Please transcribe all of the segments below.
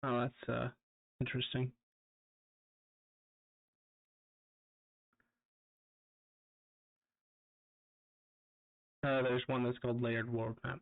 Oh, that's interesting. There's one that's called layered world map.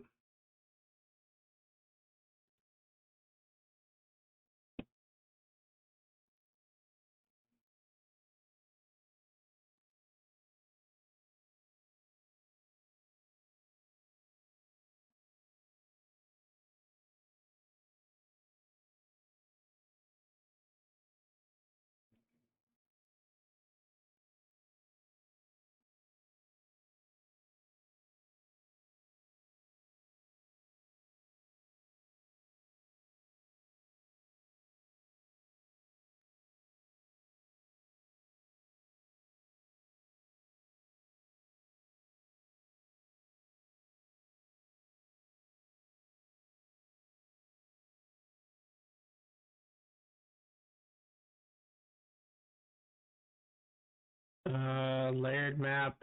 Layered map.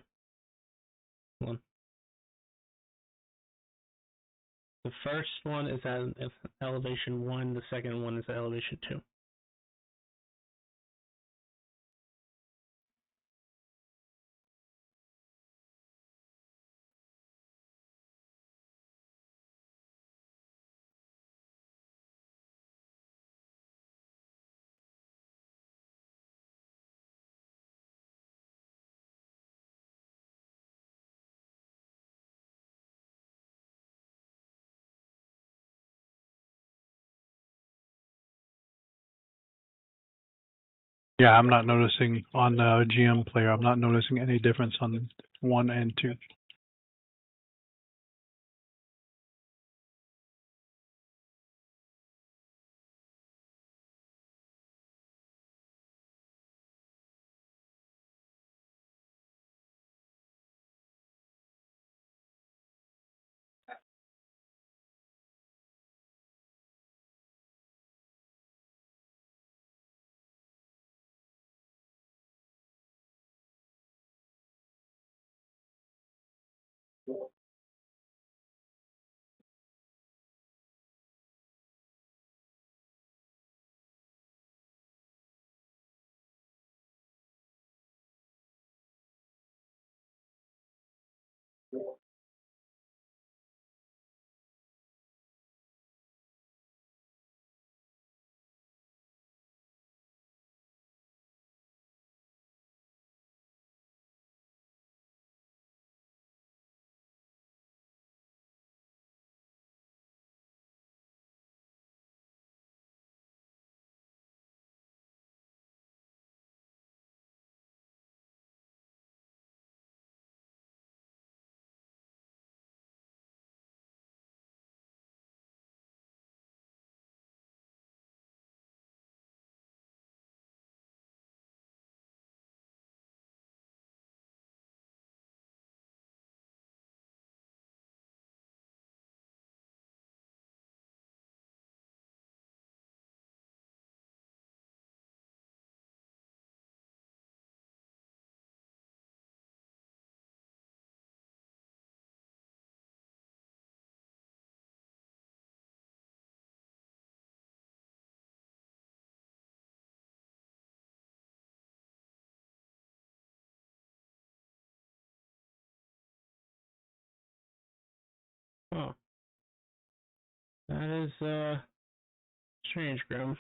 One. The first one is at elevation 1. The second one is at elevation 2. Yeah, I'm not noticing on the GM player. I'm not noticing any difference on 1 and 2. Oh, that is strange, Grim.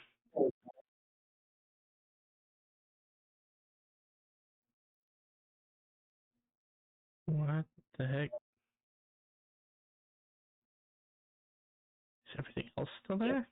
What the heck? Is everything else still there?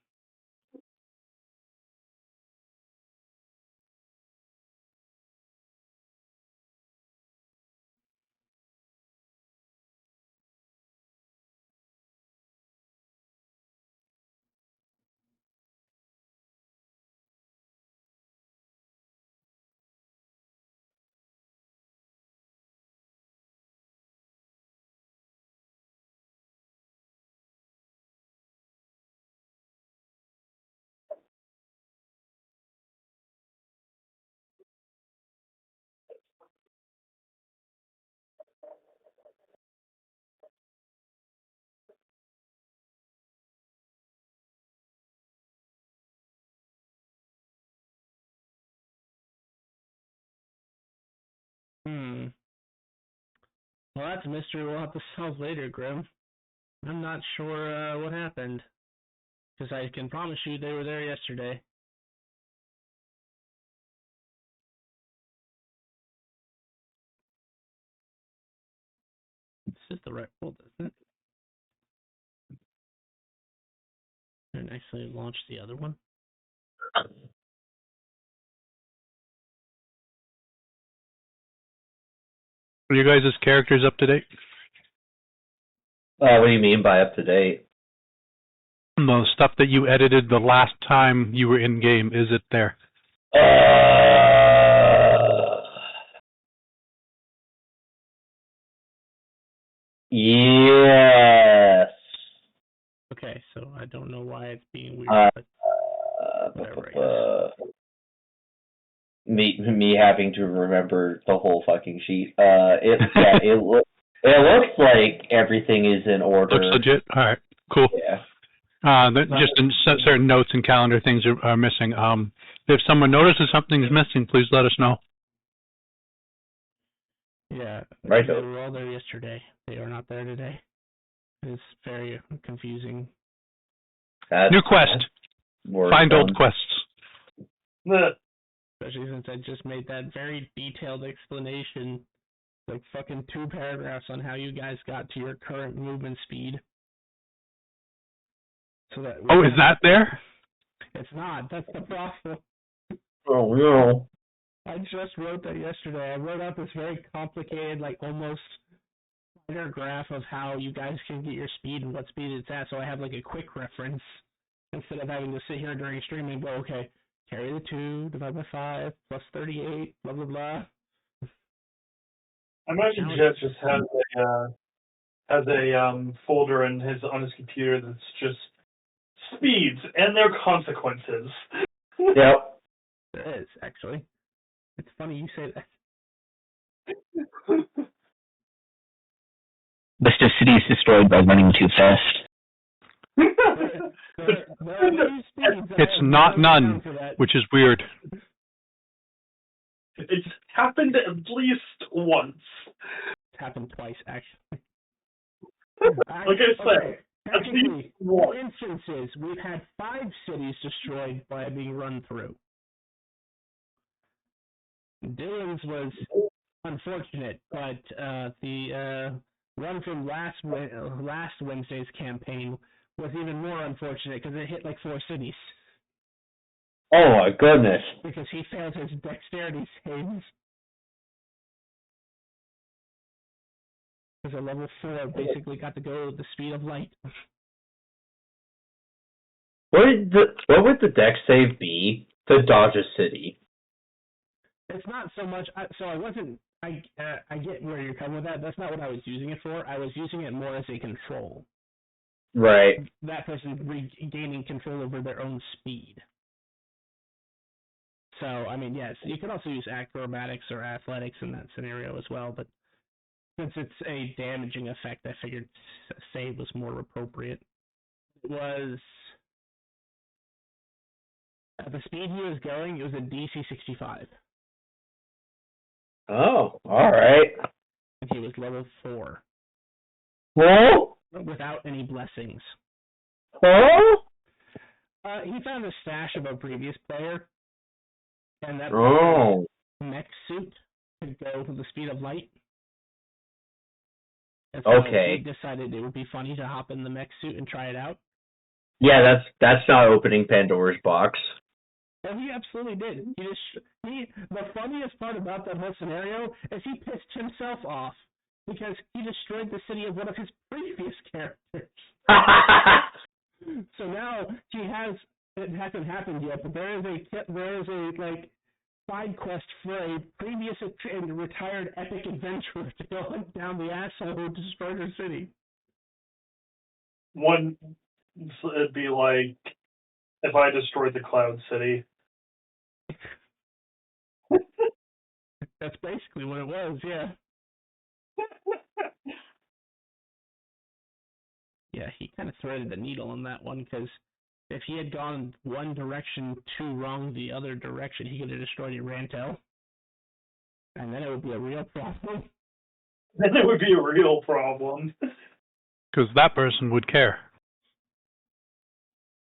Well, that's a mystery we'll have to solve later, Grim. I'm not sure what happened. Because I can promise you they were there yesterday. This is the right folder, isn't it? And actually launch the other one. Are you guys' characters up to date? What do you mean by up to date? The stuff that you edited the last time you were in game, is it there? Yes. Okay, so I don't know why it's being weird, but whatever. Me having to remember the whole fucking sheet. It looks like everything is in order. Looks legit. All right, cool. Yeah. Just in certain notes and calendar things are missing. If someone notices something's missing, please let us know. Yeah, right. They were all there yesterday. They are not there today. It's very confusing. New quest. Find old quests. Especially since I just made that very detailed explanation, like fucking 2 paragraphs on how you guys got to your current movement speed. So that is that there? It's not. That's the problem. Oh no. I just wrote that yesterday. I wrote out this very complicated, like almost graph of how you guys can get your speed and what speed it's at, so I have like a quick reference instead of having to sit here during streaming and go, okay, carry the 2, divide by 5, plus 38, blah, blah, blah. I imagine Jeff just has a folder on his computer that's just speeds and their consequences. Yep. There is, actually. It's funny you say that. List of cities destroyed by running too fast. It's not none, which is weird. It's happened at least once. It's happened twice, actually. Like I said, at least once. For instances, we've had 5 cities destroyed by being run through. Dylan's was unfortunate, but the run from last Wednesday's campaign was even more unfortunate because it hit like 4 cities. Oh my goodness. Because he failed his dexterity saves. Because a level 4 basically got to go at the speed of light. What would the dex save be to dodge a city? It's not so much. So I wasn't. I get where you're coming with that. That's not what I was using it for. I was using it more as a control. Right. That person regaining control over their own speed. So, I mean, yes, you can also use acrobatics or athletics in that scenario as well, but since it's a damaging effect, I figured save was more appropriate. It was, at the speed he was going, it was a DC 65. Oh, alright. And he was level 4. Well? Without any blessings. Huh? He found a stash of a previous player, and that mech suit could go to the speed of light. And so he decided it would be funny to hop in the mech suit and try it out. Yeah, that's not opening Pandora's box. Well, he absolutely did. The funniest part about that whole scenario is he pissed himself off because he destroyed the city of one of his previous characters. So now it hasn't happened yet, but there is a like side quest for a previous and retired epic adventurer to go hunt down the asshole who destroyed her city. It'd be like if I destroyed the Cloud City. That's basically what it was, yeah. Yeah, he kind of threaded the needle on that one, because if he had gone one direction too wrong the other direction, he could have destroyed Rantel. And then it would be a real problem. Then it would be a real problem. Because that person would care.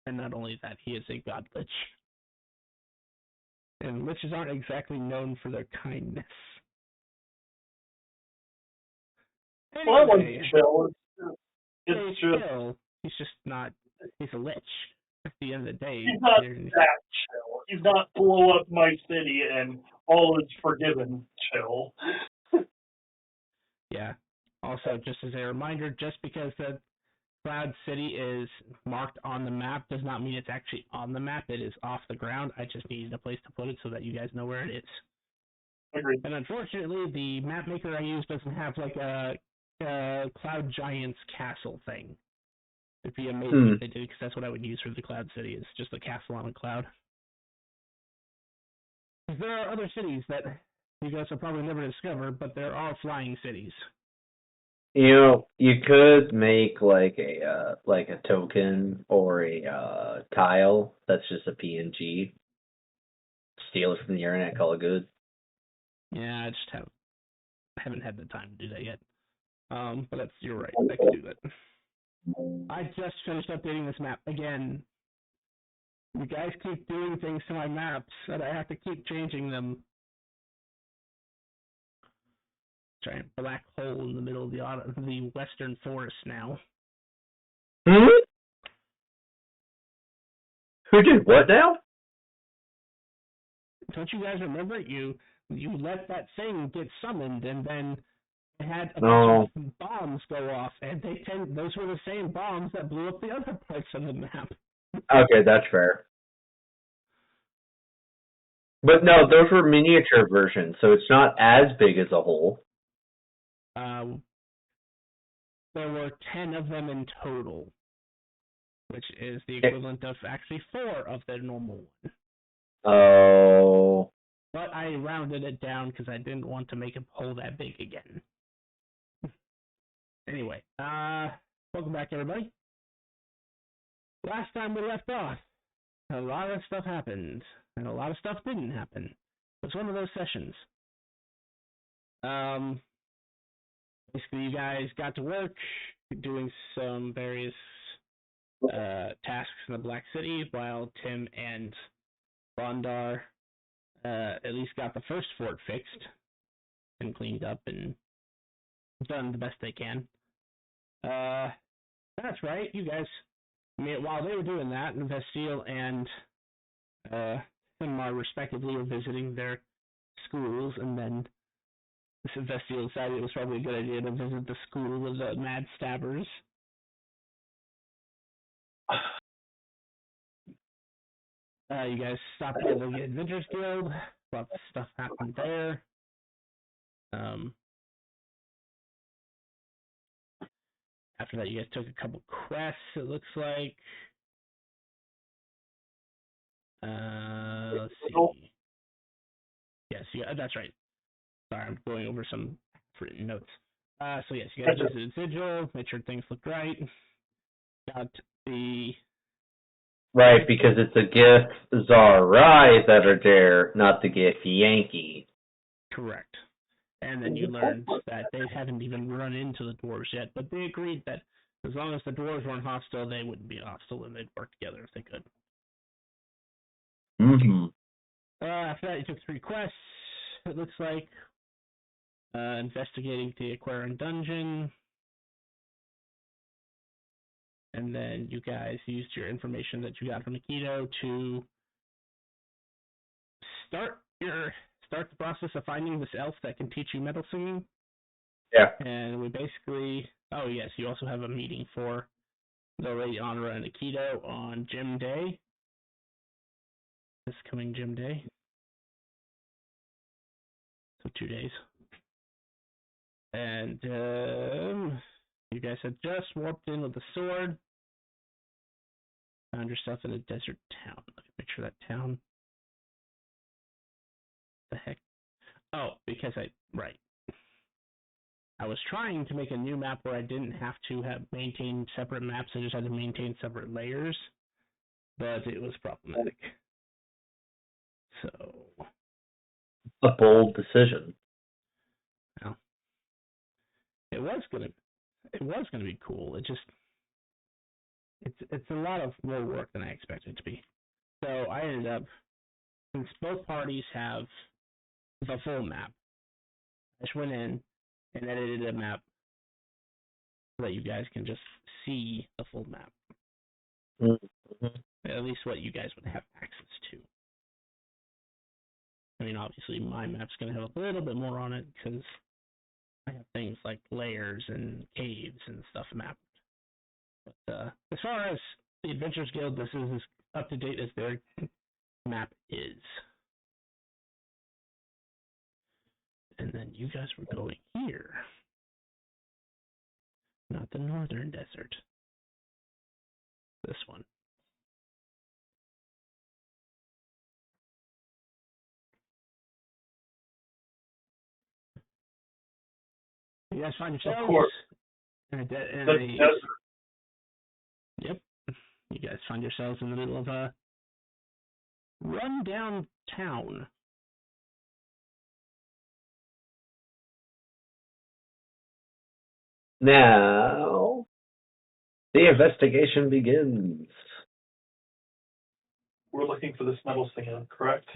And not only that, he is a god lich. And liches aren't exactly known for their kindness. Well, that one's Anyway, chill. It's he's just chill. He's just not. He's a lich. At the end of the day, he's not that chill. He's not blow up my city and all is forgiven chill. yeah. Also, just as a reminder, just because the Cloud City is marked on the map does not mean it's actually on the map. It is off the ground. I just needed a place to put it so that you guys know where it is. Agreed. And unfortunately, the map maker I use doesn't have like a Cloud Giant's castle thing. It'd be amazing if they did, because that's what I would use for the Cloud City. It's just a castle on a cloud. There are other cities that you guys will probably never discover, but there are flying cities. You know, you could make like a token or a tile that's just a PNG. Steal it from the internet, call it good. Yeah, I just haven't had the time to do that yet. But you're right. I can do that. I just finished updating this map again. You guys keep doing things to my maps, and I have to keep changing them. Giant black hole in the middle of the western forest now. Hmm? Who did what now? Don't you guys remember? You let that thing get summoned, and then it had a No. bunch of bombs go off, and those were the same bombs that blew up the other parts of the map. Okay, that's fair. But no, those were miniature versions, so it's not as big as a hole. There were 10 of them in total, which is the equivalent of actually 4 of the normal one. Oh. But I rounded it down because I didn't want to make a hole that big again. Anyway, welcome back, everybody. Last time we left off, a lot of stuff happened, and a lot of stuff didn't happen. It was one of those sessions. Basically, you guys got to work doing some various tasks in the Black City, while Tim and Rondar at least got the first fort fixed and cleaned up and done the best they can. That's right, you guys. I mean, while they were doing that, Vestiel and Finmar respectively were visiting their schools, and then Vestiel decided it was probably a good idea to visit the school of the Mad Stabbers. You guys stopped at the Adventures Guild. Lots of stuff happened there. After that, you guys took a couple quests, it looks like. Let's see. Yes, yeah, that's right. Sorry, I'm going over some written notes. So yes, you guys visited Sigil, made sure things looked right. Got the... Right, because it's the gift Zarai that are there, not the gift Yankee. Correct. And then you learned that they haven't even run into the dwarves yet, but they agreed that as long as the dwarves weren't hostile, they wouldn't be hostile, and they'd work together if they could. Mm-hmm. After that, you took 3 quests, it looks like. Investigating the Aquarian Dungeon. And then you guys used your information that you got from Akito to start the process of finding this elf that can teach you metal singing. Yeah. And we basically... Oh, yes, you also have a meeting for the Lady Honora and Akito on Gym Day. This coming Gym Day. So 2 days. And you guys had just warped in with the sword. Found yourself in a desert town. Let me picture that town. The heck? Oh, because right. I was trying to make a new map where I didn't have to maintain separate maps. I just had to maintain separate layers, but it was problematic. So a bold decision. Well, it was gonna be cool. It's a lot of more work than I expected it to be. So I ended up, since both parties have the full map, I just went in and edited a map so that you guys can just see the full map. Mm-hmm. At least what you guys would have access to. I mean, obviously my map's going to have a little bit more on it because I have things like layers and caves and stuff mapped. But as far as the Adventurers Guild, this is as up to date as their map is. And then you guys were going here. Not the northern desert. This one. You guys find yourselves Of course. in a Desert. Yep. You guys find yourselves in the middle of a rundown town. Now, the investigation begins. We're looking for this metal singer, correct?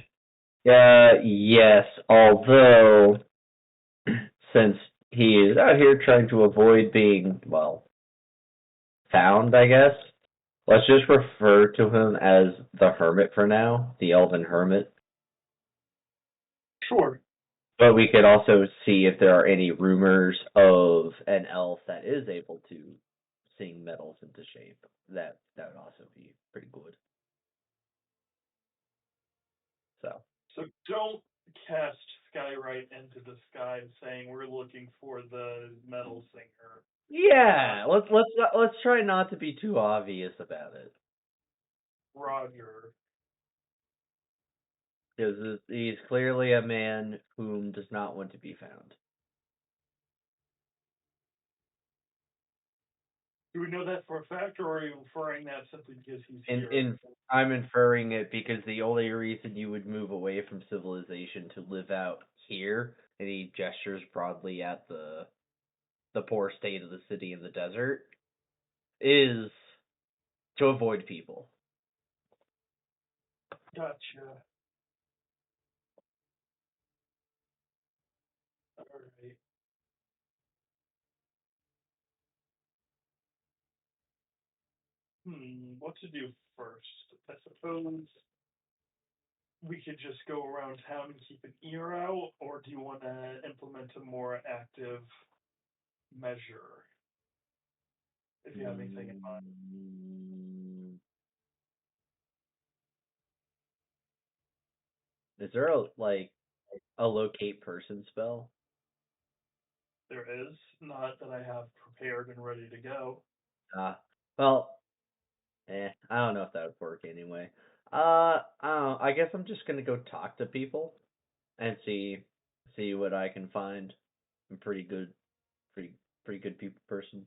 Yes, although, since he is out here trying to avoid being, well, found, I guess, let's just refer to him as the Hermit for now, the Elven Hermit. Sure. But we could also see if there are any rumors of an elf that is able to sing metals into shape. That would also be pretty good. So don't cast Skywrite into the sky saying we're looking for the metal singer. Yeah, let's try not to be too obvious about it. Roger. Because he's clearly a man whom does not want to be found. Do we know that for a fact, or are you inferring that simply because he's here? I'm inferring it because the only reason you would move away from civilization to live out here, and he gestures broadly at the poor state of the city in the desert, is to avoid people. Gotcha. Alright. What to do first? I suppose we could just go around town and keep an ear out, or do you want to implement a more active measure? If you have anything in mind. Is there a locate person spell? There is, not that I have prepared and ready to go. Well, I don't know if that would work anyway. I don't know. I guess I'm just gonna go talk to people and see what I can find. I'm pretty good people person.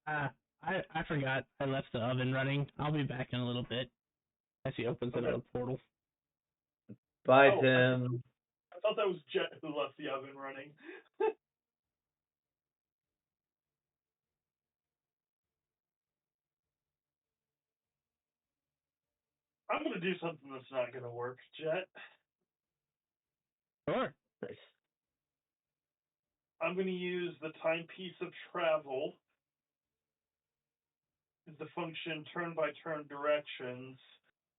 I forgot I left the oven running. I'll be back in a little bit. As he opens another portal. Bye, Tim. I thought that was Jet who left the oven running. I'm gonna do something that's not gonna work, Jet. Sure. Nice. I'm gonna use the timepiece of travel as the function turn-by-turn directions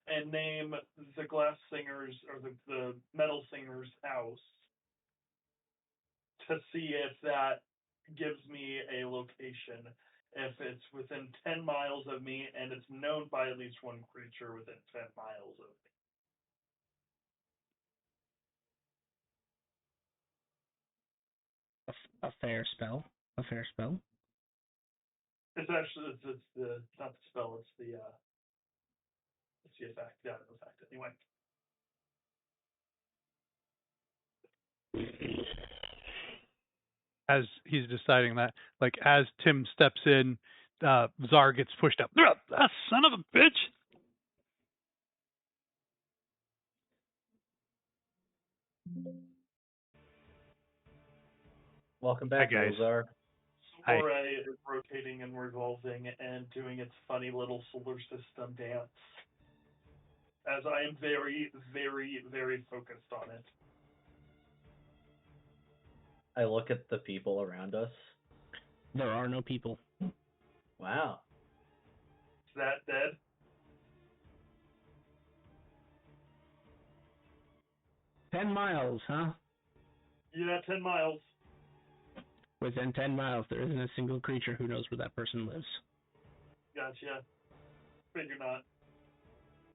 and name the glass singer's or the metal singer's house to see if that gives me a location. If it's within 10 miles of me and it's known by at least one creature within 10 miles of me. A fair spell. A fair spell. It's actually it's the not the spell, it's the effect. Yeah, the effect anyway. As he's deciding that, like as Tim steps in, Czar gets pushed up. That son of a bitch! Welcome back, Hi, guys. Lozar. Hi. Ore is rotating and revolving and doing its funny little solar system dance. As I am very, very, very focused on it. I look at the people around us. There are no people. Wow. Is that dead? "10 miles, huh?" Yeah, 10 miles. Within 10 miles, there isn't a single creature who knows where that person lives. Gotcha. Figure not.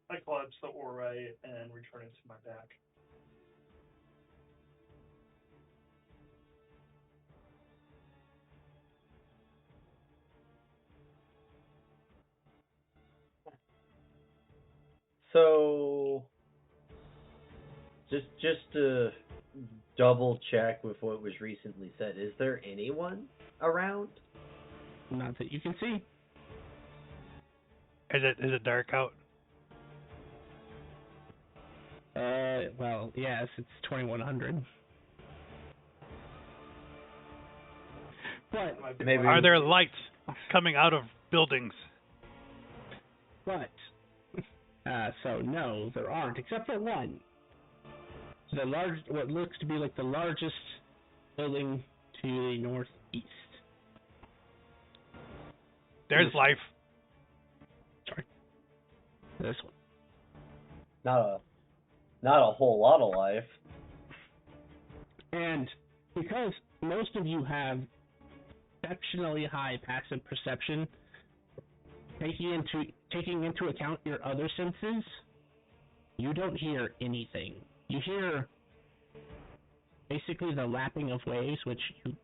I collapse the ore and return it to my back. So, just to double check with what was recently said, is there anyone around? Not that you can see. Is it dark out? Well, yes, it's 2100. But, Maybe. Are there lights coming out of buildings? but, so no, there aren't, except for one. What looks to be like the largest building to the northeast. There's life. Sorry. This one. Not a whole lot of life. And because most of you have exceptionally high passive perception, taking into account your other senses, you don't hear anything. You hear basically the lapping of waves, which you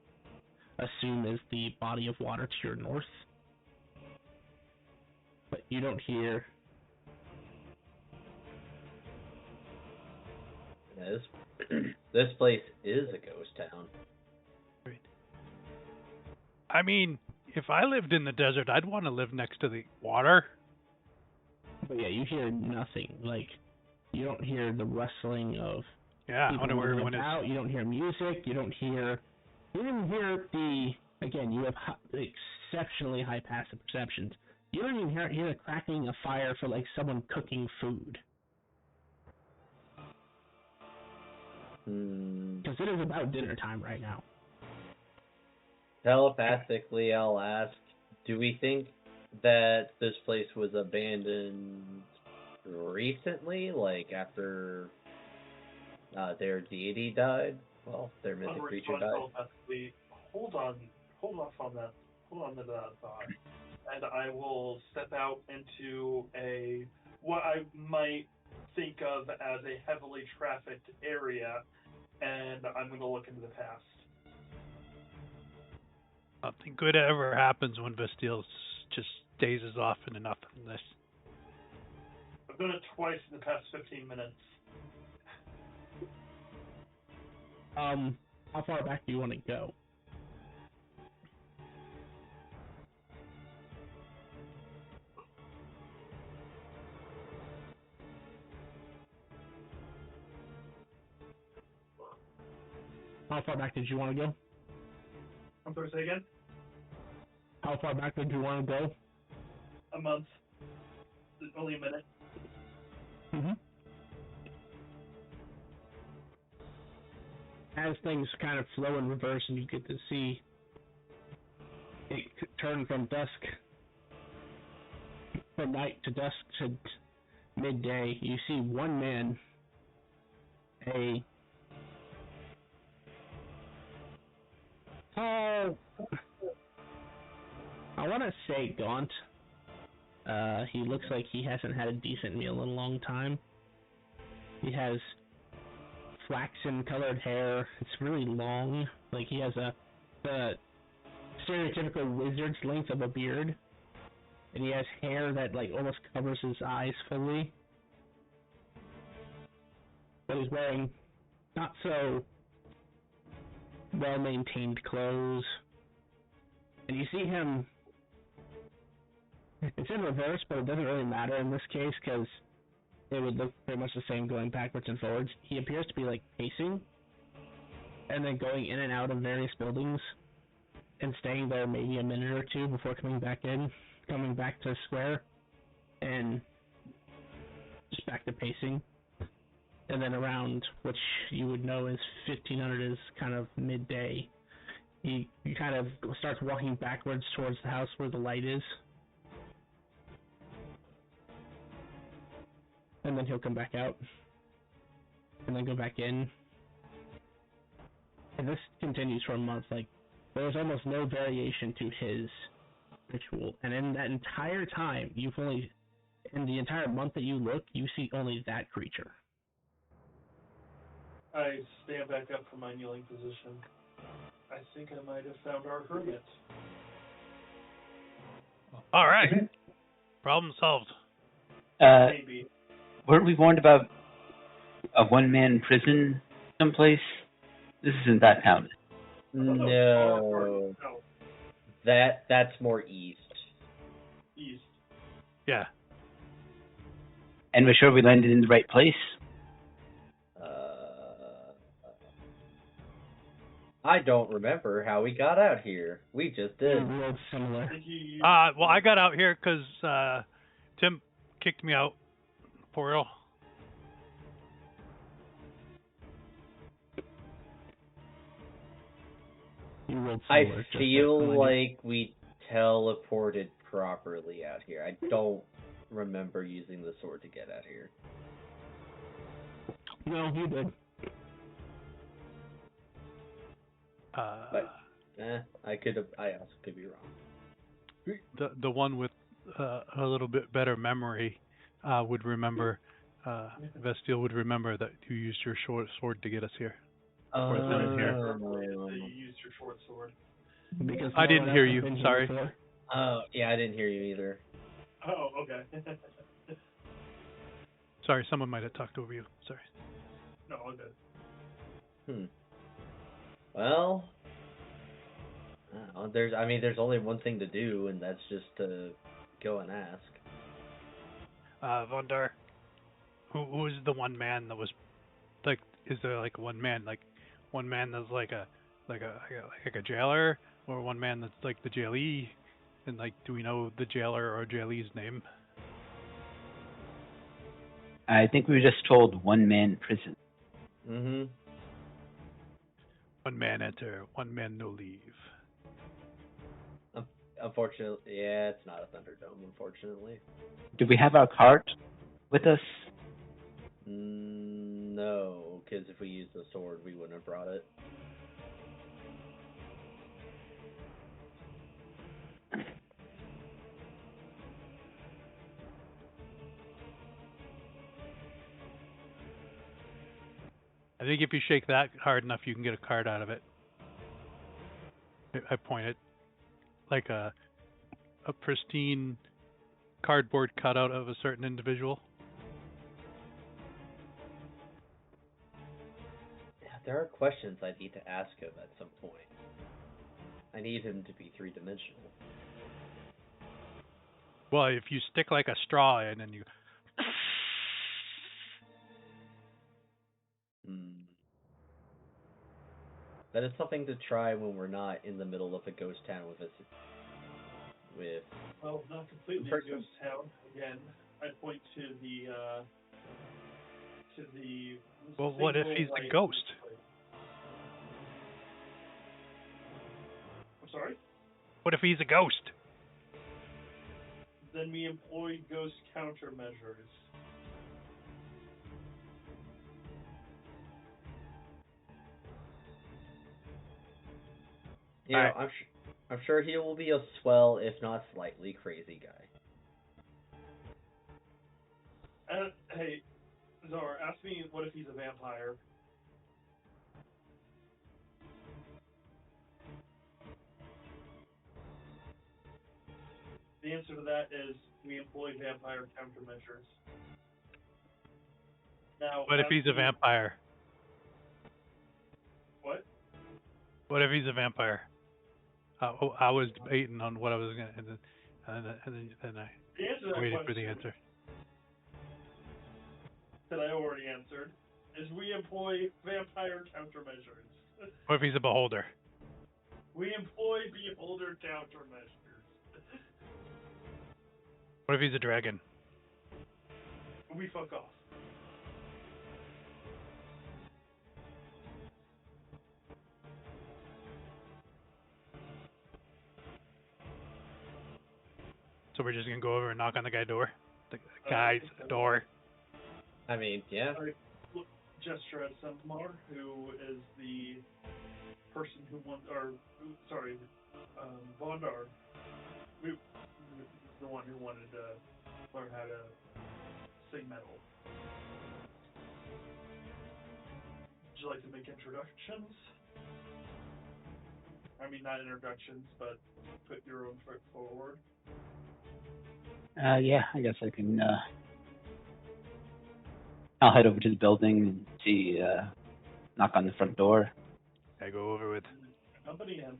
assume is the body of water to your north. But you don't hear. This place is a ghost town. I mean, if I lived in the desert, I'd want to live next to the water. But yeah, you hear nothing. Like, you don't hear the rustling of Yeah, I people wonder where moving everyone is. about. You don't hear music. You don't hear again, you have exceptionally high passive perceptions. You don't even hear the crackling of fire for like someone cooking food. Because it is about dinner time right now. Telepathically, I'll ask, do we think that this place was abandoned recently, like after their deity died? Well, their mythic creature died. Hold on to that thought. And I will step out into what I might think of as a heavily trafficked area, and I'm going to look into the past. Nothing good ever happens when Bastille just dazes off into nothingness. I've done it twice in the past 15 minutes. How far back do you want to go? How far back did you want to go? I'm sorry, say again? How far back did you want to go? A month. Only a minute. Mm-hmm. As things kind of flow in reverse and you get to see it turn from night to dusk to midday, you see one man, I want to say gaunt. He looks like he hasn't had a decent meal in a long time. He has flaxen colored hair. It's really long. Like he has the stereotypical wizard's length of a beard. And he has hair that like almost covers his eyes fully. But he's wearing not so well maintained clothes. And you see him, it's in reverse, but it doesn't really matter in this case because it would look pretty much the same going backwards and forwards. He appears to be like pacing, and then going in and out of various buildings, and staying there maybe a minute or two before coming back to square, and just back to pacing. And then around, which you would know is 1500 is kind of midday, he kind of starts walking backwards towards the house where the light is. And then he'll come back out. And then go back in. And this continues for a month. Like, there's almost no variation to his ritual. And in that entire time, in the entire month that you look, you see only that creature. I stand back up from my kneeling position. I think I might have found our hermit. All right. Problem solved. Maybe. Weren't we warned about a one-man prison someplace? This isn't that town. No. That's more east. East. Yeah. And we're sure we landed in the right place? I don't remember how we got out here. We just did. Real similar. Well, I got out here because Tim kicked me out. Portal. I feel like we teleported properly out here. I don't remember using the sword to get out here. No, you did. But I also could be wrong. The one with a little bit better memory would remember. Vestiel would remember that you used your short sword to get us here. You used your short sword. Because I didn't hear you. Sorry. Oh, yeah, I didn't hear you either. Oh, okay. Sorry, someone might have talked over you. Sorry. No, all good. Well, there's only one thing to do, and that's just to go and ask. Vondar, who is the one man that was like? Is there like one man that's like a jailer, or one man that's like the jailee? And like, do we know the jailer or jailee's name? I think we were just told one-man prison. Mm-hmm. One man enter, one man no leave. Unfortunately, yeah, it's not a Thunderdome, unfortunately. Do we have our cart with us? No, because if we used the sword, we wouldn't have brought it. I think if you shake that hard enough, you can get a card out of it. I pointed like a pristine cardboard cutout of a certain individual. Yeah, there are questions I need to ask him at some point. I need him to be three-dimensional. Well, if you stick like a straw in and you... That is something to try when we're not in the middle of a ghost town with Well, not completely a ghost town. Again, I point to the Well, what if he's a ghost? I'm sorry? What if he's a ghost? Then we employ ghost countermeasures. You know, I'm sure he will be a swell, if not slightly crazy guy. Hey, Zara, ask me what if he's a vampire? The answer to that is we employ vampire countermeasures. Now, What if he's a vampire? What? What if he's a vampire? I was debating on what I was gonna, and then I waited for the answer. That I already answered is we employ vampire countermeasures. What if he's a beholder? We employ beholder countermeasures. What if he's a dragon? We fuck off. So we're just gonna go over and knock on the guy's door? The I guy's think so. door. I mean, yeah. Gesture at Sentamar, who is the person who Vondar, who is the one who wanted to learn how to sing metal. Would you like to make introductions? I mean, not introductions, but put your own foot forward. Yeah, I guess I can. I'll head over to the building and see. Knock on the front door. I go over with. Accompany him.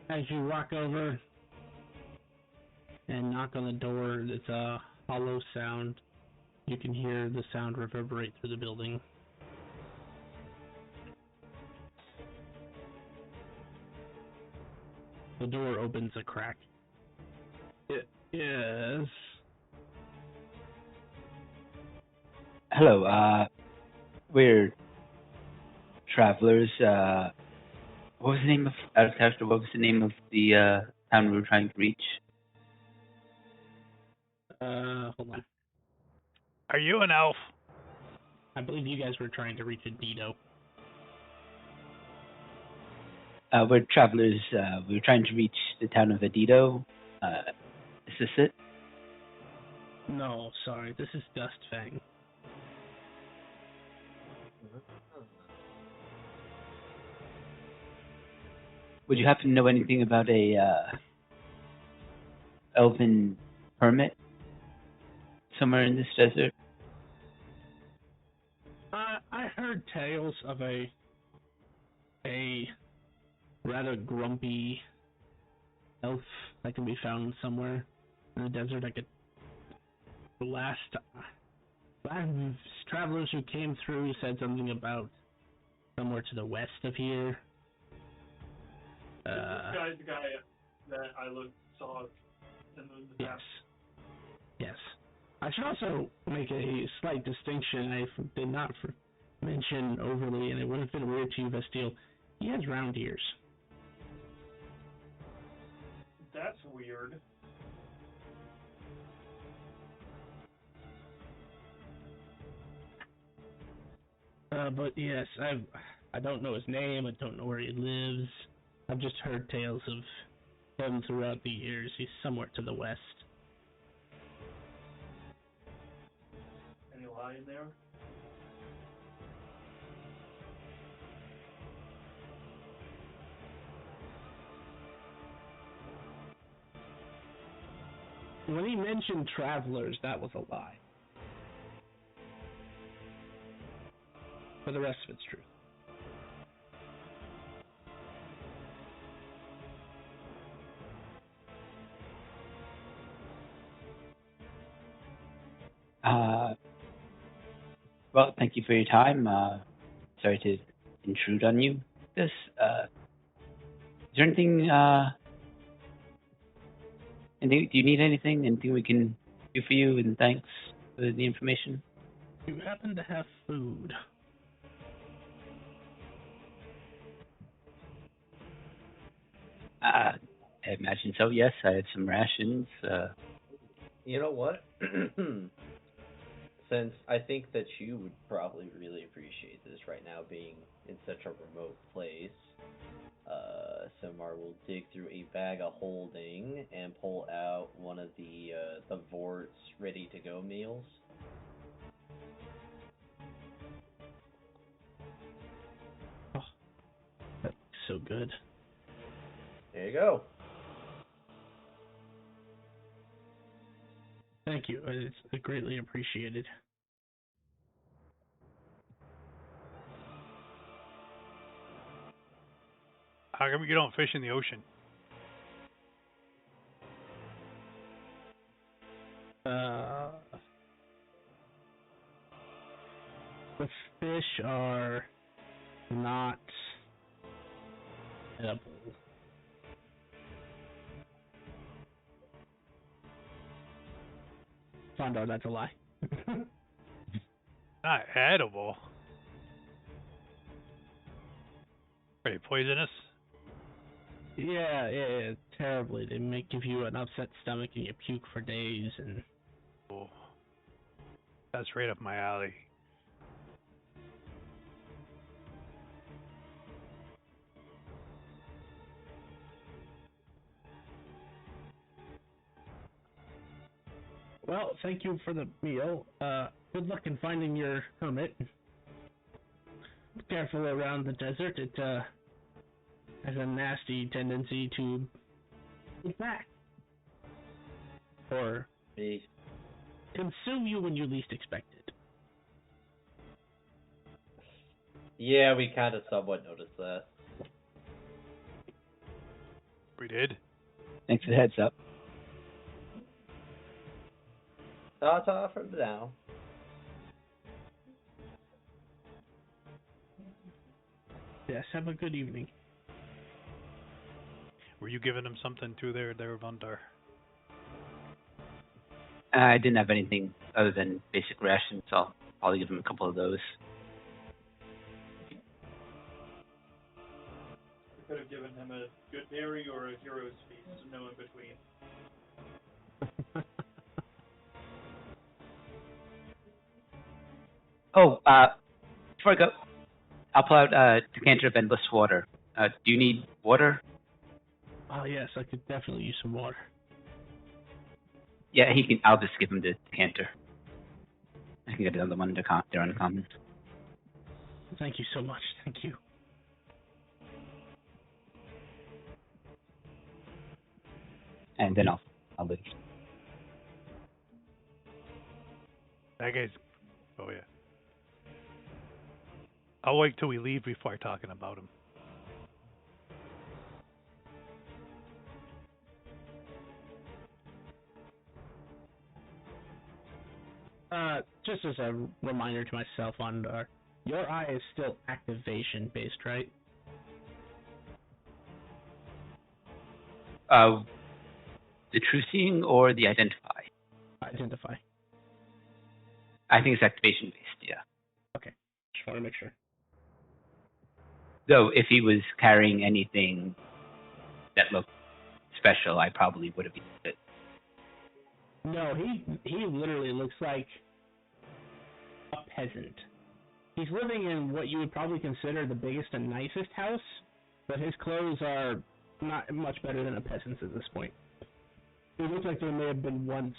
As you walk over and knock on the door, it's a hollow sound. You can hear the sound reverberate through the building. The door opens a crack. Yes. Hello. We're travelers. What was the name of out of character? What was the name of the town we were trying to reach? Hold on. Are you an elf? I believe you guys were trying to reach a Dido. We're travelers. We were trying to reach the town of Adido. Is this it? No, sorry, this is Dustfang. Would you happen to know anything about a elven hermit somewhere in this desert? I heard tales of a rather grumpy elf that can be found somewhere in the desert. Last travelers who came through said something about somewhere to the west of here. This guy's the guy that I saw in the Yes. Yes. I should also make a slight distinction I did not mention overly, and it would have been weird to you, Vestiel. He has round ears. That's weird. But yes, I don't know his name. I don't know where he lives. I've just heard tales of him throughout the years. He's somewhere to the west. Any lie in there? When he mentioned travelers, that was a lie. For the rest of it's true. Well, thank you for your time. Sorry to intrude on you. Is there anything? Do you need anything? Anything we can do for you? And thanks for the information. You happen to have food. I imagine so. Yes, I have some rations. You know what? Since I think that you would probably really appreciate this right now, being in such a remote place, Samar will dig through a bag of holding and pull out one of the Vort's ready-to-go meals. Oh, that looks so good. There you go. Thank you. It's greatly appreciated. How come you don't fish in the ocean? fish are not edible. Found out that's a lie. Not edible. Are they poisonous? Yeah, terribly. They may give you an upset stomach and you puke for days and... Oh, that's right up my alley. Well, thank you for the meal. Good luck in finding your hermit. Be careful around the desert. It has a nasty tendency to get back. Or consume you when you least expect it. Yeah, we kind of somewhat noticed that. We did? Thanks for the heads up. Thoughts off for now. Yes, have a good evening. Were you giving him something too there, Vundar? I didn't have anything other than basic rations, so I'll probably give him a couple of those. We could have given him a good berry or a hero's feast, no in between. Oh, before I go, I'll pull out a decanter of endless water. Do you need water? Oh yes, I could definitely use some water. Yeah, he can. I'll just give him the decanter. I can get another one. They're uncommon. Thank you so much. Thank you. And then I'll leave. That guy's... Oh, yeah. I'll wait till we leave before talking about him. Just as a reminder to myself, on your eye is still activation based, right? The true seeing or the identify? Identify. I think it's activation based. Yeah. Okay. Just want to make sure. Though if he was carrying anything that looked special, I probably would have used it. No, he literally looks like a peasant. He's living in what you would probably consider the biggest and nicest house, but his clothes are not much better than a peasant's at this point. They look like they may have been once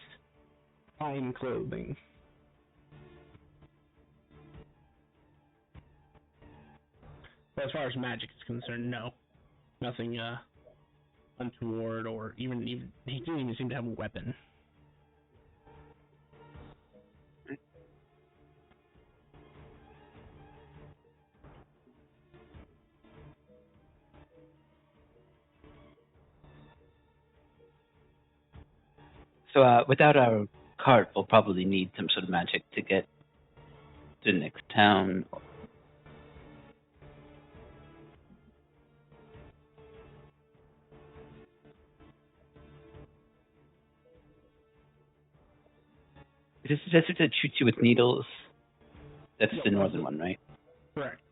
fine clothing. But as far as magic is concerned, no. Nothing untoward, or even he didn't even seem to have a weapon. So without our cart, we'll probably need some sort of magic to get to the next town. Is this the desert that shoots you with needles? That's the northern one, right? Correct.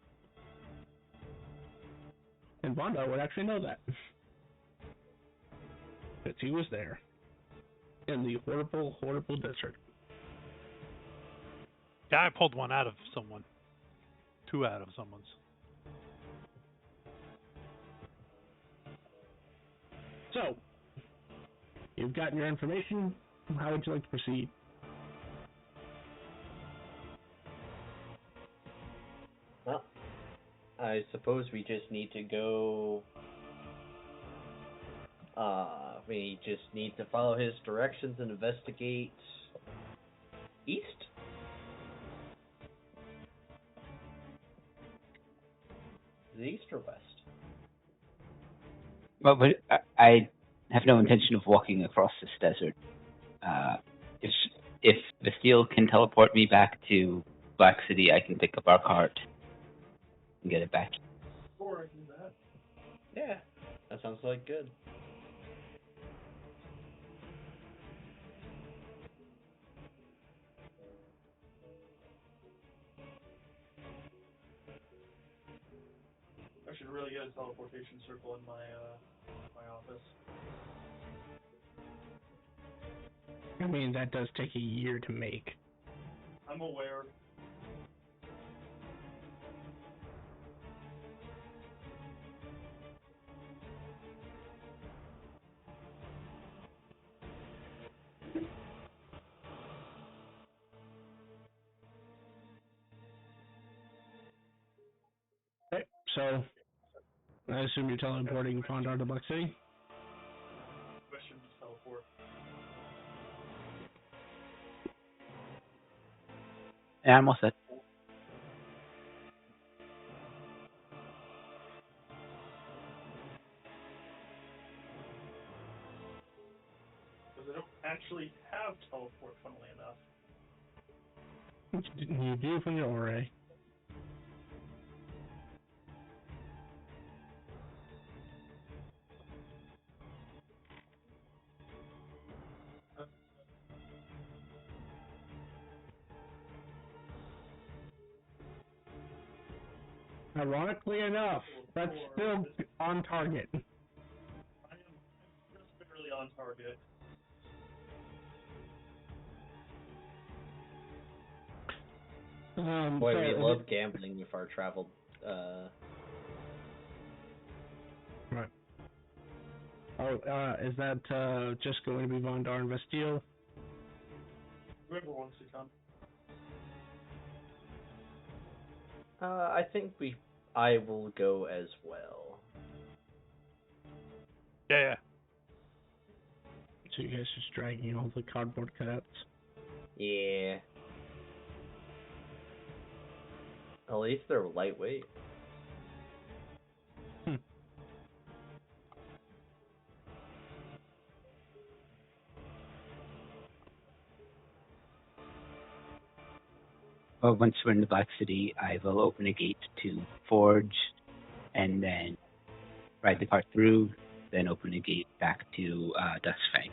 And Bondo would actually know that. Because he was there. In the horrible, horrible desert. Yeah, I pulled one out of someone. Two out of someone's. So, you've gotten your information. How would you like to proceed? Well, I suppose we just need to go. We just need to follow his directions and investigate east. Is it east or west? Well, but I have no intention of walking across this desert. If Bastille can teleport me back to Black City, I can pick up our cart and get it back. Sure, I can do that. Yeah, that sounds like good. I should really get a teleportation circle in my office. I mean, that does take a year to make. I'm aware. Okay, so I assume you're teleporting Fondar to Black City? Question to teleport. Yeah, I'm all set. Because I don't actually have teleport, funnily enough. You do from your aura. Ironically enough, that's still on target. I'm just barely on target. Boy, so we is love it- gambling with our travel. Right. Oh, is that just going to be Vondar and Vestille? Whoever wants to come. I think I will go as well. Yeah. So you guys just dragging all the cardboard cutouts? Yeah. At least they're lightweight. Well, once we're in the Black City, I will open a gate to Forge, and then ride the cart through, then open a gate back to Dustfang.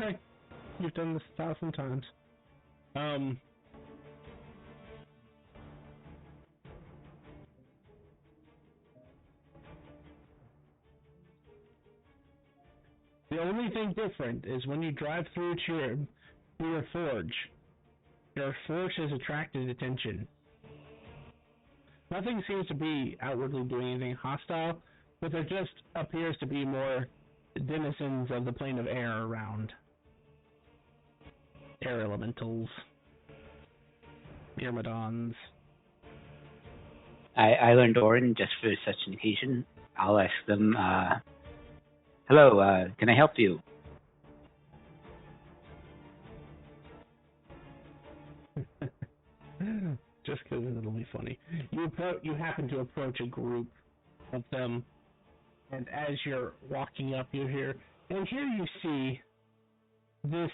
Okay. You've done this 1,000 times. The only thing different is when you drive through to your forge has attracted attention. Nothing seems to be outwardly doing anything hostile, but there just appears to be more denizens of the plane of air around. Air elementals. Myrmidons. I learned Orin just for such an occasion. I'll ask them, hello, can I help you? Just because it'll be funny. You happen to approach a group of them, and as you're walking up, you hear, and here you see this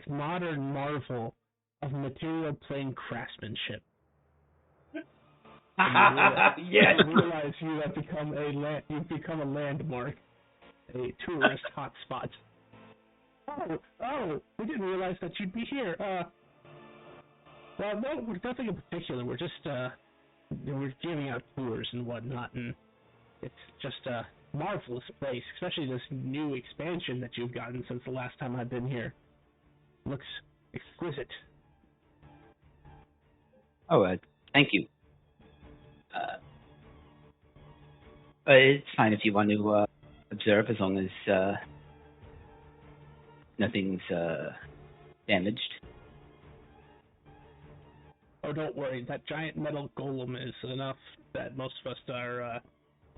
modern marvel of material plane craftsmanship. Yes. You realize you've become a landmark, a tourist hotspot. Oh, we didn't realize that you'd be here. Well, no, nothing in particular. We're just, we're giving out tours and whatnot, and it's just a marvelous place, especially this new expansion that you've gotten since the last time I've been here. Looks exquisite. Oh, thank you. It's fine if you want to observe, as long as nothing's damaged. Oh, don't worry. That giant metal golem is enough that most of us are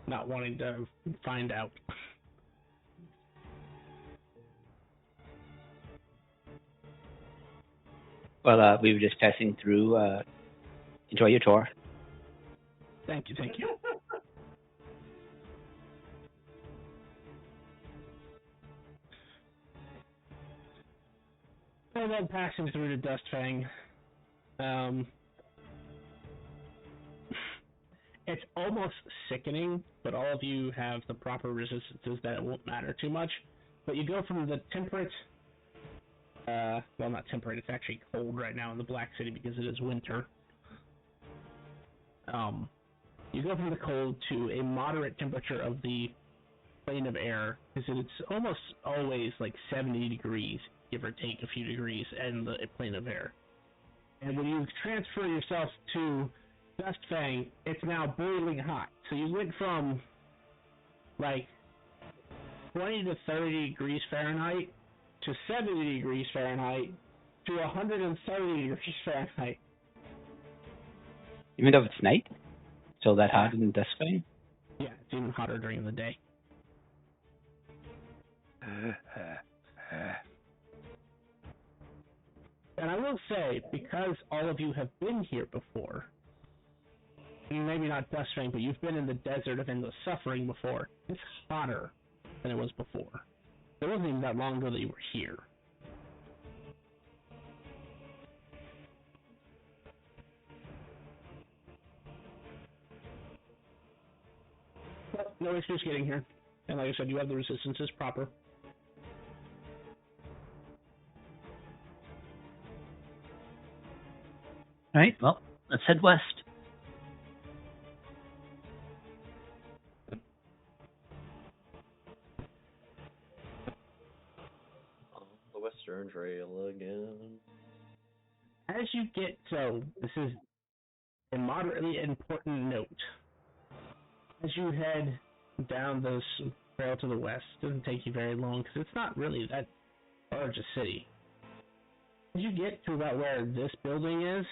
not wanting to find out. Well, we were just passing through. Enjoy your tour. Thank you. And then passing through to Dustfang. It's almost sickening, but all of you have the proper resistances that it won't matter too much. But you go from the temperate, well, not temperate, it's actually cold right now in the Black City because it is winter. You go from the cold to a moderate temperature of the plane of air, because it's almost always like 70 degrees, give or take a few degrees, in the plane of air. And when you transfer yourself to Dustfang, it's now boiling hot. So you went from like 20 to 30 degrees Fahrenheit to 70 degrees Fahrenheit to 130 degrees Fahrenheit. Even though it's night? Still that hot in Dustfang? Yeah, it's even hotter during the day. And I will say, because all of you have been here before, maybe not Dustfang, but you've been in the desert of endless suffering before, it's hotter than it was before. It wasn't even that long ago that you were here. But no issues getting here. And like I said, you have the resistances proper. Alright, well, let's head west. The Western Trail again. As you get, so this is a moderately important note. As you head down this trail to the west, it doesn't take you very long because it's not really that large a city. As you get to about where this building is,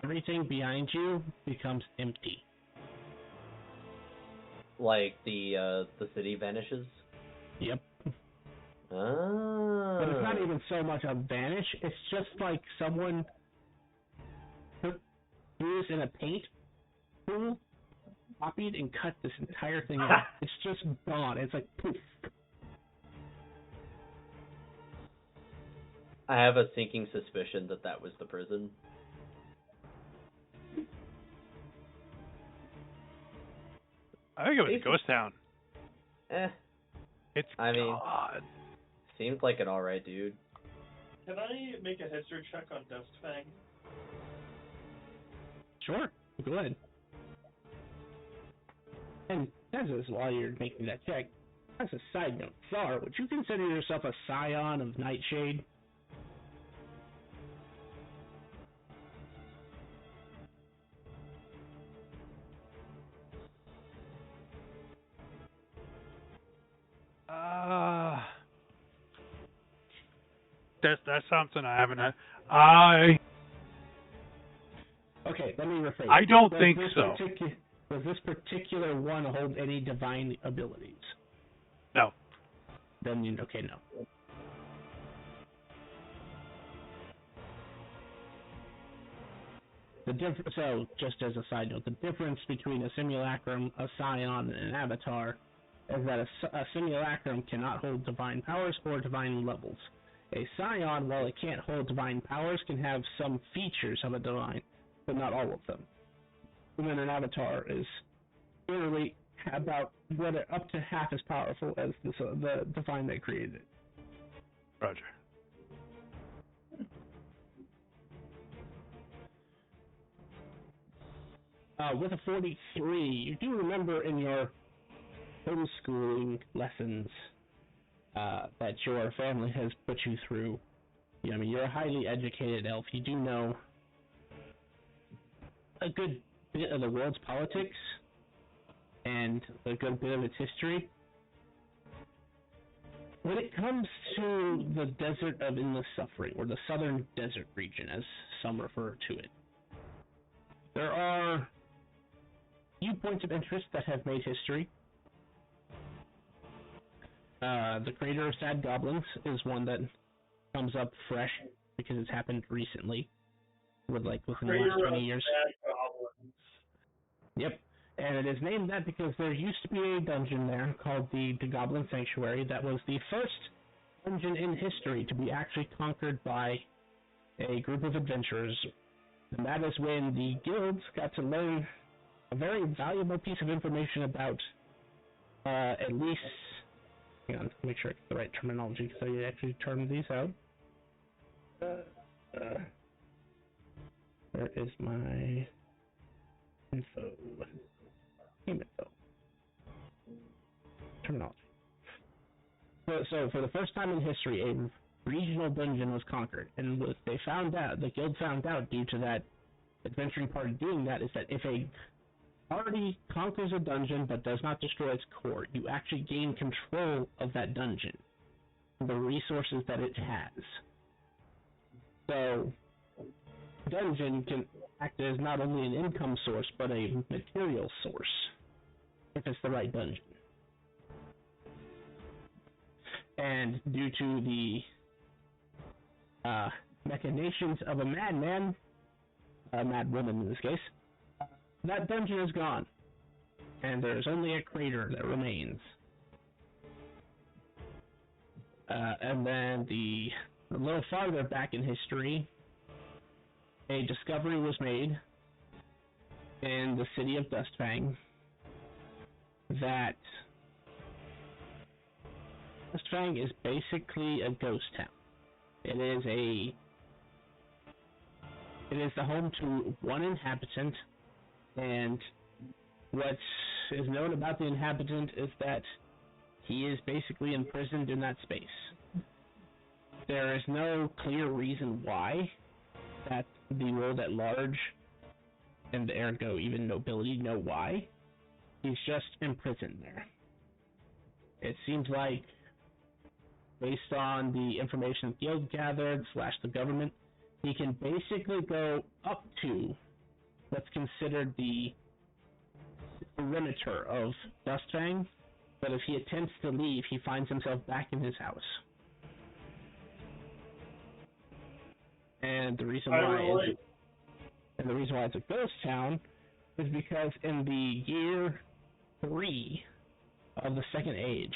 everything behind you becomes empty. Like the city vanishes? Yep. Ah. But it's not even so much a vanish, it's just like someone took screws in a paint pool, copied and cut this entire thing out. It's just gone. It's like poof. I have a sinking suspicion that that was the prison. I think it was a ghost town. It's I mean, God. Seems like an alright dude. Can I make a history check on Dustfang? Sure, go ahead. And as is, while you're making that check, as a side note, Zar, would you consider yourself a scion of Nightshade? That's something I haven't. Okay, let me rephrase. I don't think so. Does this particular one hold any divine abilities? No. Then okay, no. So, just as a side note, the difference between a simulacrum, a scion, and an avatar is that a simulacrum cannot hold divine powers or divine levels. A scion, while it can't hold divine powers, can have some features of a divine, but not all of them. And then an avatar is literally about up to half as powerful as the divine that created it. Roger. With a 43, you do remember in your homeschooling lessons that your family has put you through. I mean, you're a highly educated elf. You do know a good bit of the world's politics and a good bit of its history. When it comes to the Desert of Endless Suffering, or the Southern Desert region, as some refer to it, there are few points of interest that have made history. The Crater of Sad Goblins is one that comes up fresh because it's happened recently, within the last 20 years. Yep, and it is named that because there used to be a dungeon there called the Goblin Sanctuary that was the first dungeon in history to be actually conquered by a group of adventurers. And that is when the guilds got to learn a very valuable piece of information about at least... Hang on, make sure I get the right terminology because I actually termed these out. Where is my info? Game info. Terminology. So for the first time in history, a regional dungeon was conquered, and what they found out, the guild found out due to that adventuring party doing that, is that if a party conquers a dungeon but does not destroy its core, you actually gain control of that dungeon, the resources that it has. So, dungeon can act as not only an income source, but a material source, if it's the right dungeon. And due to the machinations of a madman, a mad woman in this case, that dungeon is gone, and there's only a crater that remains. And then a little farther back in history, a discovery was made in the city of Dustfang that Dustfang is basically a ghost town. It is the home to one inhabitant, and what is known about the inhabitant is that he is basically imprisoned in that space. There is no clear reason why that the world at large, and ergo even nobility, know why. He's just imprisoned there. It seems like, based on the information the guild gathered / the government, he can basically go up to what's considered the perimeter of Dustfang, but if he attempts to leave, he finds himself back in his house. And the reason why it's a ghost town is because in the year 3 of the Second Age,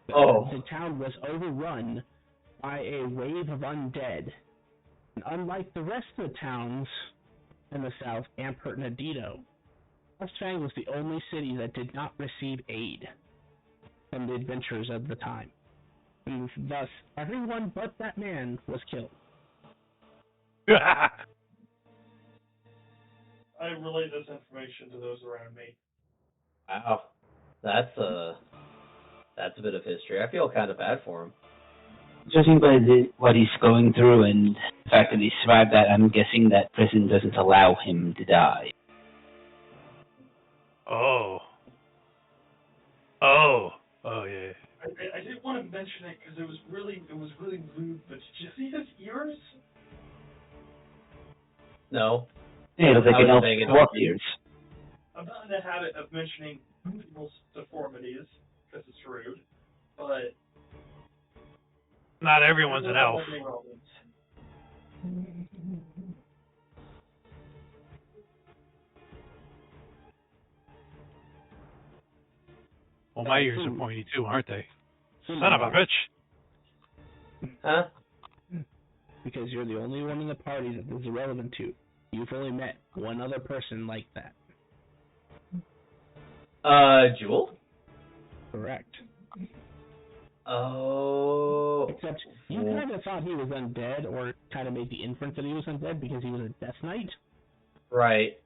the town was overrun by a wave of undead. And unlike the rest of the towns in the south, Ampert and Adito, Dustfang was the only city that did not receive aid from the adventurers of the time. And thus, everyone but that man was killed. I relay this information to those around me. Wow. That's a bit of history. I feel kind of bad for him. Judging by what he's going through and the fact that he survived that, I'm guessing that prison doesn't allow him to die. Oh, yeah. I didn't want to mention it because it was really rude, but did you see his ears? No. Yeah, it was like an elf dwarf ears. I'm not in the habit of mentioning people's deformities because it's rude, but not everyone's an elf. Well, my ears are pointy too, aren't they? Son of a bitch! Huh? Because you're the only one in the party that this is relevant to. You've only met one other person like that. Jewel? Correct. Oh. Except you kind of thought he was undead, or kind of made the inference that he was undead because he was a Death Knight. Right.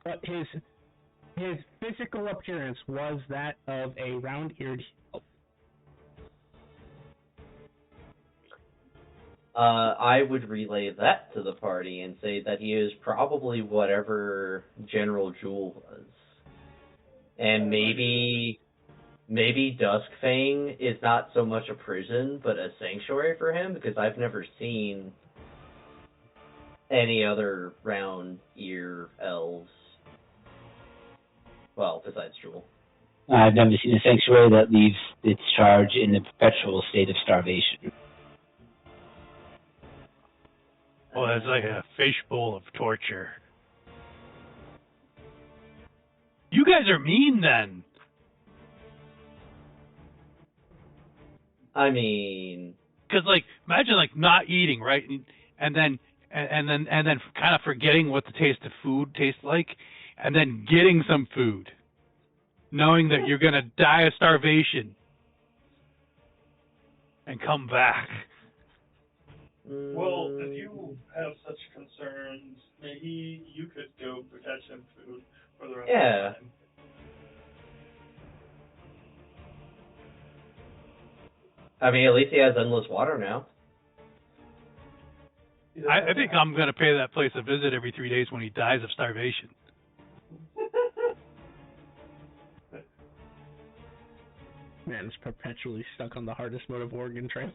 But his physical appearance was that of a round-eared elf. I would relay that to the party and say that he is probably whatever General Jewel was. And maybe Duskfang is not so much a prison, but a sanctuary for him, because I've never seen any other round-ear elves. Well, besides Jewel. I've never seen a sanctuary that leaves its charge in a perpetual state of starvation. Well, it's like a fishbowl of torture. You guys are mean then. I mean, Because like, imagine like not eating, right, and then kind of forgetting what the taste of food tastes like, and then getting some food, knowing that you're gonna die of starvation, and come back. Well, if you have such concerns, maybe you could go fetch him food for the rest of the time. I mean, at least he has endless water now. I think I'm gonna pay that place a visit every 3 days when he dies of starvation. Man's perpetually stuck on the hardest mode of Oregon Trail.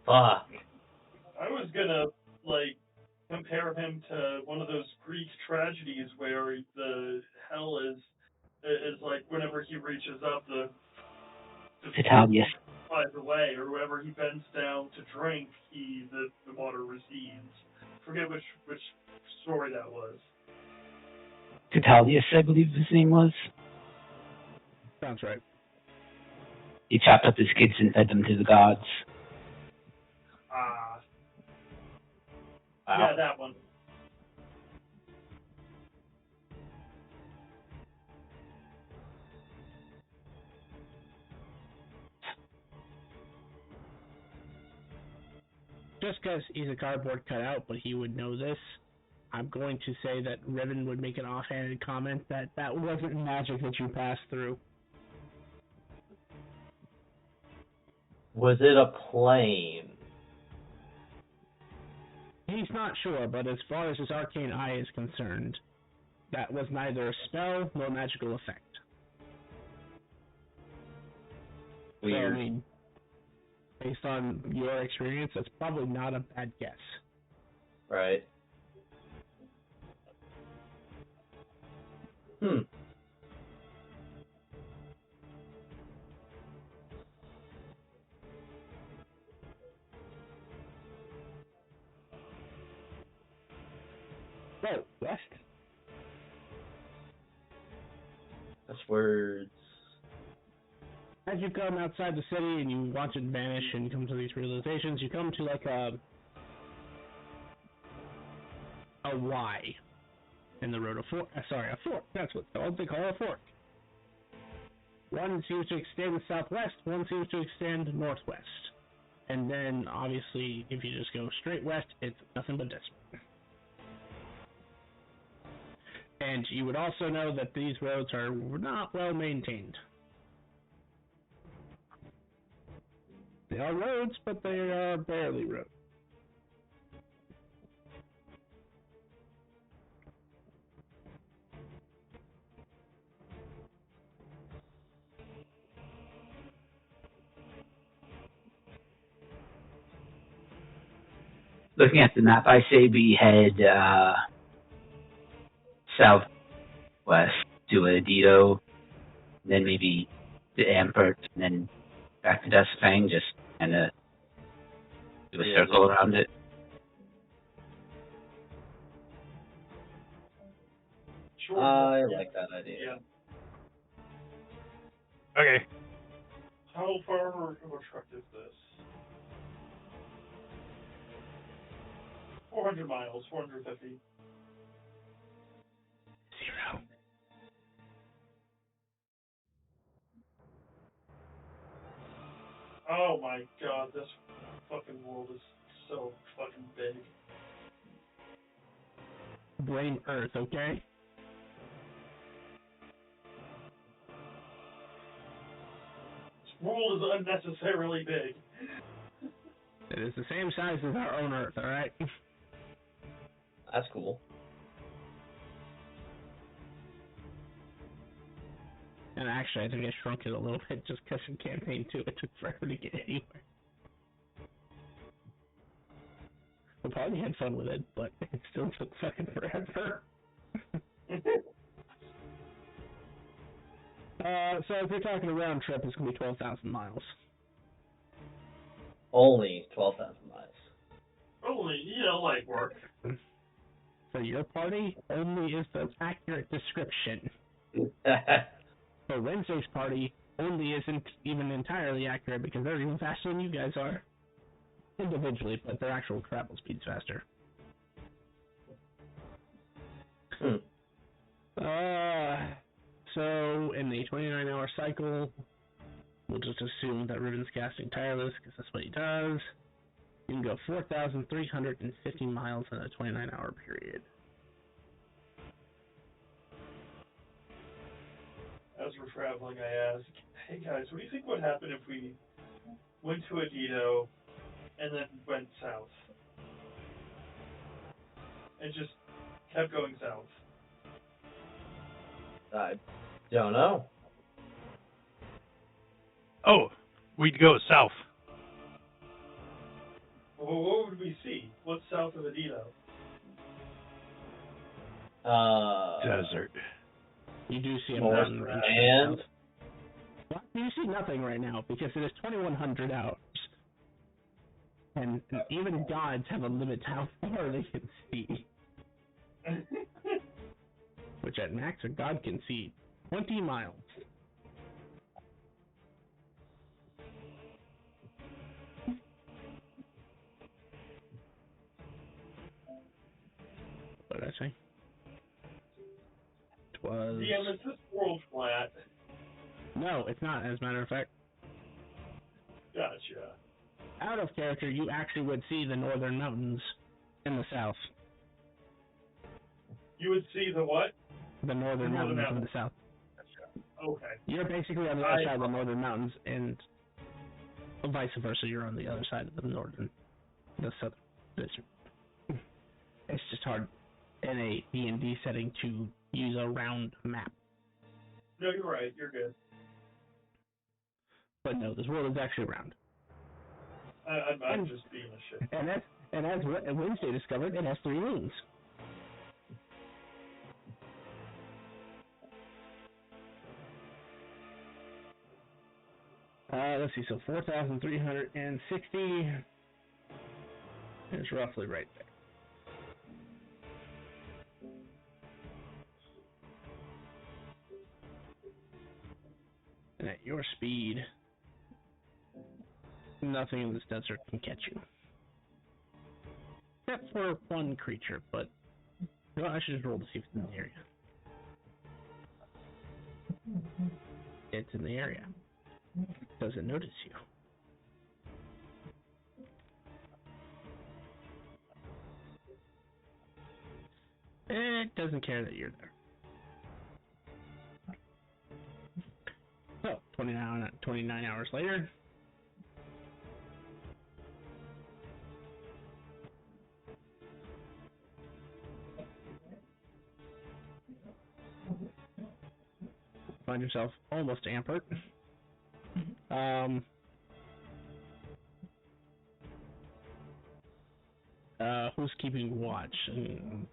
Fuck. I was gonna like compare him to one of those Greek tragedies where the hell is like whenever he reaches up the Vitalis. flies away, or whenever he bends down to drink, the water recedes. Forget which story that was. Vitalis, I believe his name was. Sounds right. He chopped up his kids and fed them to the gods. Wow. Wow. Yeah, that one. Just because he's a cardboard cutout, but he would know this, I'm going to say that Riven would make an offhanded comment that wasn't magic that you passed through. Was it a plane? He's not sure, but as far as his arcane eye is concerned, that was neither a spell nor magical effect. Weird. So, I mean, based on your experience, that's probably not a bad guess. Right. So, west. That's words. As you come outside the city and you watch it vanish and come to these realizations, you come to like a Y in the road. A fork. That's what they call a fork. One seems to extend southwest, one seems to extend northwest. And then, obviously, if you just go straight west, it's nothing but desert. And you would also know that these roads are not well maintained. They are roads, but they are barely roads. Looking at the map, I say we head southwest to Adito, then maybe to Ampert, and then back to Despang, just kind of do a circle around it. Sure. I like that idea. Yeah. Okay. How far of a truck is this? 400 miles, 450. 0. Oh my god, this fucking world is so fucking big. Blame Earth, okay? This world is unnecessarily big. It is the same size as our own Earth, alright? That's cool. And actually, I think I shrunk it a little bit just because in campaign 2 it took forever to get anywhere. We probably had fun with it, but it still took fucking forever. So if you're talking a round trip, it's going to be 12,000 miles. Only 12,000 miles. Only, light work. For your party, only is the accurate description. For Wednesday's party, only isn't even entirely accurate because they're even faster than you guys are individually, but their actual travel speed's faster. So in the 29-hour cycle, we'll just assume that Riven's casting Tireless because that's what he does. You can go 4,350 miles in a 29-hour period. As we're traveling, I ask, hey guys, what do you think would happen if we went to Adito and then went south? And just kept going south. I don't know. Oh, we'd go south. Well, what would we see? What's south of Adito? Desert. You do see a More mountain range. sand. Well, you see nothing right now because it is 2,100 hours. And even gods have a limit to how far they can see. Which at max a god can see 20 miles. What did I say? It was... Yeah, is this world flat? No, it's not, as a matter of fact. Gotcha. Out of character, you actually would see the northern mountains in the south. You would see the what? The northern mountains in the south. Okay. You're basically on the other side of the northern mountains, and vice versa, you're on the other side of the southern. It's just hard in a D&D setting to use a round map. No, you're right. You're good. But no, this world is actually round. I'm just being a shit. And as Wednesday discovered, it has 3 moons. Let's see, so 4,360 is roughly right there. And at your speed, nothing in this desert can catch you. Except for one creature, but well, I should just roll to see if it's in the area. It's in the area. Doesn't notice you. It doesn't care that you're there. So, 29 hours later. Find yourself almost to Ampert. Who's keeping watch? And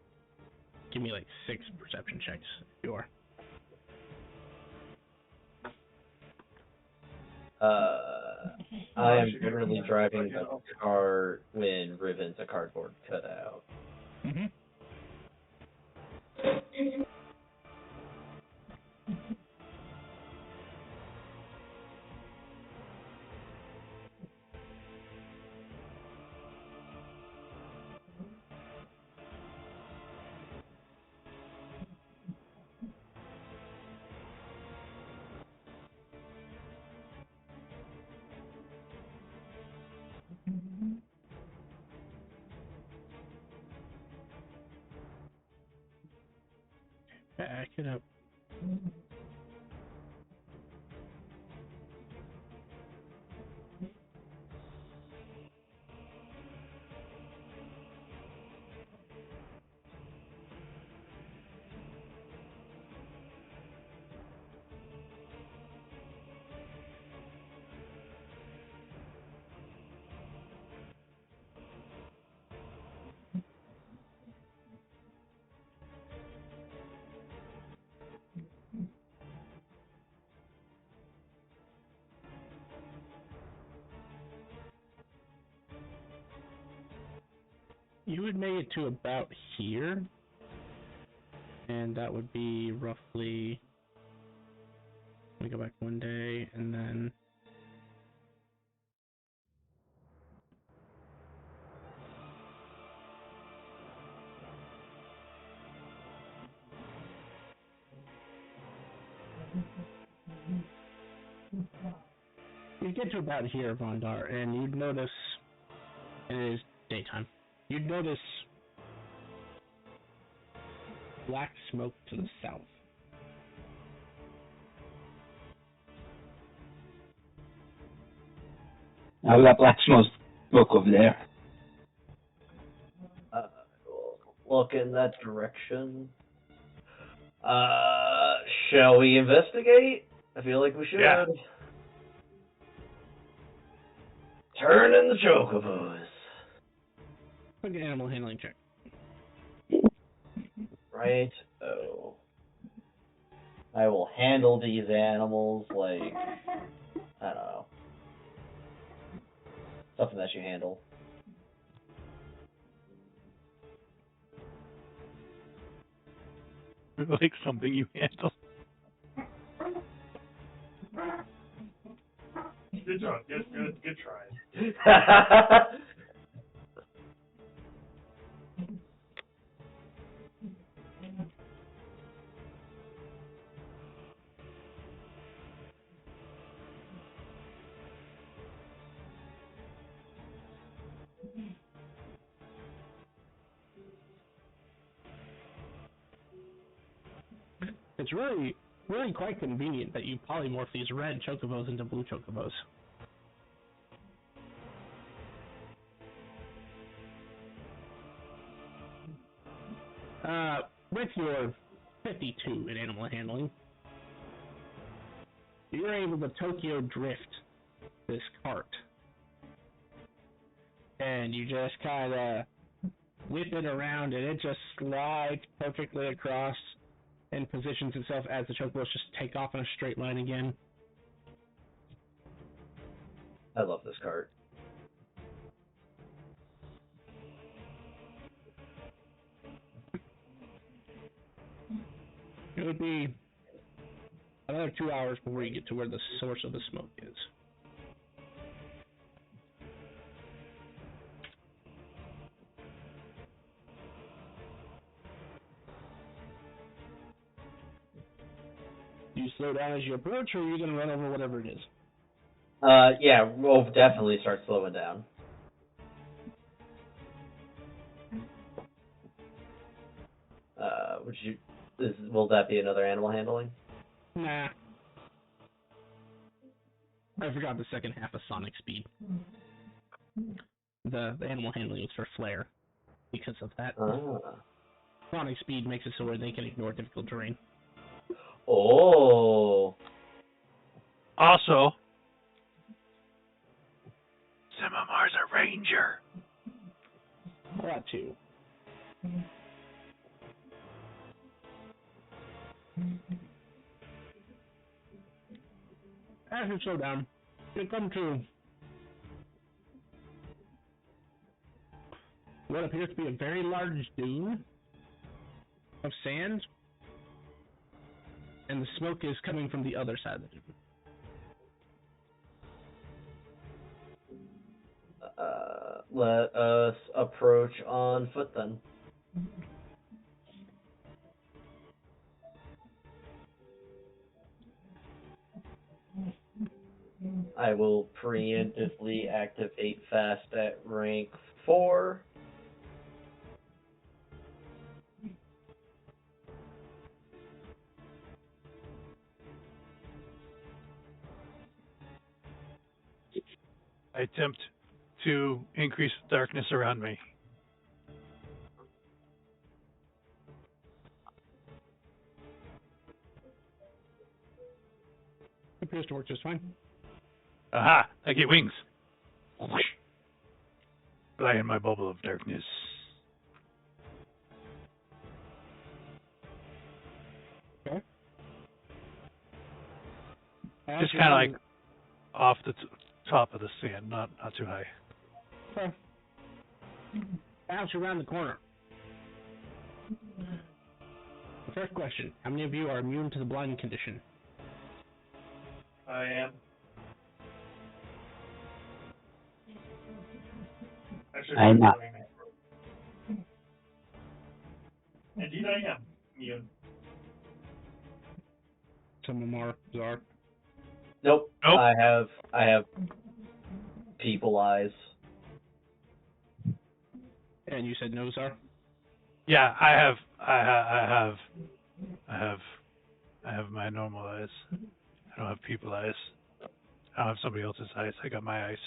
give me like 6 perception checks. You are. I am currently driving the car when Riven's a cardboard cutout. Mm-hmm. Back it up. You would make it to about here, and that would be roughly Let me go back one day, and then... You get to about here, Vondar, and you'd notice... It is daytime. You'd notice... black smoke to the south. Now we got black smoke over there. We'll look in that direction. Shall we investigate? I feel like we should. Yeah. Turn in the chocobos. Quick animal handling check. Right. Oh. I will handle these animals like, I don't know. Something that you handle. Like something you handle. Good job. Good try. It's really quite convenient that you polymorph these red chocobos into blue chocobos. With your 52 in animal handling, you're able to Tokyo drift this cart. And you just kind of whip it around and it just slides perfectly across and positions itself as the chocobos just take off in a straight line again. I love this cart. It would be another 2 hours before you get to where the source of the smoke is. Do you slow down as you approach, or are you going to run over whatever it is? Yeah, we'll definitely start slowing down. Will that be another animal handling? Nah. I forgot the second half of Sonic Speed. The animal handling is for Flare. Because of that. Sonic Speed makes it so where they can ignore difficult terrain. Oh. Also, Simimar's a ranger. That too. As you slow down, you come to what appears to be a very large dune of sand, and the smoke is coming from the other side of the dune. Let us approach on foot then. I will preemptively activate fast at rank 4. I attempt to increase the darkness around me. Appears to work just fine. Aha! I get wings. Whoosh. Fly in my bubble of darkness. Okay. Just kind of like off the top of the sand, not too high. Okay. Bounce around the corner. The first question: how many of you are immune to the blind condition? I am. I'm not. Indeed, I am. Ian. Some more Czar. Nope. Nope. I have people eyes. And you said no, Czar? Yeah, I have my normal eyes. I don't have people eyes. I don't have somebody else's eyes. I got my eyes.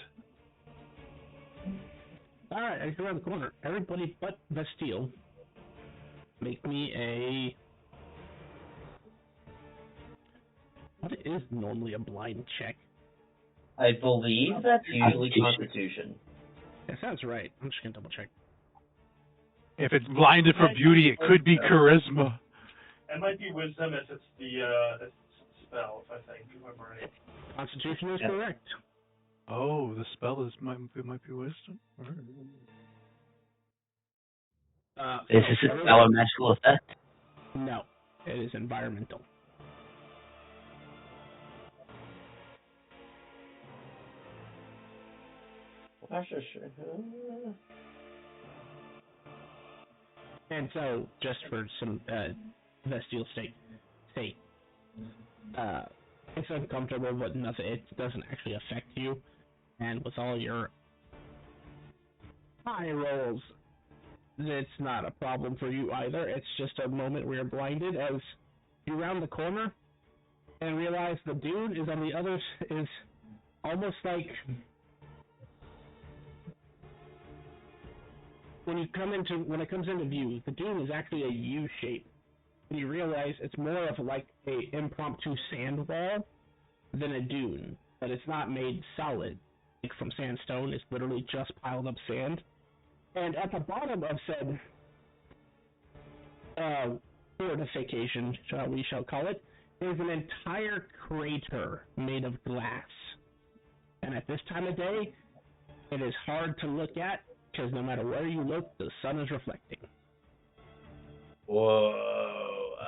Alright, I go around the corner. Everybody but Vestile, make me a... What is normally a blind check? I believe that's usually Constitution. That sounds right. I'm just gonna double check. If it's blinded for beauty, it could be charisma. It might be wisdom if it's the spell, I think, if I'm right. Constitution is Yeah. correct. Oh, the spell might be wisdom. Is this a spell or magical effect? No, it is environmental. And so, just for some Vestile sake, it's uncomfortable, but nothing. It doesn't actually affect you. And with all your high rolls, it's not a problem for you either. It's just a moment where you're blinded as you round the corner and realize the dude is on the other is almost like when it comes into view, the dune is actually a U shape. And you realize it's more of like a impromptu sand wall than a dune, but it's not made solid like from sandstone. It's literally just piled up sand. And at the bottom of said fortification, we shall call it, is an entire crater made of glass. And at this time of day, it is hard to look at because no matter where you look, the sun is reflecting. Whoa.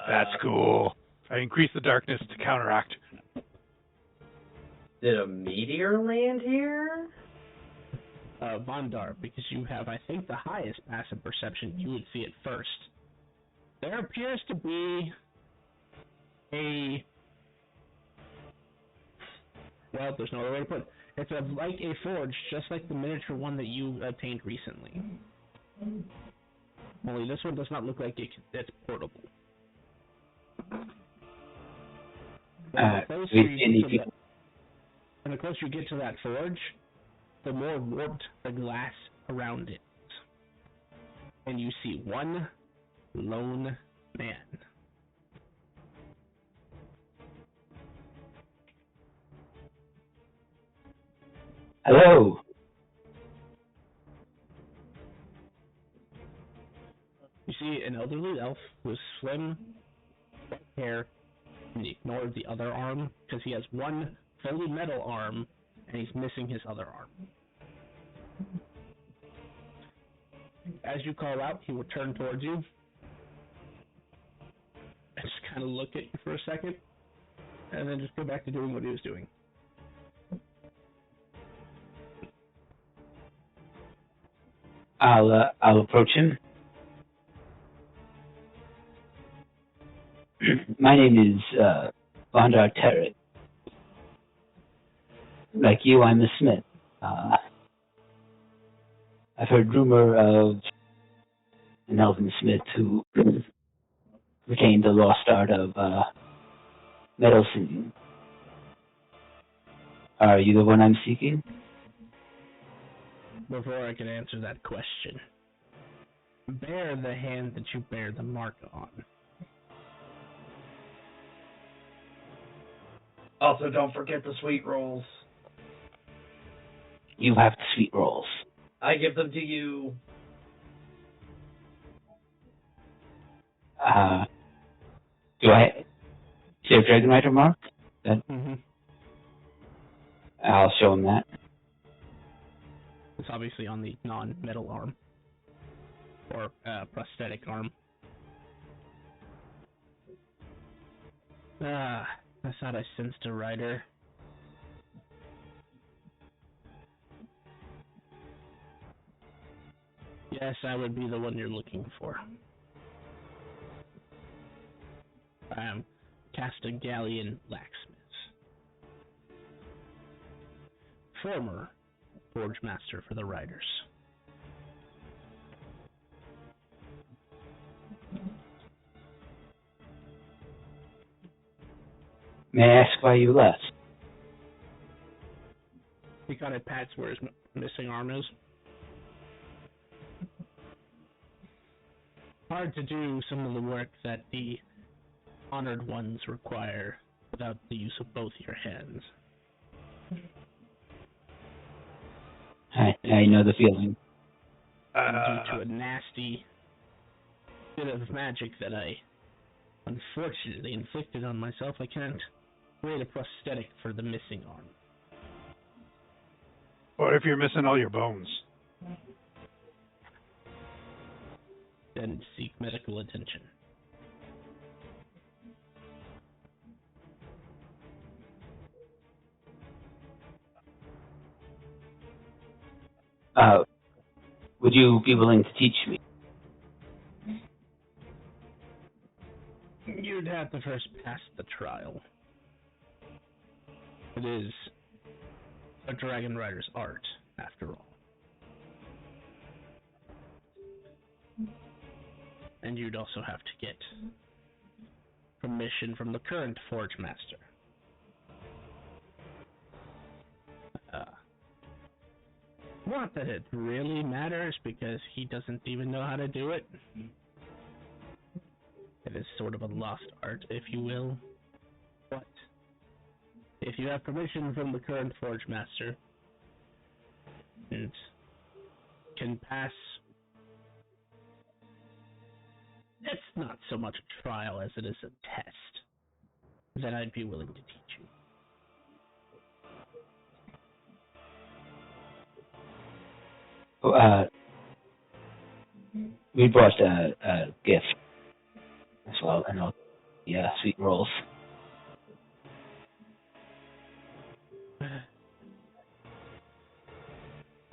That's cool. I increased the darkness to counteract. Did a meteor land here? Vondar, because you have, I think, the highest passive perception, you would see it first. There appears to be well, there's no other way to put it. It's like a forge, just like the miniature one that you obtained recently. Only this one does not look like it's portable. And the closer you get to that forge, the more warped the glass around it. And you see one lone man. Hello. You see an elderly elf with slim white hair, and he ignored the other arm because he has one fully metal arm and he's missing his other arm. As you call out, he will turn towards you and just kind of look at you for a second and then just go back to doing what he was doing. I'll approach him. My name is Vondar Terret. Like you, I'm a smith. I've heard rumor of an elven smith who retained the lost art of metal singing. Are you the one I'm seeking? Before I can answer that question, bear the hand that you bear the mark on. Also, don't forget the sweet rolls. You have the sweet rolls. I give them to you. Do I? Is there a Dragonrider mark? I'll show him that. It's obviously on the non-metal arm. Or prosthetic arm. I thought I sensed a rider. Yes, I would be the one you're looking for. Castigallian blacksmiths. Former forge master for the riders. May I ask why you left? He kind of pats where his missing arm is. Hard to do some of the work that the honored ones require without the use of both your hands. I know the feeling. Due to a nasty bit of magic that I unfortunately inflicted on myself, I can't create a prosthetic for the missing arm. What if you're missing all your bones? Then seek medical attention. Would you be willing to teach me? You'd have to first pass the trial. It is a dragon rider's art, after all. And you'd also have to get permission from the current forge master. Not that it really matters, because he doesn't even know how to do it. It is sort of a lost art, if you will. But if you have permission from the current forge master and can pass, it's not so much a trial as it is a test, then I'd be willing to teach you. We brought a gift as well, and sweet rolls.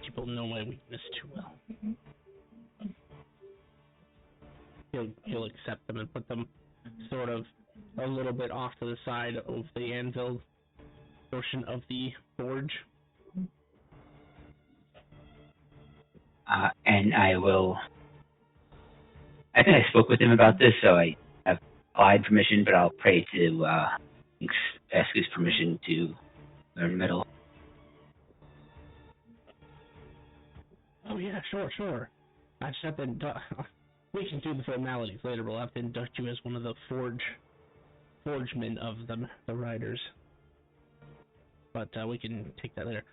People know my weakness too well. He'll accept them and put them sort of a little bit off to the side of the anvil portion of the forge. And I will. I think I spoke with him about this, so I have applied permission, but I'll pray to ask his permission to learn metal. Oh yeah, sure. I just have to. We can do the formalities later. We'll have to induct you as one of the forgemen of the riders. But we can take that later.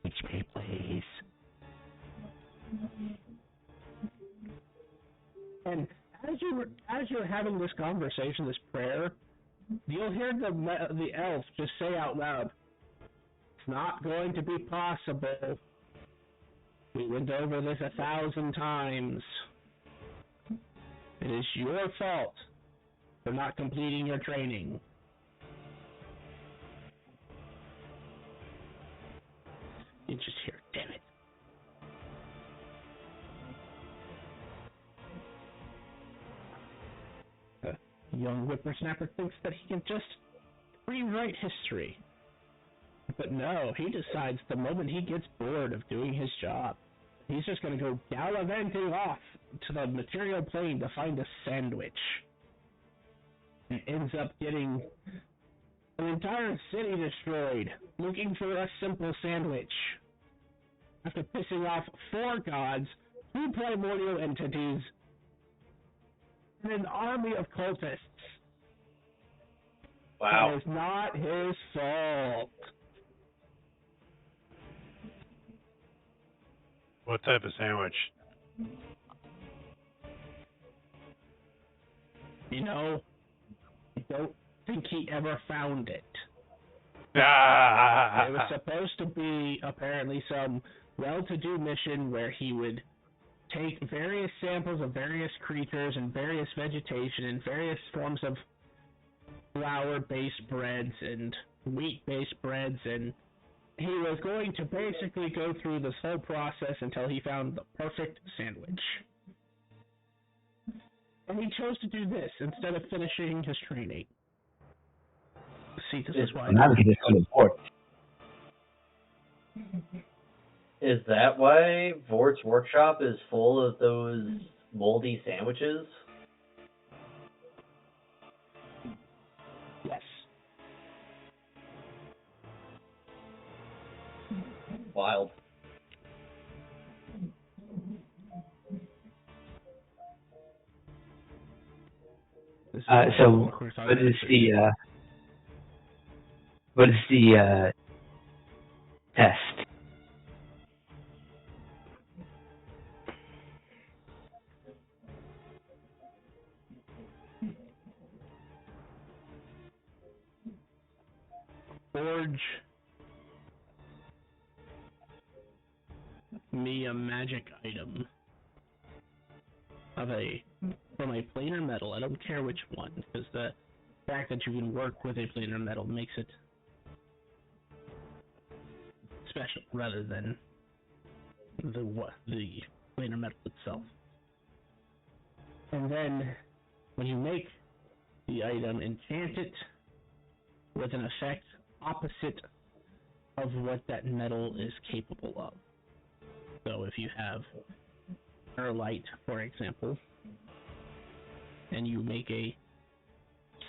Teach me, please. And as you're having this conversation, this prayer, you'll hear the elf just say out loud, "It's not going to be possible. We went over this 1,000 times. It is your fault for not completing your training." You just hear, "Damn it." The young whippersnapper thinks that he can just rewrite history. But no, he decides the moment he gets bored of doing his job, he's just going to go gallivanting off to the material plane to find a sandwich. And ends up getting an entire city destroyed, looking for a simple sandwich. After pissing off 4 gods, 2 primordial entities, and an army of cultists. Wow. It is not his fault. What type of sandwich? You know, I don't think he ever found it. Ah! It was supposed to be apparently some well-to-do mission where he would take various samples of various creatures and various vegetation and various forms of flour-based breads and wheat-based breads and he was going to basically go through this whole process until he found the perfect sandwich. And he chose to do this instead of finishing his training. See, this is why. Now we can just go to Vort. Is that why Vort's workshop is full of those moldy sandwiches? Yes. Wild. So what is the test? Forge me a magic item from a planar metal. I don't care which one, because the fact that you can work with a planar metal makes it special rather than the planar metal itself. And then when you make the item, enchant it with an effect opposite of what that metal is capable of. So if you have airlight, for example, and you make a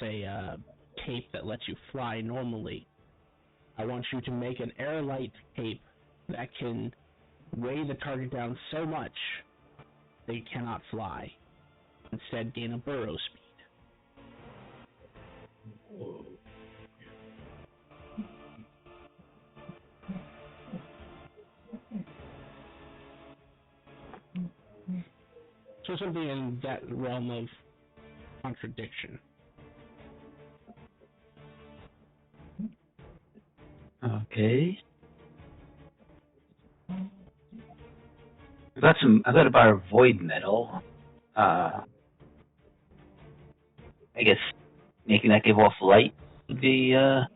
cape that lets you fly normally, I want you to make an airlight cape that can weigh the target down so much they cannot fly. Instead, gain a burrow speed. So something in that realm of contradiction. Okay. I got a bar of void metal. I guess making that give off light would be or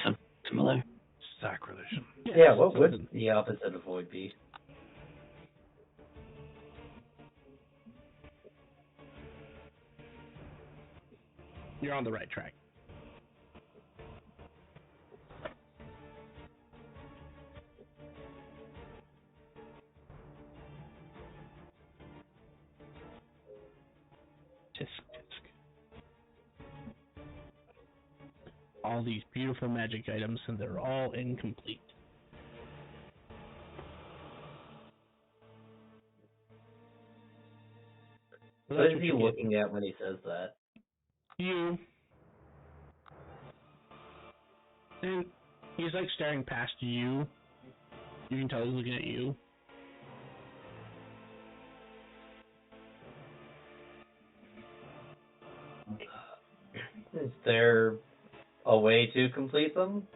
something similar. Sacrilege. Yeah, what would the opposite of void be? You're on the right track. Tisk. All these beautiful magic items, and they're all incomplete. What is he looking at when he says that? You. And he's like staring past you. You can tell he's looking at you. Is there a way to complete them?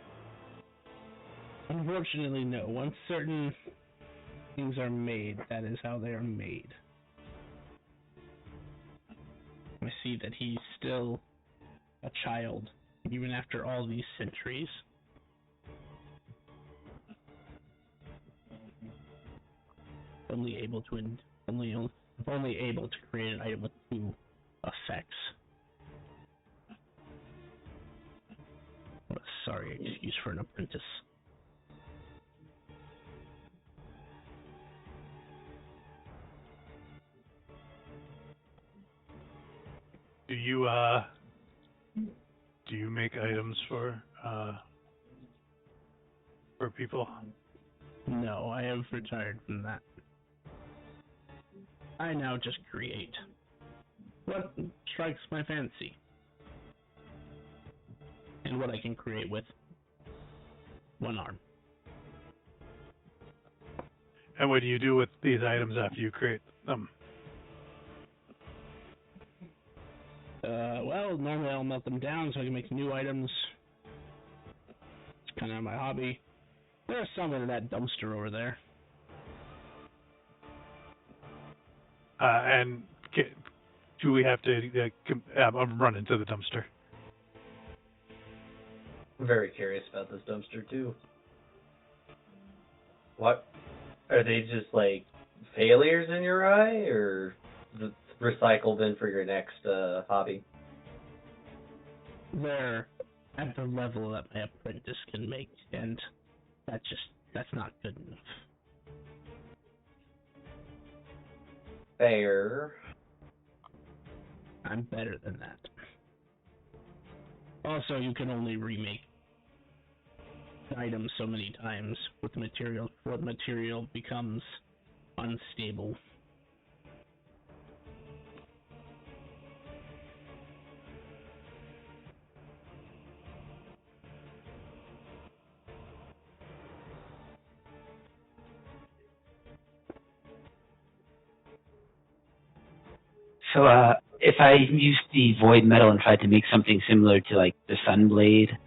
Unfortunately, no. Once certain things are made, that is how they are made. I see that he's still a child, even after all these centuries. Only able to create an item with two effects. What a sorry excuse for an apprentice. Do you make items for people? No, I have retired from that. I now just create what strikes my fancy and what I can create with one arm. And what do you do with these items after you create them? Well, normally I'll melt them down so I can make new items. It's kind of my hobby. There's some in that dumpster over there. And do we have to run into the dumpster? I'm very curious about this dumpster too. What are they just like failures in your eye, or the recycle bin for your next hobby? They're at the level that my apprentice can make, and that's not good enough. Fair. I'm better than that. Also, you can only remake items so many times with material before the material becomes unstable. So, if I used the void metal and tried to make something similar to like the Sunblade,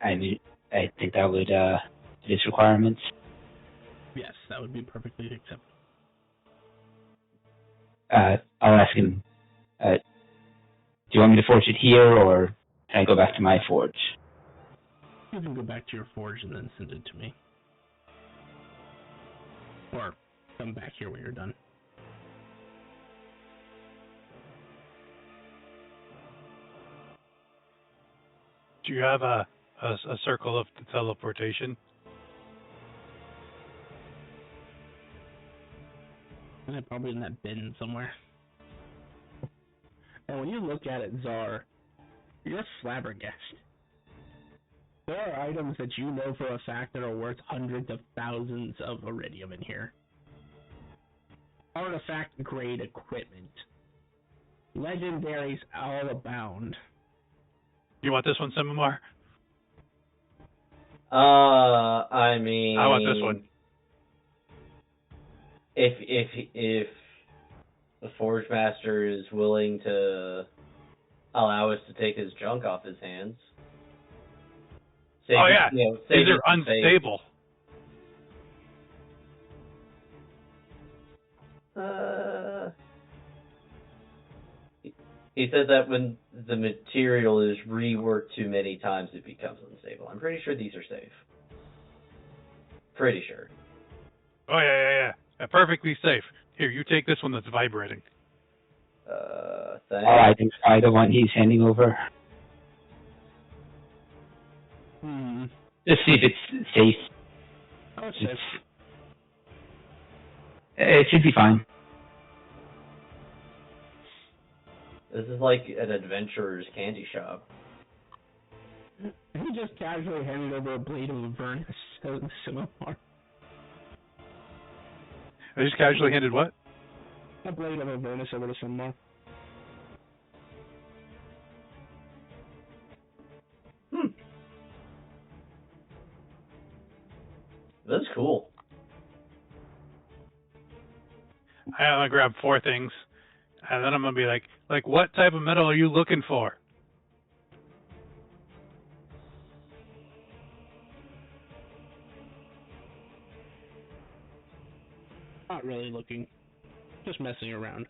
I think that would fit its requirements. Yes, that would be perfectly acceptable. I'll ask him. Do you want me to forge it here, or can I go back to my forge? You can go back to your forge and then send it to me. Or come back here when you're done. Do you have a circle of teleportation? And probably in that bin somewhere. And when you look at it, Czar, you're flabbergasted. There are items that you know for a fact that are worth hundreds of thousands of iridium in here. Artifact-grade equipment. Legendaries all abound. You want this one, Simamar? I mean, I want this one. If the Forge Master is willing to allow us to take his junk off his hands. These are unstable. He said that when the material is reworked too many times, it becomes unstable. I'm pretty sure these are safe. Pretty sure. Oh, yeah. Perfectly safe. Here, you take this one that's vibrating. Thanks. I think I the one he's handing over. Just see if it's safe. Oh, it's safe. It should be fine. This is like an adventurer's candy shop. He just casually handed over a blade of Avernus to Simamar. I just casually handed what? A blade of Avernus over to Simamar. That's cool. I'm gonna grab 4 things, and then I'm gonna be like, what type of metal are you looking for? Not really looking. Just messing around.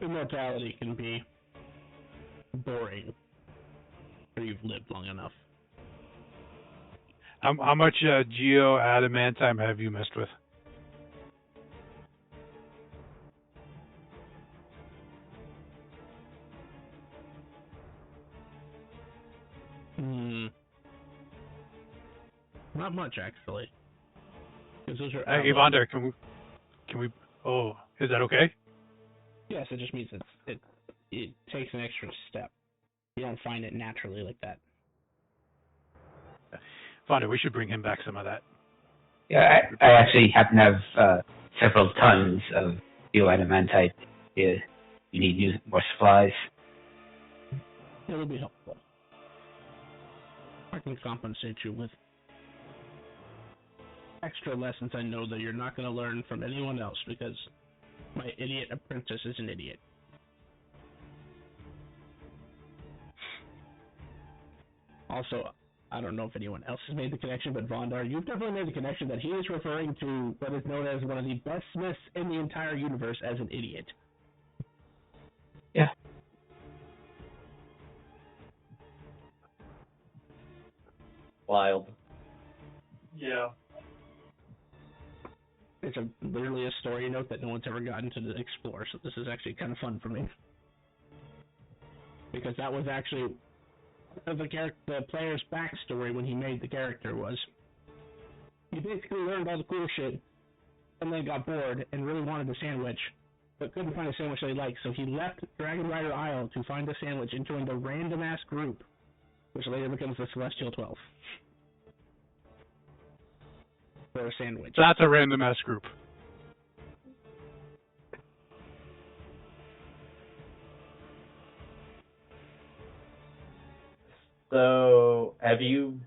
Immortality can be boring, or you've lived long enough. How much geo adamantine have you messed with? Not much, actually. Because those are Hey, Evander, can we? Oh, is that okay? Yes, it just means it takes an extra step. You don't find it naturally like that. Evander, we should bring him back some of that. Yeah, I actually happen to have several tons of bioadamantite. You need more supplies. It'll be helpful. I can compensate you with extra lessons I know that you're not going to learn from anyone else because my idiot apprentice is an idiot. Also, I don't know if anyone else has made the connection, but Vondar, you've definitely made the connection that he is referring to what is known as one of the best smiths in the entire universe as an idiot. Yeah. wild. Yeah. It's literally a story note that no one's ever gotten to explore, so this is actually kind of fun for me. Because that was actually the player's backstory when he made the character was. He basically learned all the cool shit, and then got bored and really wanted a sandwich, but couldn't find a sandwich that he liked, so he left Dragon Rider Isle to find a sandwich and joined a random-ass group, which later becomes the Celestial 12. For a sandwich. That's a random ass group. So, have you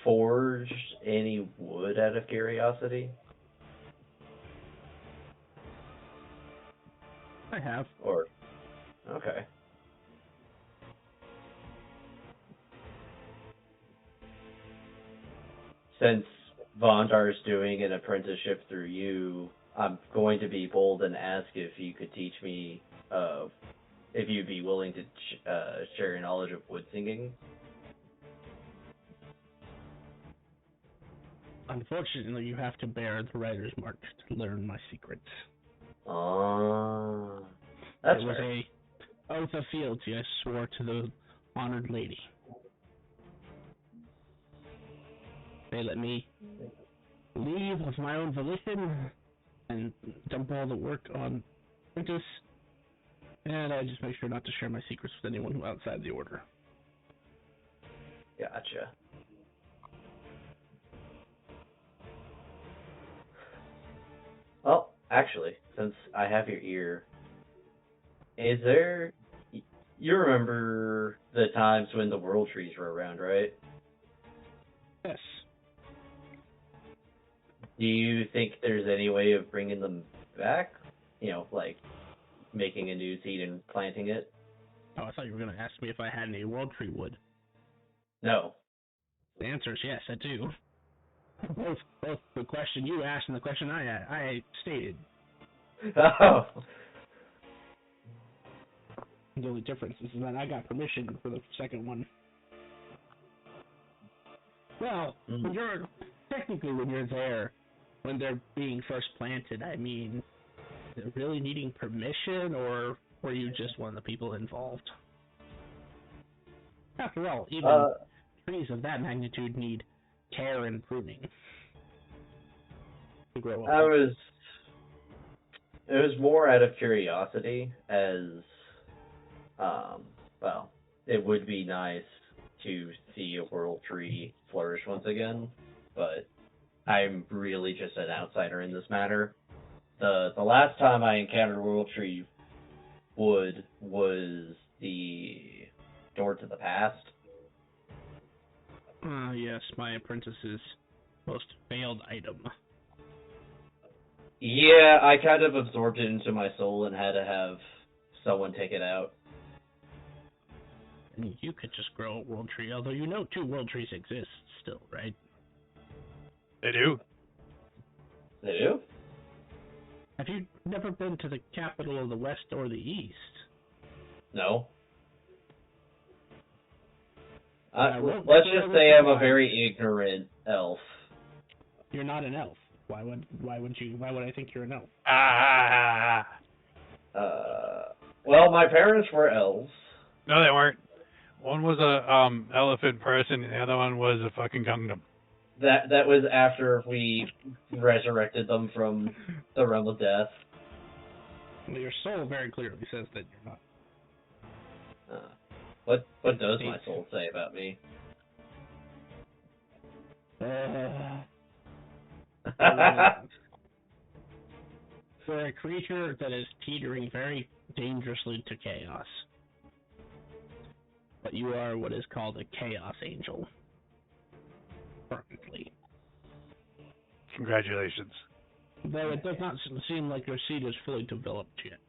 forged any wood out of curiosity? I have. Or, okay. Since Vondar's doing an apprenticeship through you, I'm going to be bold and ask if you could teach me, if you'd be willing to share your knowledge of wood singing. Unfortunately, you have to bear the writer's mark to learn my secrets. That's it was fair. a oath of fealty I swore to the honored lady. They let me leave of my own volition and dump all the work on Apprentice, and I just make sure not to share my secrets with anyone who outside the order. Gotcha. Well, actually, since I have your ear, is there... You remember the times when the World Trees were around, right? Yes. Do you think there's any way of bringing them back? You know, like making a new seed and planting it? Oh, I thought you were going to ask me if I had any World Tree wood. No. The answer is yes, I do. Both the question you asked and the question I stated. Oh. The only difference is that I got permission for the second one. Well, when you're there, when they're being first planted, I mean, really needing permission, or were you just one of the people involved? After all, even trees of that magnitude need care and pruning to grow up. It was more out of curiosity, as well, it would be nice to see a world tree flourish once again, but I'm really just an outsider in this matter. The last time I encountered world tree wood was the door to the past. Yes, my apprentice's most failed item. Yeah, I kind of absorbed it into my soul and had to have someone take it out. I mean, you could just grow a world tree, although you know 2 world trees exist still, right? They do. They do? Have you never been to the capital of the West or the East? No. won't Let's spoil just this say I'm a surprise. very ignorant elf. You're not an elf. Why would I think you're an elf? Well, my parents were elves. No, they weren't. One was a elephant person, and the other one was a fucking Gundam. That was after we resurrected them from the realm of death. Well, your soul very clearly says that you're not. What does my soul say about me? For a creature that is teetering very dangerously to chaos. But you are what is called a chaos angel. Currently. Congratulations. Though it does not seem like your seed is fully developed yet.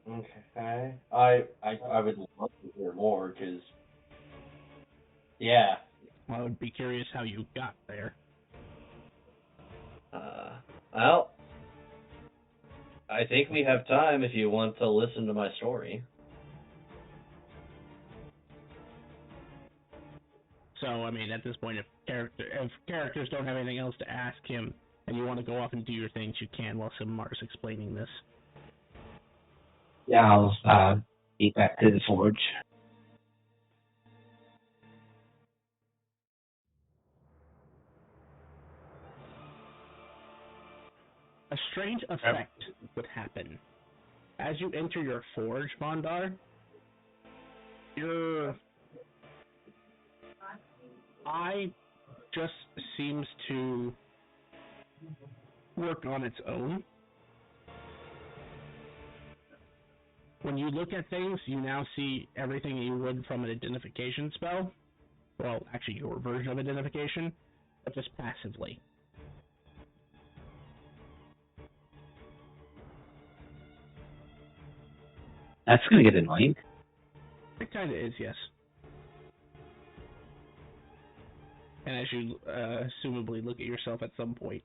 Okay. I would love to hear more, because... Yeah. I would be curious how you got there. Well... I think we have time if you want to listen to my story. So, I mean, at this point, if characters don't have anything else to ask him, and you want to go off and do your things, you can while Simar's explaining this. Yeah, I'll get back to the forge. A strange effect would happen. As you enter your forge, Vondar, your eye just seems to work on its own. When you look at things, you now see everything you would from an identification spell. Well, actually, your version of identification, but just passively. That's gonna get annoying. It kind of is, yes. And as you assumably look at yourself at some point,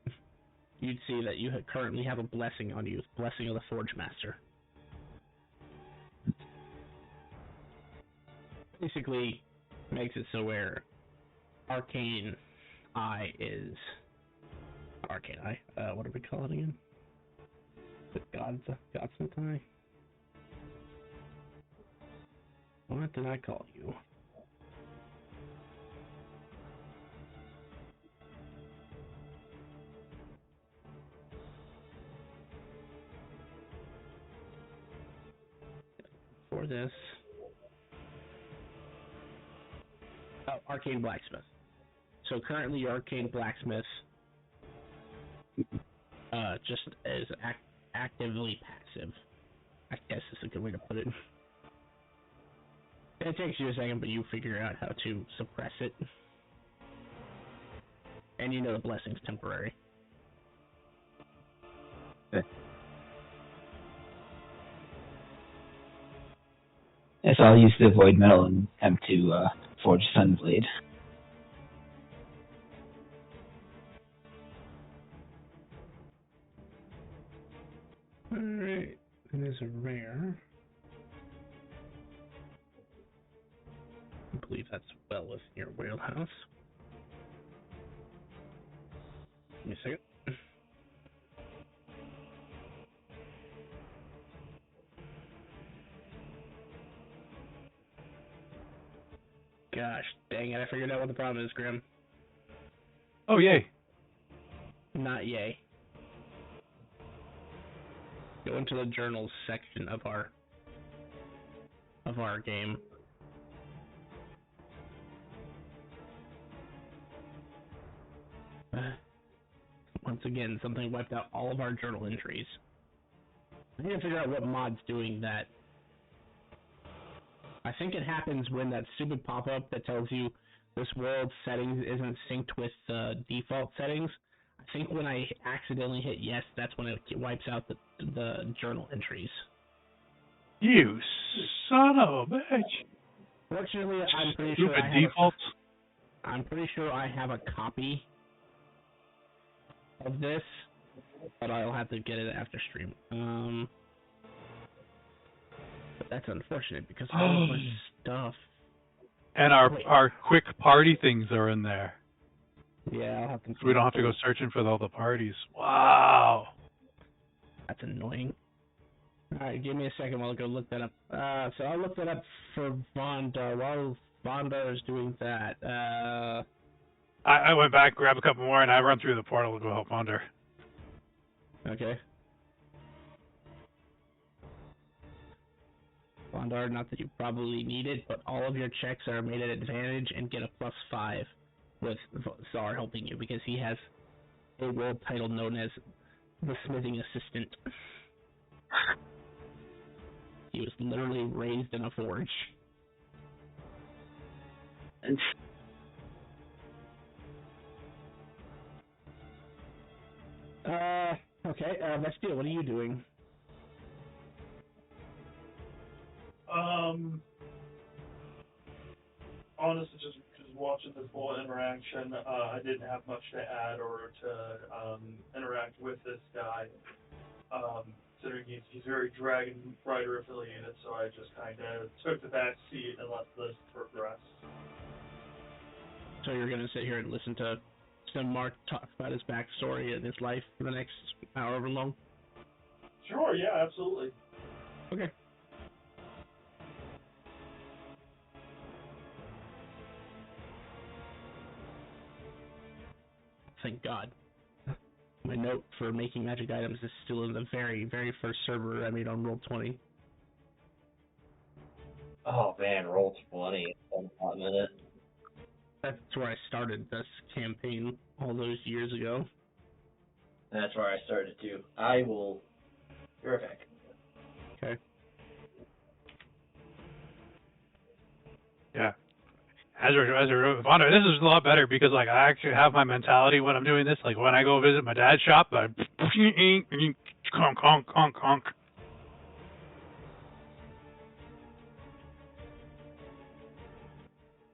you'd see that you currently have a blessing on you, blessing of the Forge Master. Basically, makes it so where Arcane Eye is... Arcane Eye? What do we call it again? The Godsmith Eye? What did I call you? For this. Oh, Arcane Blacksmith. So currently your Arcane Blacksmith just is actively passive. I guess is a good way to put it. It takes you a second, but you figure out how to suppress it. And you know the blessing's temporary. Okay. Yes, I'll use the void metal and attempt to forge Sunblade. Alright, it is a rare. I believe that's well within your wheelhouse. Give me a second. Gosh, dang it, I figured out what the problem is, Grim. Oh, yay. Not yay. Go into the journals section of our game. Once again, something wiped out all of our journal entries. I need to figure out what mod's doing that. I think it happens when that stupid pop-up that tells you this world's settings isn't synced with default settings. I think when I accidentally hit yes, that's when it wipes out the journal entries. You son of a bitch. Fortunately, I'm pretty Stupid sure defaults. I'm pretty sure I have a copy of this, but I'll have to get it after stream. But that's unfortunate because all of my stuff. And our quick party things are in there. Yeah, I'll have to. So we don't have to go searching for all the parties. Wow. That's annoying. Alright, give me a second while I go look that up. So I'll look that up for Vondar. While Vondar is doing that, I went back, grabbed a couple more, and I run through the portal to go help Wander. Okay. Vondar, not that you probably need it, but all of your checks are made at advantage and get a +5 with Czar helping you because he has a world title known as the Smithing Assistant. He was literally raised in a forge. Okay, Vestia, what are you doing? Honestly, just watching this whole interaction, I didn't have much to add or to interact with this guy. Considering he's very Dragon Rider affiliated, so I just kind of took the back seat and let this progress. So you're gonna sit here and listen to Mark talk about his backstory and his life for the next however long? Sure, yeah, absolutely. Okay. Thank God. My note for making magic items is still in the very, very first server I made on Roll20. Oh man, roll 20. It's been a hot minute. That's where I started this campaign all those years ago. That's where I started too. I will. You're back. Okay. Yeah. As a Vonda, this is a lot better because like I actually have my mentality when I'm doing this. Like when I go visit my dad's shop, I conk conk conk conk.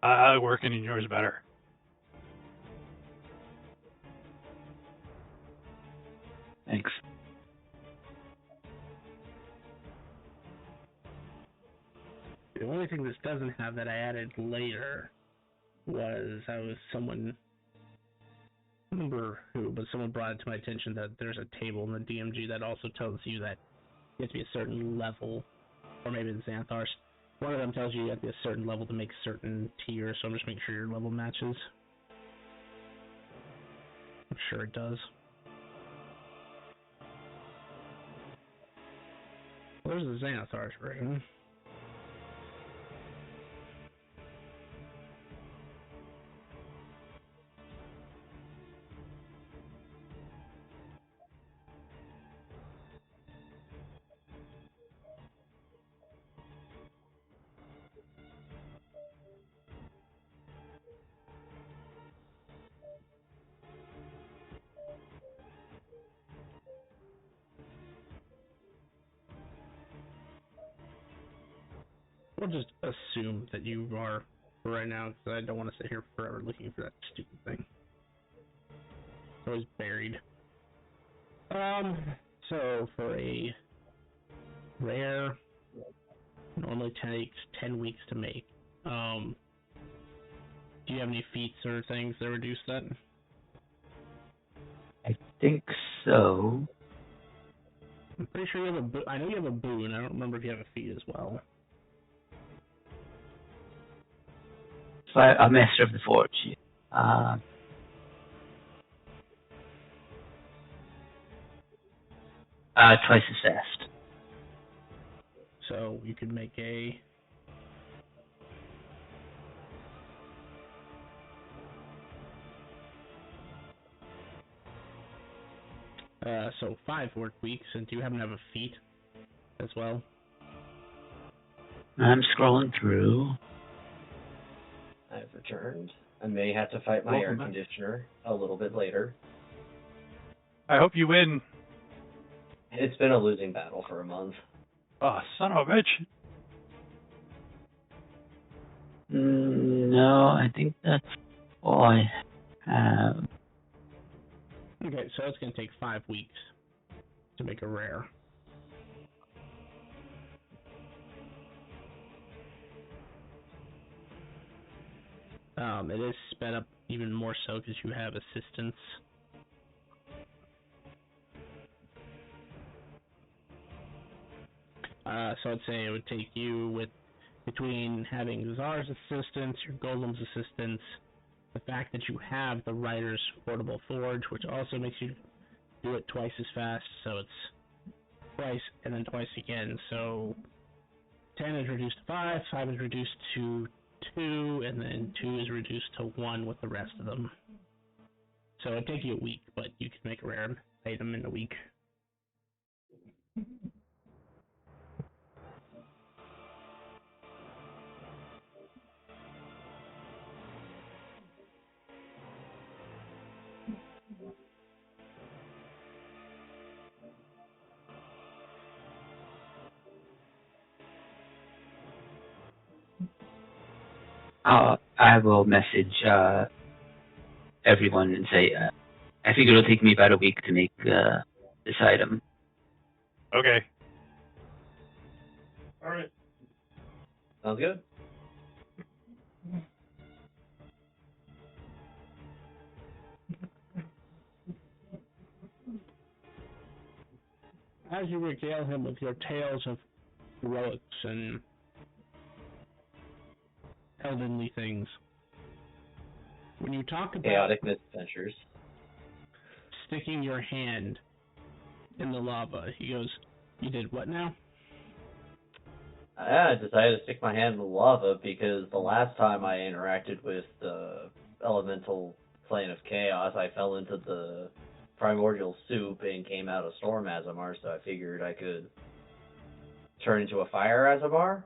I like working in yours better. Thanks. The only thing this doesn't have that I added later was someone, I don't remember who, but someone brought it to my attention that there's a table in the DMG that also tells you that you have to be a certain level, or maybe the Xanthars. One of them tells you have to be a certain level to make certain tiers, so I'm just making sure your level matches. I'm sure it does. Well, there's the Xanthars version. We'll just assume that you are for right now, because I don't want to sit here forever looking for that stupid thing. It's always buried. So for a rare, normally takes 10 weeks to make. Do you have any feats or things that reduce that? I think so. I'm pretty sure you have a I know you have a boon. I don't remember if you have a feat as well. So a Master of the Forge. Twice as fast. So you could make a... so 5 work weeks, and do you happen to have a feat as well? I'm scrolling through. I've returned. I may have to fight my air conditioner a little bit later. I hope you win. It's been a losing battle for a month. Oh, son of a bitch. No, I think that's all I have. Okay, so it's going to take 5 weeks to make a rare. It is sped up even more so because you have assistance. So I'd say it would take you with between having Czar's assistance, your Golem's assistance, the fact that you have the Writer's Portable Forge, which also makes you do it twice as fast, so it's twice and then twice again. So 10 is reduced to 5, 5 is reduced to 2, and then 2 is reduced to 1 with the rest of them. So it'd take you a week, but you can make a rare item in a week. I will message everyone and say, I figure it'll take me about a week to make this item. Okay. All right. Sounds good. as you regale him with your tales of heroics and elvenly things, when you talk about Chaotic misadventures. sticking your hand in the lava, he goes, "You did what now?" I decided to stick my hand in the lava because the last time I interacted with the elemental plane of chaos, I fell into the primordial soup and came out a storm Azamar, so I figured I could turn into a fire Azamar.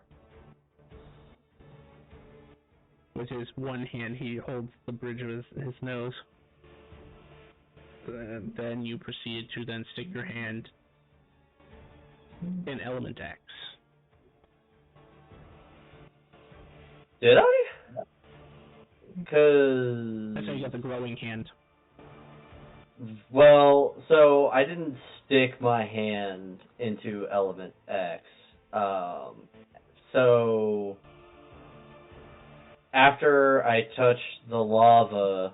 With his one hand, he holds the bridge of his nose. Then you proceed to then stick your hand in Element X. Did I? Because... That's how you got the glowing hand. Well, so I didn't stick my hand into Element X. So after I touched the lava,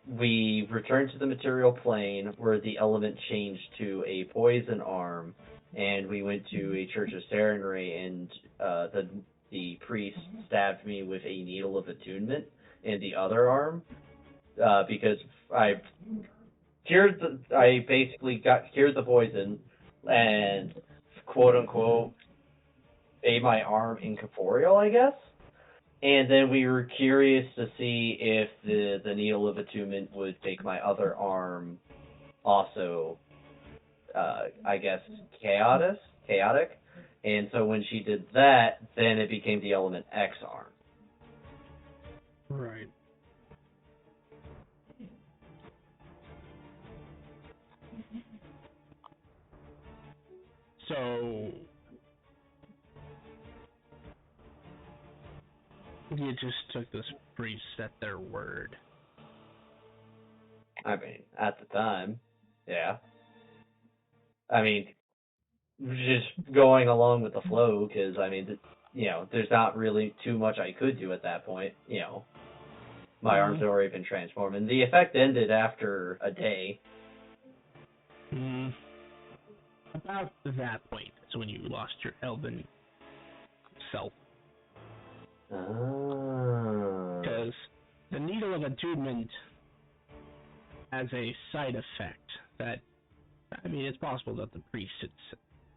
we returned to the material plane where the element changed to a poison arm, and we went to a Church of Serenray, and the priest stabbed me with a needle of attunement in the other arm, because I basically cured the poison, and quote unquote made my arm incorporeal, I guess. And then we were curious to see if the needle of attunement would make my other arm also, I guess, chaotic. And so when she did that, then it became the Element X arm. Right. So you just took this priest at their word. I mean, at the time, yeah. I mean, just going along with the flow, because, I mean, there's not really too much I could do at that point, My arms had already been transformed, and the effect ended after a day. About that point is when you lost your elven self. Because the needle of attunement has a side effect that, I mean, it's possible that the priest,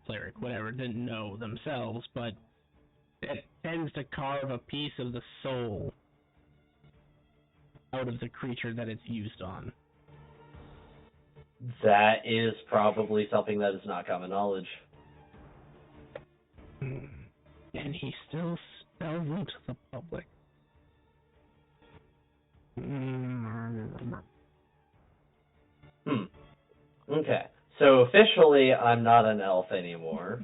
cleric, whatever, didn't know themselves, but it tends to carve a piece of the soul out of the creature that it's used on. That is probably something that is not common knowledge. And he still spells into the public. Okay. So officially, I'm not an elf anymore.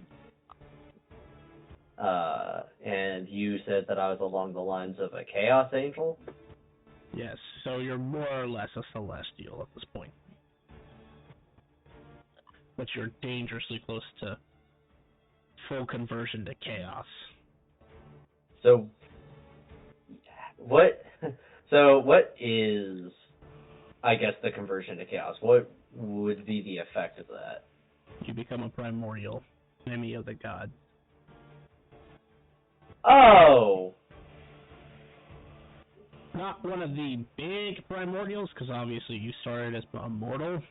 And you said that I was along the lines of a chaos angel? Yes, so you're more or less a celestial at this point. But you're dangerously close to full conversion to chaos. So what is, I guess, the conversion to chaos? What would be the effect of that? You become a primordial enemy of the god. Oh! Not one of the big primordials, because obviously you started as a mortal,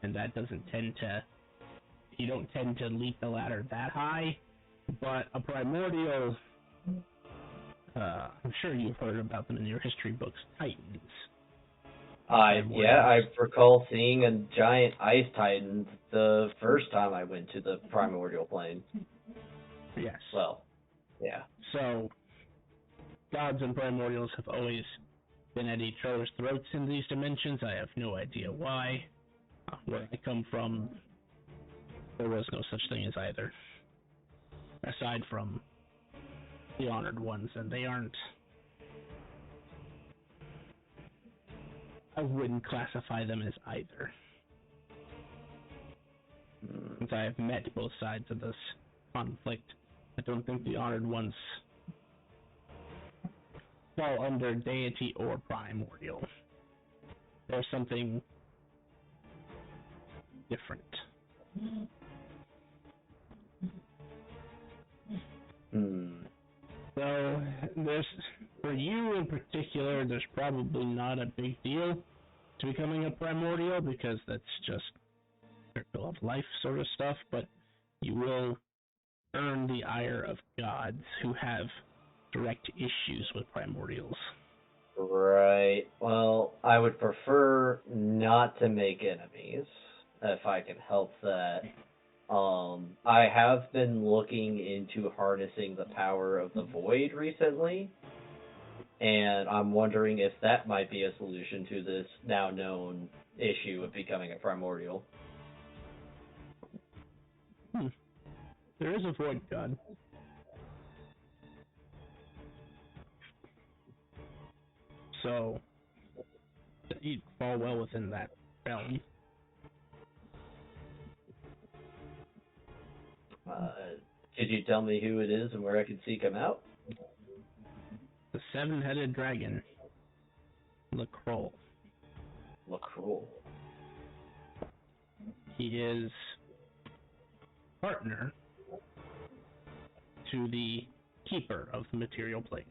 and that doesn't tend to, you don't tend to leap the ladder that high, but a primordial, I'm sure you've heard about them in your history books, Titans. I recall seeing a giant ice titan the first time I went to the primordial plane. Yes. Well, yeah. So, gods and primordials have always been at each other's throats in these dimensions. I have no idea why. Where I come from, there was no such thing as either. Aside from the honored ones, and they aren't... I wouldn't classify them as either. Since I have met both sides of this conflict, I don't think the honored ones fall under deity or primordial. There's something different. So there's, for you in particular, there's probably not a big deal to becoming a primordial because that's just circle of life sort of stuff, but you will earn the ire of gods who have direct issues with primordials. Right. Well, I would prefer not to make enemies if I can help that. I have been looking into harnessing the power of the void recently, and I'm wondering if that might be a solution to this now known issue of becoming a primordial. There is a void god. So, you'd fall well within that realm. Could you tell me who it is and where I can seek him out? The seven-headed dragon, Lacroix. Lacroix. He is partner to the keeper of the material plane.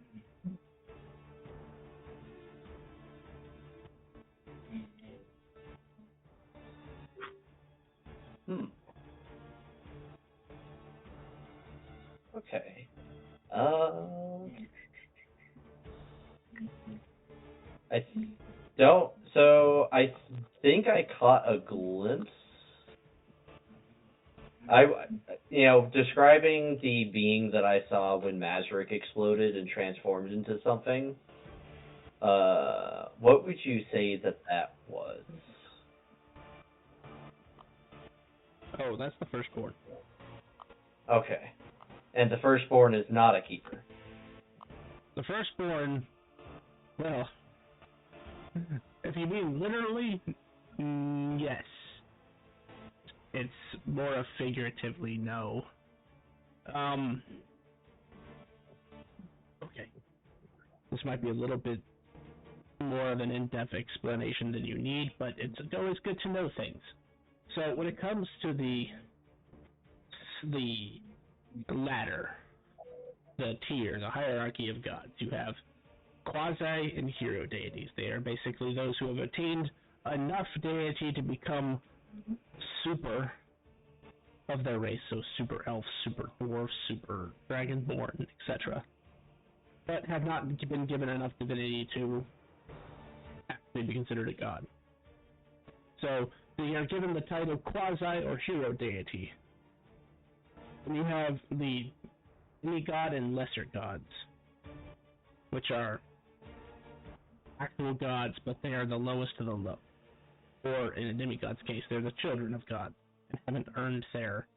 Okay. I don't. So I think I caught a glimpse. Describing the being that I saw when Mazric exploded and transformed into something. What would you say that was? Oh, that's the firstborn. Okay. And the firstborn is not a keeper. The firstborn, well, if you mean literally, yes. It's more a figuratively no. Okay. This might be a little bit more of an in-depth explanation than you need, but it's always good to know things. So when it comes to the ladder, the tier, the hierarchy of gods, you have quasi and hero deities. They are basically those who have attained enough deity to become super of their race, so super elf, super dwarf, super dragonborn, etc. But have not been given enough divinity to actually be considered a god. So they are given the title quasi or hero deity. And you have the demigod and lesser gods, which are actual gods, but they are the lowest of the low. Or in a demigod's case, they're the children of God and haven't earned their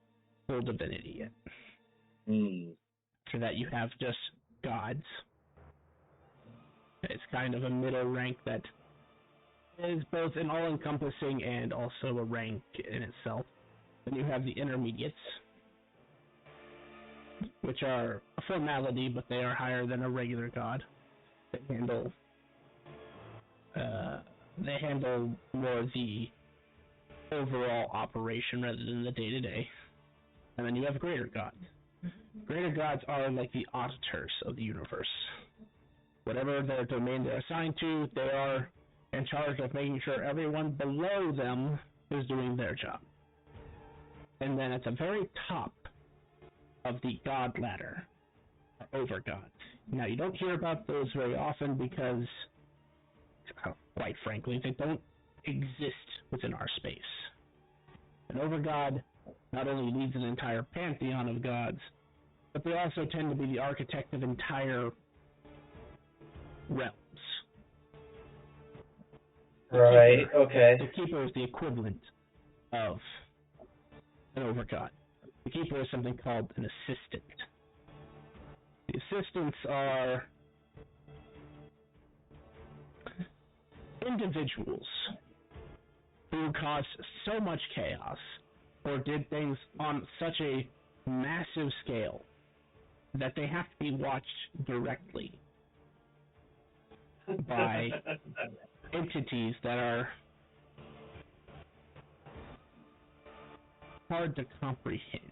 full divinity yet. After that, you have just gods. It's kind of a middle rank that is both an all-encompassing and also a rank in itself. Then you have the intermediates, which are a formality, but they are higher than a regular god. They handle more the overall operation rather than the day-to-day. And then you have greater gods. Greater gods are like the auditors of the universe. Whatever their domain they're assigned to, they are in charge of making sure everyone below them is doing their job. And then at the very top of the god ladder are overgods. Now, you don't hear about those very often because, quite frankly, they don't exist within our space. An overgod not only leads an entire pantheon of gods, but they also tend to be the architect of entire realms. Right, okay. The keeper is the equivalent of an overgod. The keeper is something called an assistant. The assistants are individuals who caused so much chaos or did things on such a massive scale that they have to be watched directly by entities that are hard to comprehend.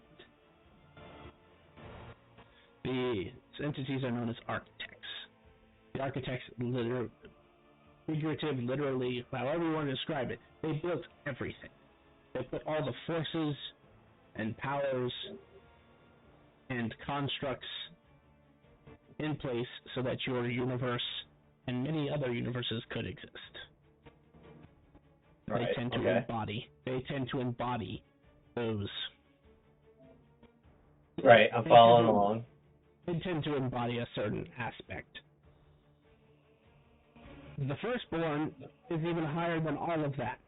These entities are known as architects. The architects, literally, however you want to describe it, they built everything. They put all the forces and powers and constructs in place so that your universe and many other universes could exist. They tend to embody those. Right, I'm following along. They tend to embody a certain aspect. The firstborn is even higher than all of that.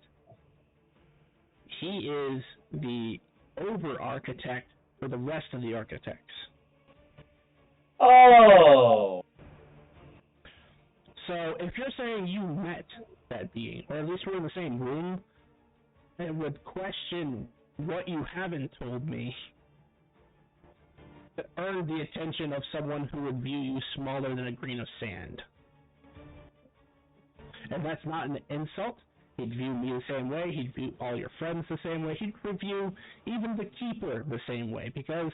He is the over-architect for the rest of the architects. Oh! So, if you're saying you met that being, or at least we're in the same room, I would question what you haven't told me to earn the attention of someone who would view you smaller than a grain of sand. And that's not an insult. He'd view me the same way. He'd view all your friends the same way. He'd view even the Keeper the same way, because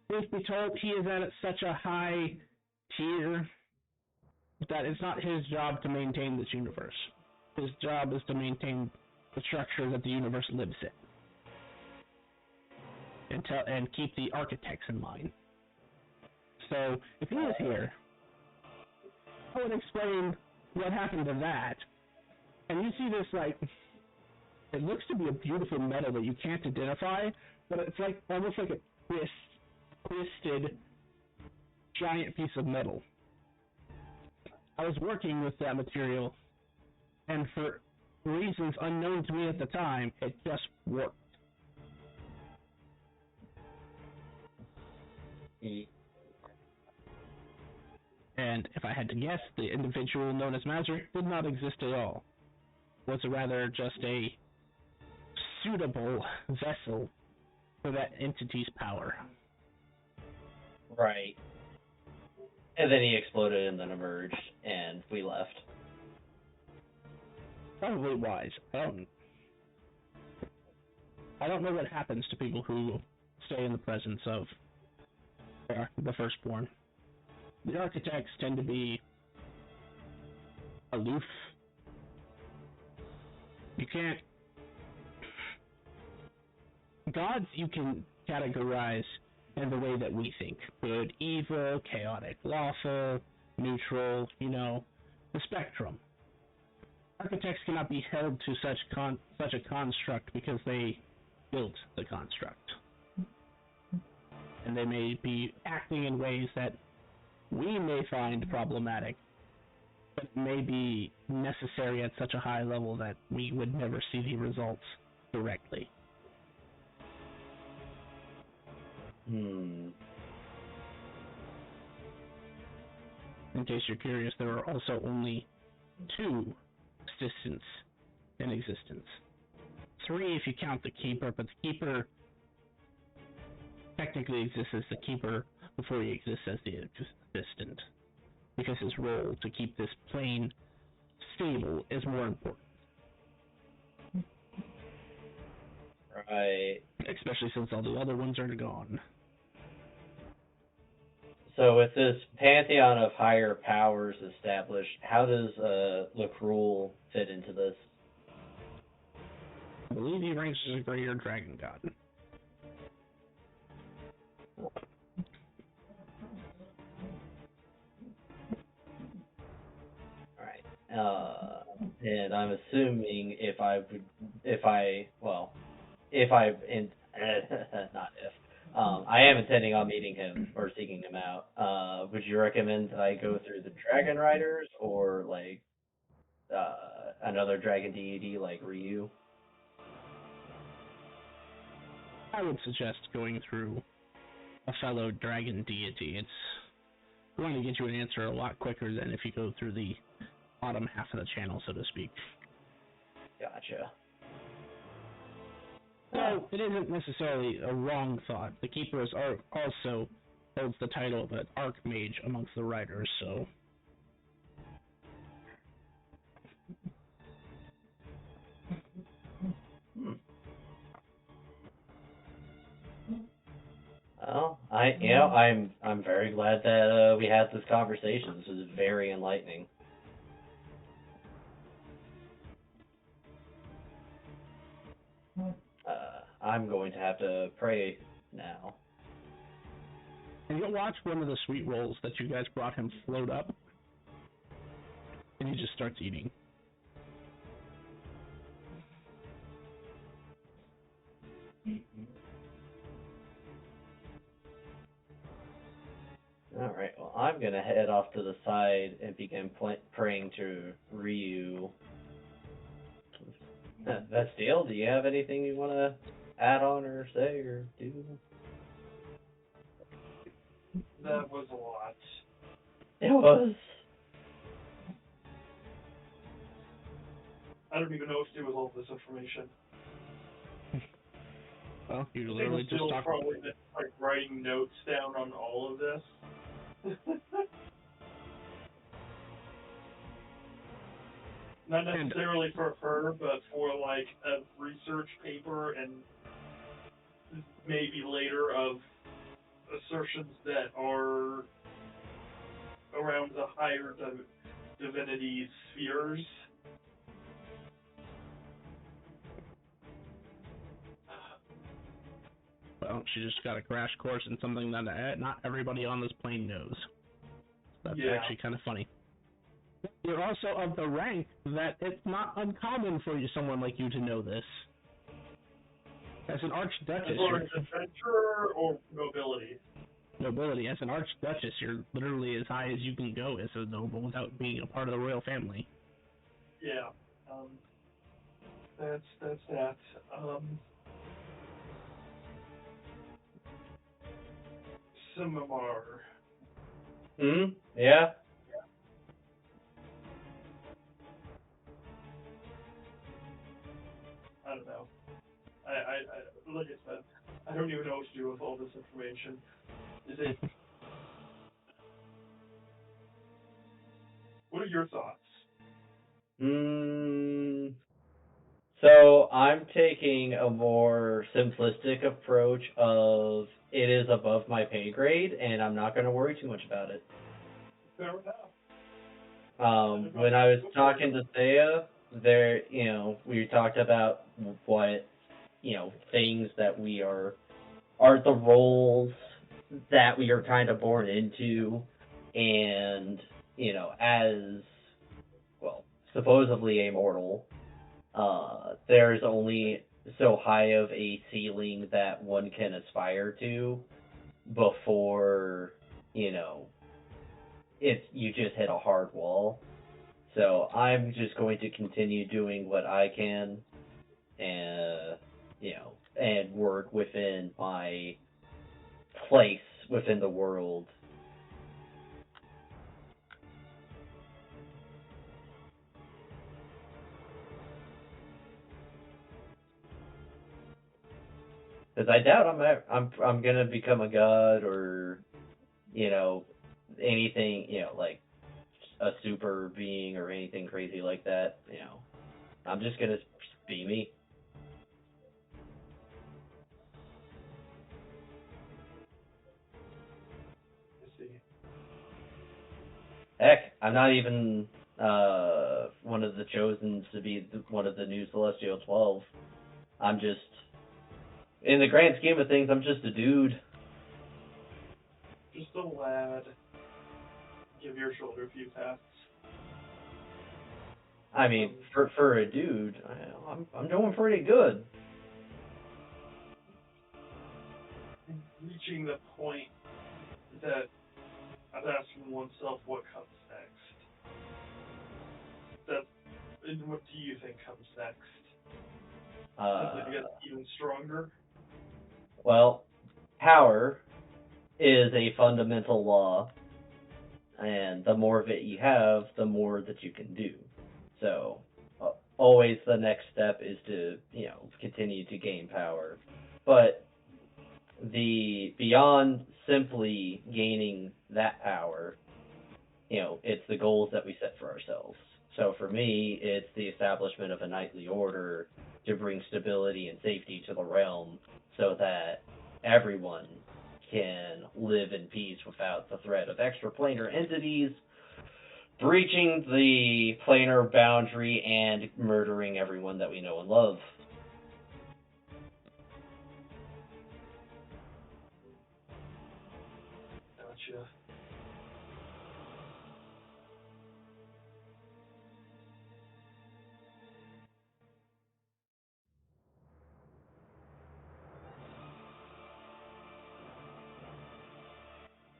truth be told, he is at such a high tier that it's not his job to maintain this universe. His job is to maintain the structure that the universe lives in, and keep the architects in mind. So, if he was here, I would explain what happened to that. And you see this, like, it looks to be a beautiful metal that you can't identify, but it's like almost like a twisted giant piece of metal. I was working with that material, and for reasons unknown to me at the time, it just worked. And if I had to guess, the individual known as Mazur did not exist at all. Was rather just a suitable vessel for that entity's power. Right. And then he exploded and then emerged, and we left. Probably wise. I don't know what happens to people who stay in the presence of the firstborn. The architects tend to be aloof. You can't... Gods you can categorize in the way that we think. Good, evil, chaotic, lawful, neutral, the spectrum. Architects cannot be held to such a construct because they built the construct. And they may be acting in ways that we may find problematic, but it may be necessary at such a high level that we would never see the results directly. In case you're curious, there are also only 2 assistants in existence. 3 if you count the Keeper, but the Keeper technically exists as the Keeper before he exists as the assistant, because his role to keep this plane stable is more important. Right. Especially since all the other ones are gone. So with this pantheon of higher powers established, how does Lacruel fit into this? I believe he ranks as a greater dragon god. Alright. And I'm assuming I am intending on meeting him or seeking him out. Would you recommend that I go through the Dragon Riders or another dragon deity like Ryu? I would suggest going through a fellow dragon deity. It's going to get you an answer a lot quicker than if you go through the bottom half of the channel, so to speak. Gotcha. No, it isn't necessarily a wrong thought. The Keeper also holds the title of an Archmage amongst the riders, so... I'm very glad that we had this conversation. This is very enlightening. I'm going to have to pray now. And you'll watch one of the sweet rolls that you guys brought him float up, and he just starts eating. Alright, well, I'm going to head off to the side and begin praying to Ryu. Bastille, do you have anything you want to add on or say or do? That was a lot. It was. I don't even know what to do with all this information. Well, you I think literally I'm just still talk. probably just, like writing notes down on all of this. Not necessarily for her, but for like a research paper and maybe later of assertions that are around the higher divinity spheres. Well, she just got a crash course in something that not everybody on this plane knows. That's actually kind of funny. You're also of the rank that it's not uncommon for someone like you to know this. As an archduchess, as far as adventure or nobility. Nobility. As an archduchess, you're literally as high as you can go as a noble without being a part of the royal family. Yeah. That's that. Simamar. Yeah? I don't know. I like I said, I don't even know what to do with all this information. Is it? What are your thoughts? So I'm taking a more simplistic approach of it is above my pay grade, and I'm not going to worry too much about it. Fair enough. When I was talking to Thea, we talked about what, things that we are the roles that we are kind of born into, and, as, well, supposedly immortal, there's only so high of a ceiling that one can aspire to before, you just hit a hard wall. So I'm just going to continue doing what I can, and and work within my place within the world. Because I doubt I'm gonna become a god or anything like a super being or anything crazy like that. I'm just gonna be me. I see. Heck, I'm not even one of the chosen to be one of the new Celestial 12. I'm just, in the grand scheme of things, I'm just a dude. Just a lad. Give your shoulder a few pats. I mean, for a dude, I'm doing pretty good. Reaching the point that of asking oneself what comes next. And what do you think comes next? Simply to get even stronger? Well, power is a fundamental law, and the more of it you have, the more that you can do. So, always the next step is to, continue to gain power. But beyond simply gaining that power, it's the goals that we set for ourselves. So for me, it's the establishment of a knightly order to bring stability and safety to the realm so that everyone can live in peace without the threat of extraplanar entities breaching the planar boundary and murdering everyone that we know and love. Gotcha.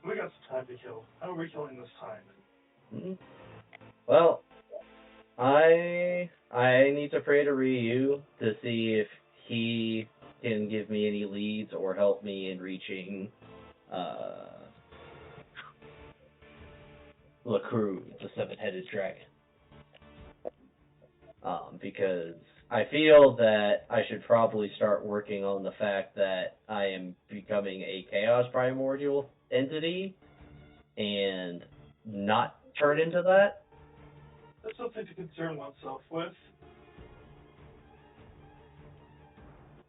We got some time to kill. How are we killing this time? Well, I need to pray to Ryu to see if he can give me any leads or help me in reaching Lacru, the seven-headed dragon. Because I feel that I should probably start working on the fact that I am becoming a chaos primordial entity and not turn into that. That's something to concern oneself with.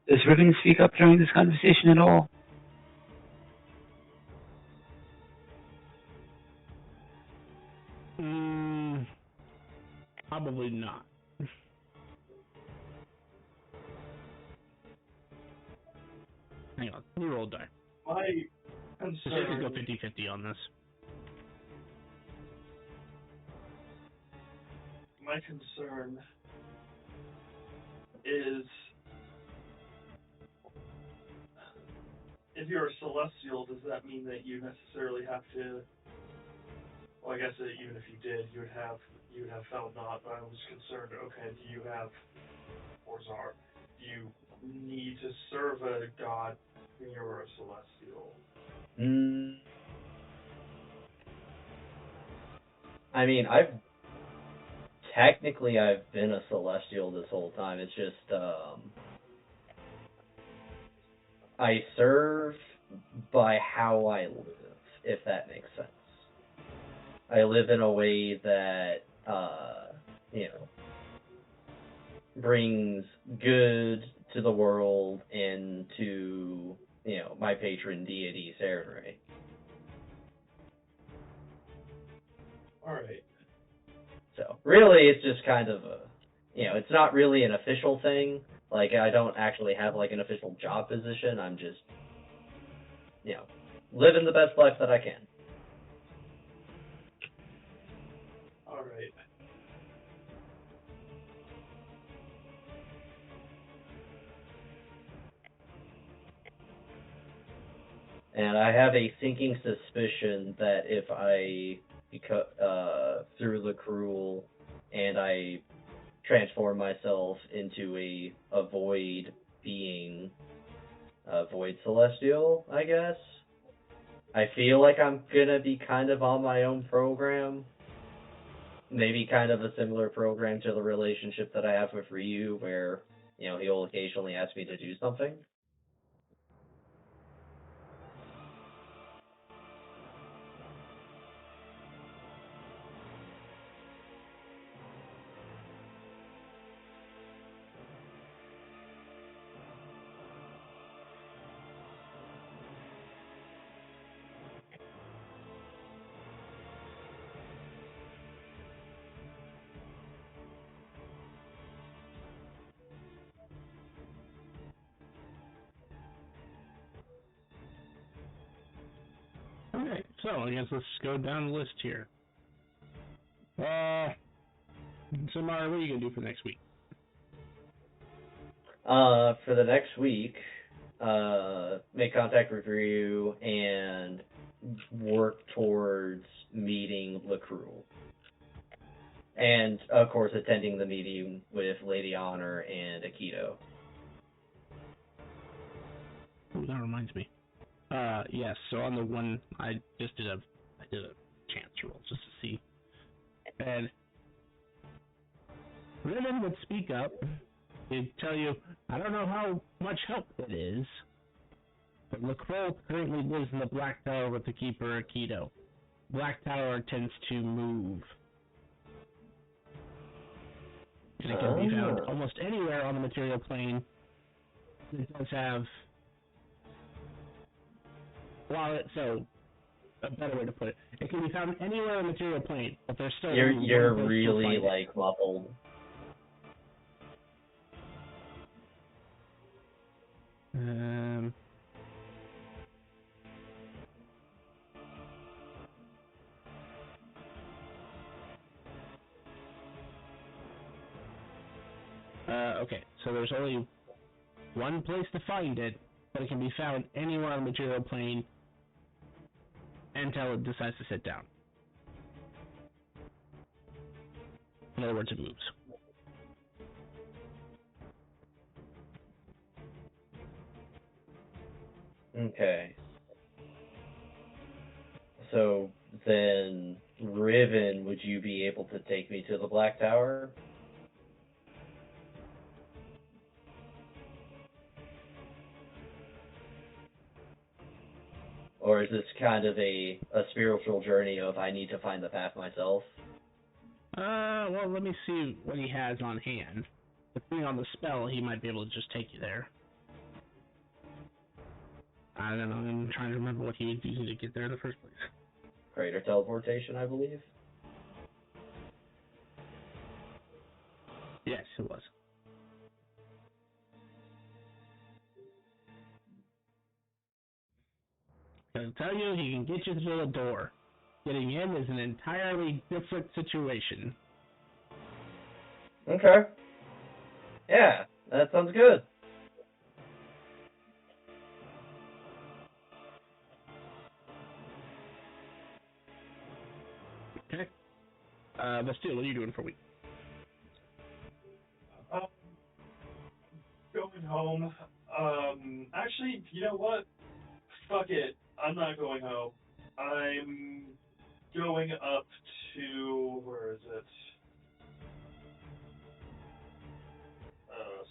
Does Ribbon speak up during this conversation at all? Probably not. Hang on, let me roll a die. My So you could go concern 50-50 on this. my concern is if you're a celestial, does that mean that you necessarily have to? Well, I guess that even if you did, you would have felt not. But I was concerned. Okay, do you have Orzar? Do you need to serve a god when you're a celestial? I mean, technically I've been a celestial this whole time. It's just I serve by how I live, if that makes sense. I live in a way that brings good to the world and to my patron deity, Sarenrae. Alright. So, really, it's just kind of it's not really an official thing. Like, I don't actually have, like, an official job position. I'm just, living the best life that I can. Alright. And I have a sinking suspicion that if I through the cruel and I transform myself into a void being, a void celestial, I guess. I feel like I'm gonna be kind of on my own program. Maybe kind of a similar program to the relationship that I have with Ryu, where, he'll occasionally ask me to do something. Okay, so I guess let's go down the list here. So Mara, what are you gonna do for next week? For the next week, make contact with Ryu and work towards meeting Lacruel. And, of course, attending the meeting with Lady Honor and Akito. Oh, that reminds me. Yes, so on the one, I did a chance roll just to see. And Riven would speak up. He'd tell you, I don't know how much help it is, but Lacroix currently lives in the Black Tower with the Keeper Akito. Black Tower tends to move. And it can be found almost anywhere on the material plane. It does have so a better way to put it, it can be found anywhere in the material plane, but there's still You're only one place to really find it. like muffled. Okay, so there's only one place to find it, but it can be found anywhere on the material plane until it decides to sit down. In other words, it moves. Okay. So then, Riven, would you be able to take me to the Black Tower? Or is this kind of a spiritual journey of I need to find the path myself? Well, let me see what he has on hand. Depending on the spell, he might be able to just take you there. I don't know, I'm trying to remember what he was using to get there in the first place. Greater teleportation, I believe. Yes, it was. I'll tell you, he can get you through the door. Getting in is an entirely different situation. Okay. Yeah, that sounds good. Okay. Bastille, what are you doing for a week? Going home. Actually, you know what? Fuck it. I'm not going home. I'm going up to, where is it?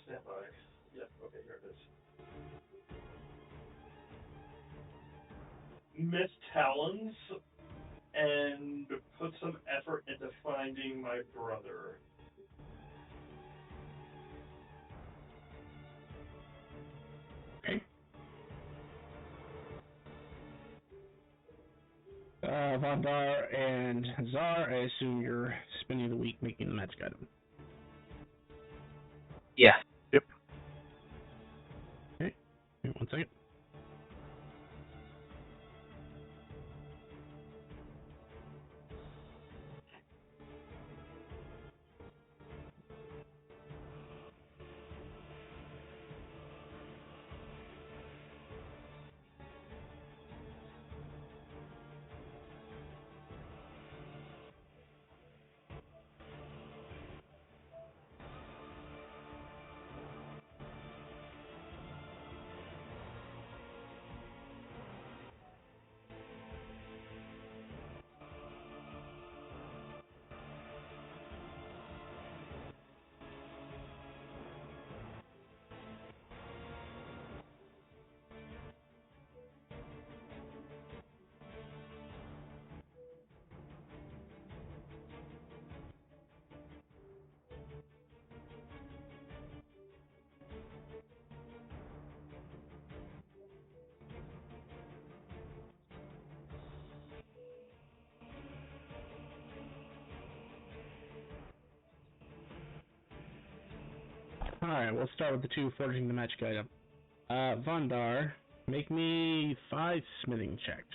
Stand by. Yep, okay, here it is. Miss Talons, and put some effort into finding my brother. Okay. Vandar and Zar, I assume you're spending the week making the magic item. Yeah. Yep. Okay. Wait 1 second. Alright, we'll start with the two forging the magic item. Vandar, make me 5 smithing checks.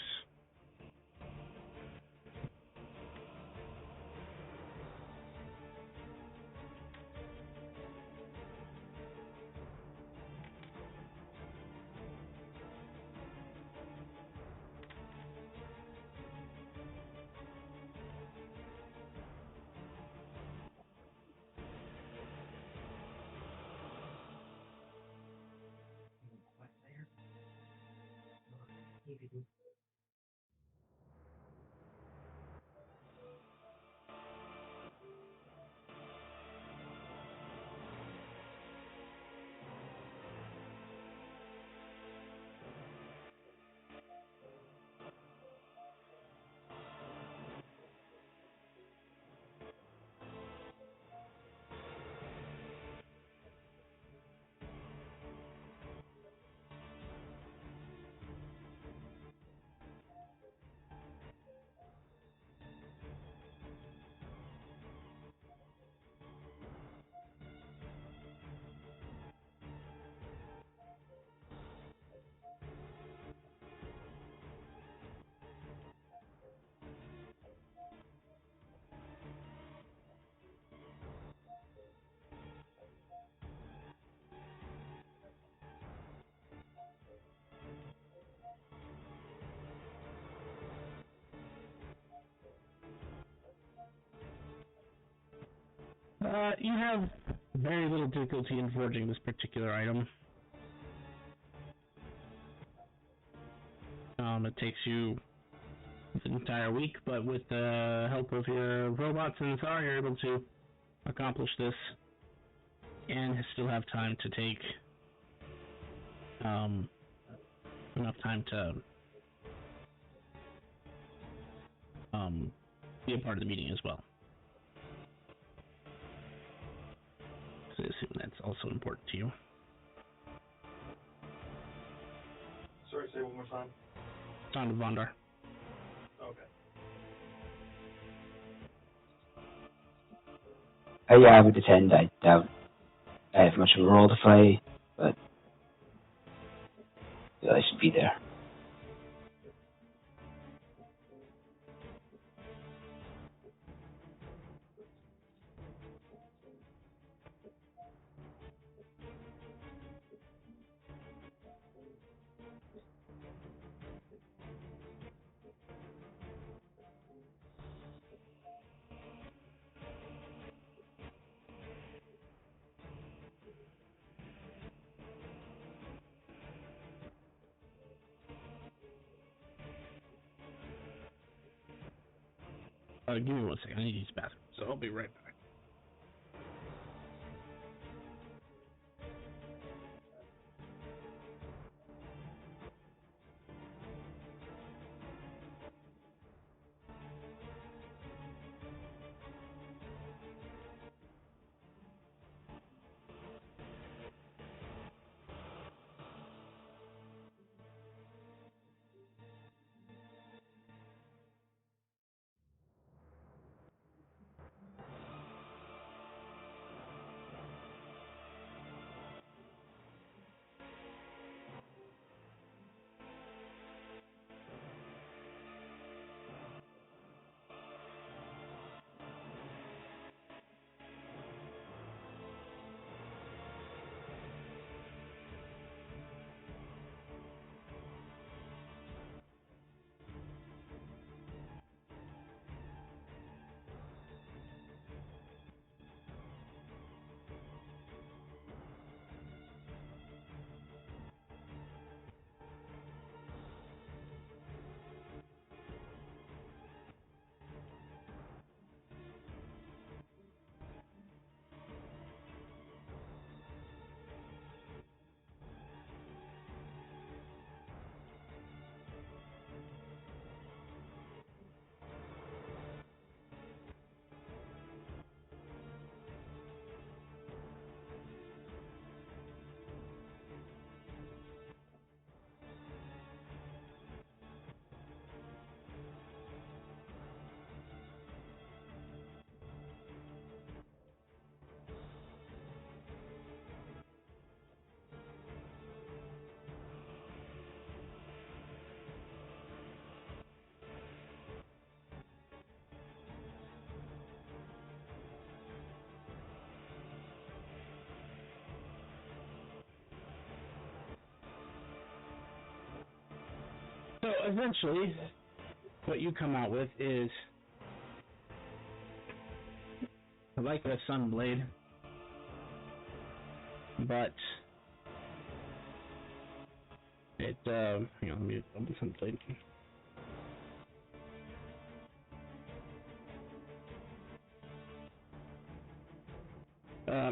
You have very little difficulty in forging this particular item. It takes you an entire week, but with the help of your robots and Thar, you're able to accomplish this, and still have time to take enough time to be a part of the meeting as well. So I assume that's also important to you. Sorry, say it one more time. Sound of Vondar. Okay. Yeah, I would attend. I doubt I have much of a role to play, but I should be there. Give me 1 second. I need to use the bathroom, so I'll be right back. So eventually, what you come out with is like a Sunblade, but it, hang on, let me open Sunblade.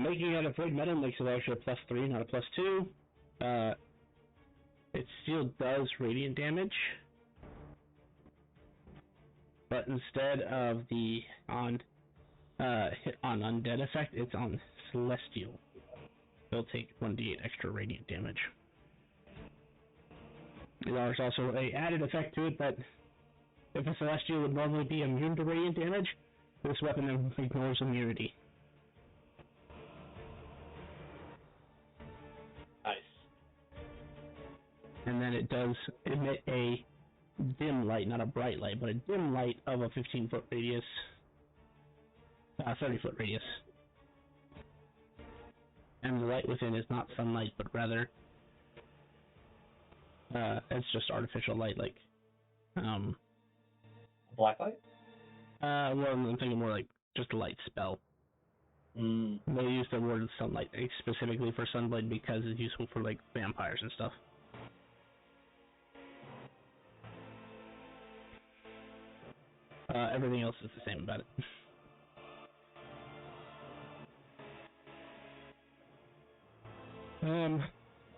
Making it a void metal makes it actually a +3, not a +2. It still does radiant damage, but instead of the hit on undead effect, it's on celestial. They'll take 1d8 extra radiant damage. There's also a added effect to it that if a celestial would normally be immune to radiant damage, this weapon ignores immunity. Nice. And then it does emit a dim light, not a bright light, but a dim light of a 15-foot radius, 30-foot radius. And the light within is not sunlight, but rather, it's just artificial light, like, Black light? well, I'm thinking more like just a light spell. Mm. They use the word sunlight specifically for Sunblade because it's useful for like vampires and stuff. Everything else is the same about it.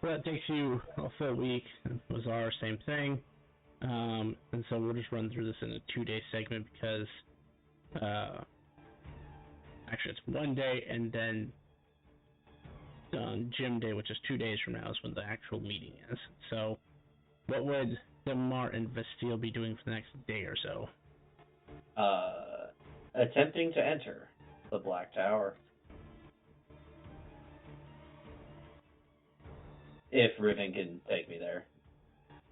That takes you a full week. Bazaar, same thing. And so we'll just run through this in a 2-day segment because, actually it's 1 day and then gym day, which is 2 days from now, is when the actual meeting is. So, what would Demar and Vestille be doing for the next day or so? Attempting to enter the Black Tower. If Riven can take me there.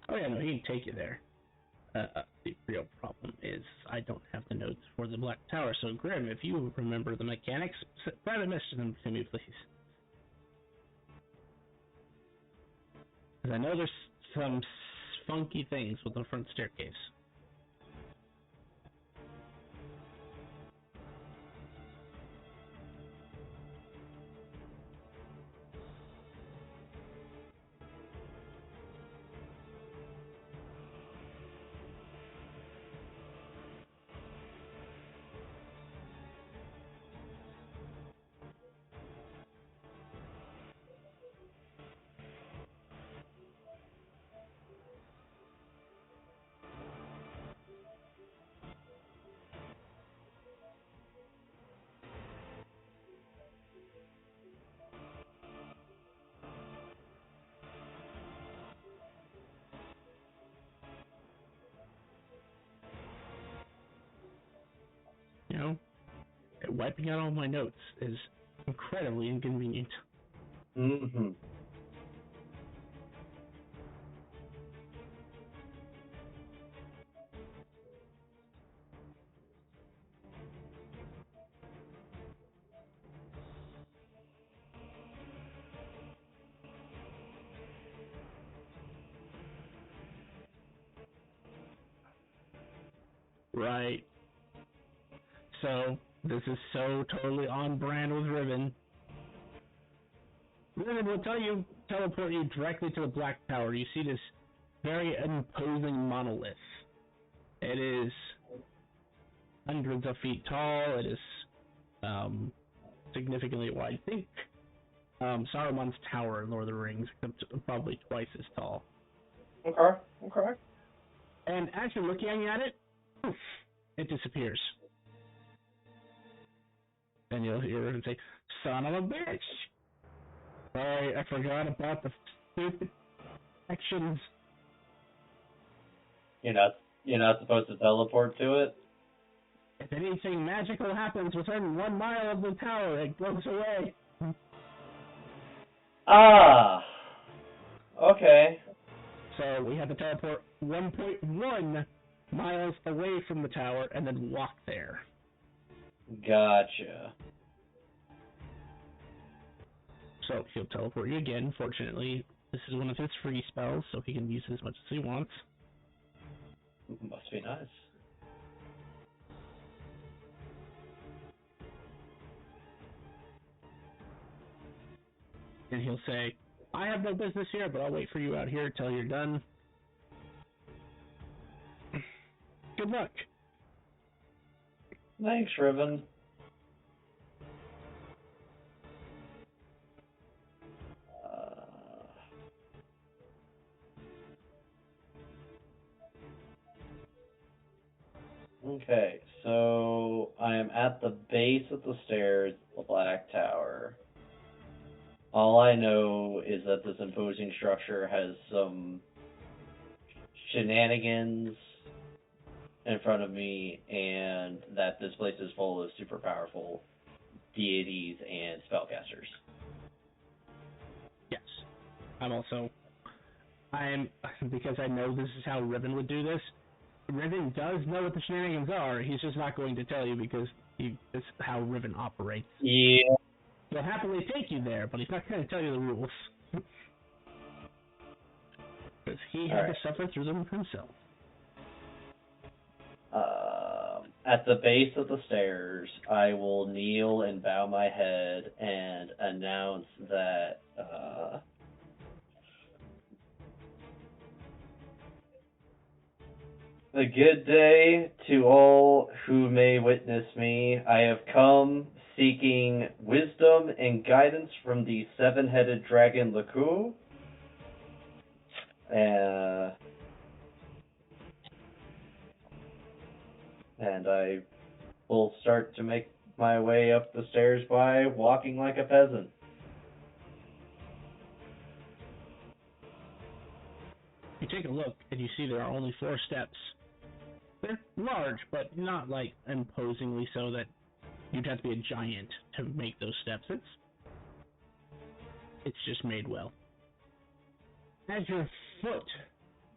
Oh yeah, no, he can take you there. The real problem is I don't have the notes for the Black Tower, so Grim, if you remember the mechanics, private message them to me, please. Because I know there's some funky things with the front staircase. You know, wiping out all my notes is incredibly inconvenient. Mm-hmm. Right. So, this is so totally on brand with Riven. Riven will teleport you directly to the Black Tower. You see this very imposing monolith. It is hundreds of feet tall. It is significantly wide. Think Saruman's tower in Lord of the Rings, except probably twice as tall. Okay. And as you're looking at it, poof, it disappears. And you'll hear him say, "Son of a bitch! Sorry, I forgot about the stupid actions." You're not supposed to teleport to it? If anything magical happens within 1 mile of the tower, it goes away. Ah. Okay. So we had to teleport 1.1 miles away from the tower and then walk there. Gotcha. So he'll teleport you again. Fortunately, this is one of his free spells, so he can use it as much as he wants. Must be nice. And he'll say, "I have no business here, but I'll wait for you out here till you're done. Good luck." Thanks, Riven. Okay, so I am at the base of the stairs of the Black Tower. All I know is that this imposing structure has some shenanigans in front of me, and that this place is full of super powerful deities and spellcasters. Yes. Because I know this is how Riven would do this. Riven does know what the shenanigans are. He's just not going to tell you because it's how Riven operates. Yeah. He'll happily take you there, but he's not going to tell you the rules. Because he had to suffer through them himself. at the base of the stairs, I will kneel and bow my head and announce that a good day to all who may witness me. I have come seeking wisdom and guidance from the seven-headed dragon Laku. And I will start to make my way up the stairs by walking like a peasant. You take a look, and you see there are only 4 steps. They're large, but not, like, imposingly so that you'd have to be a giant to make those steps. It's just made well. As your foot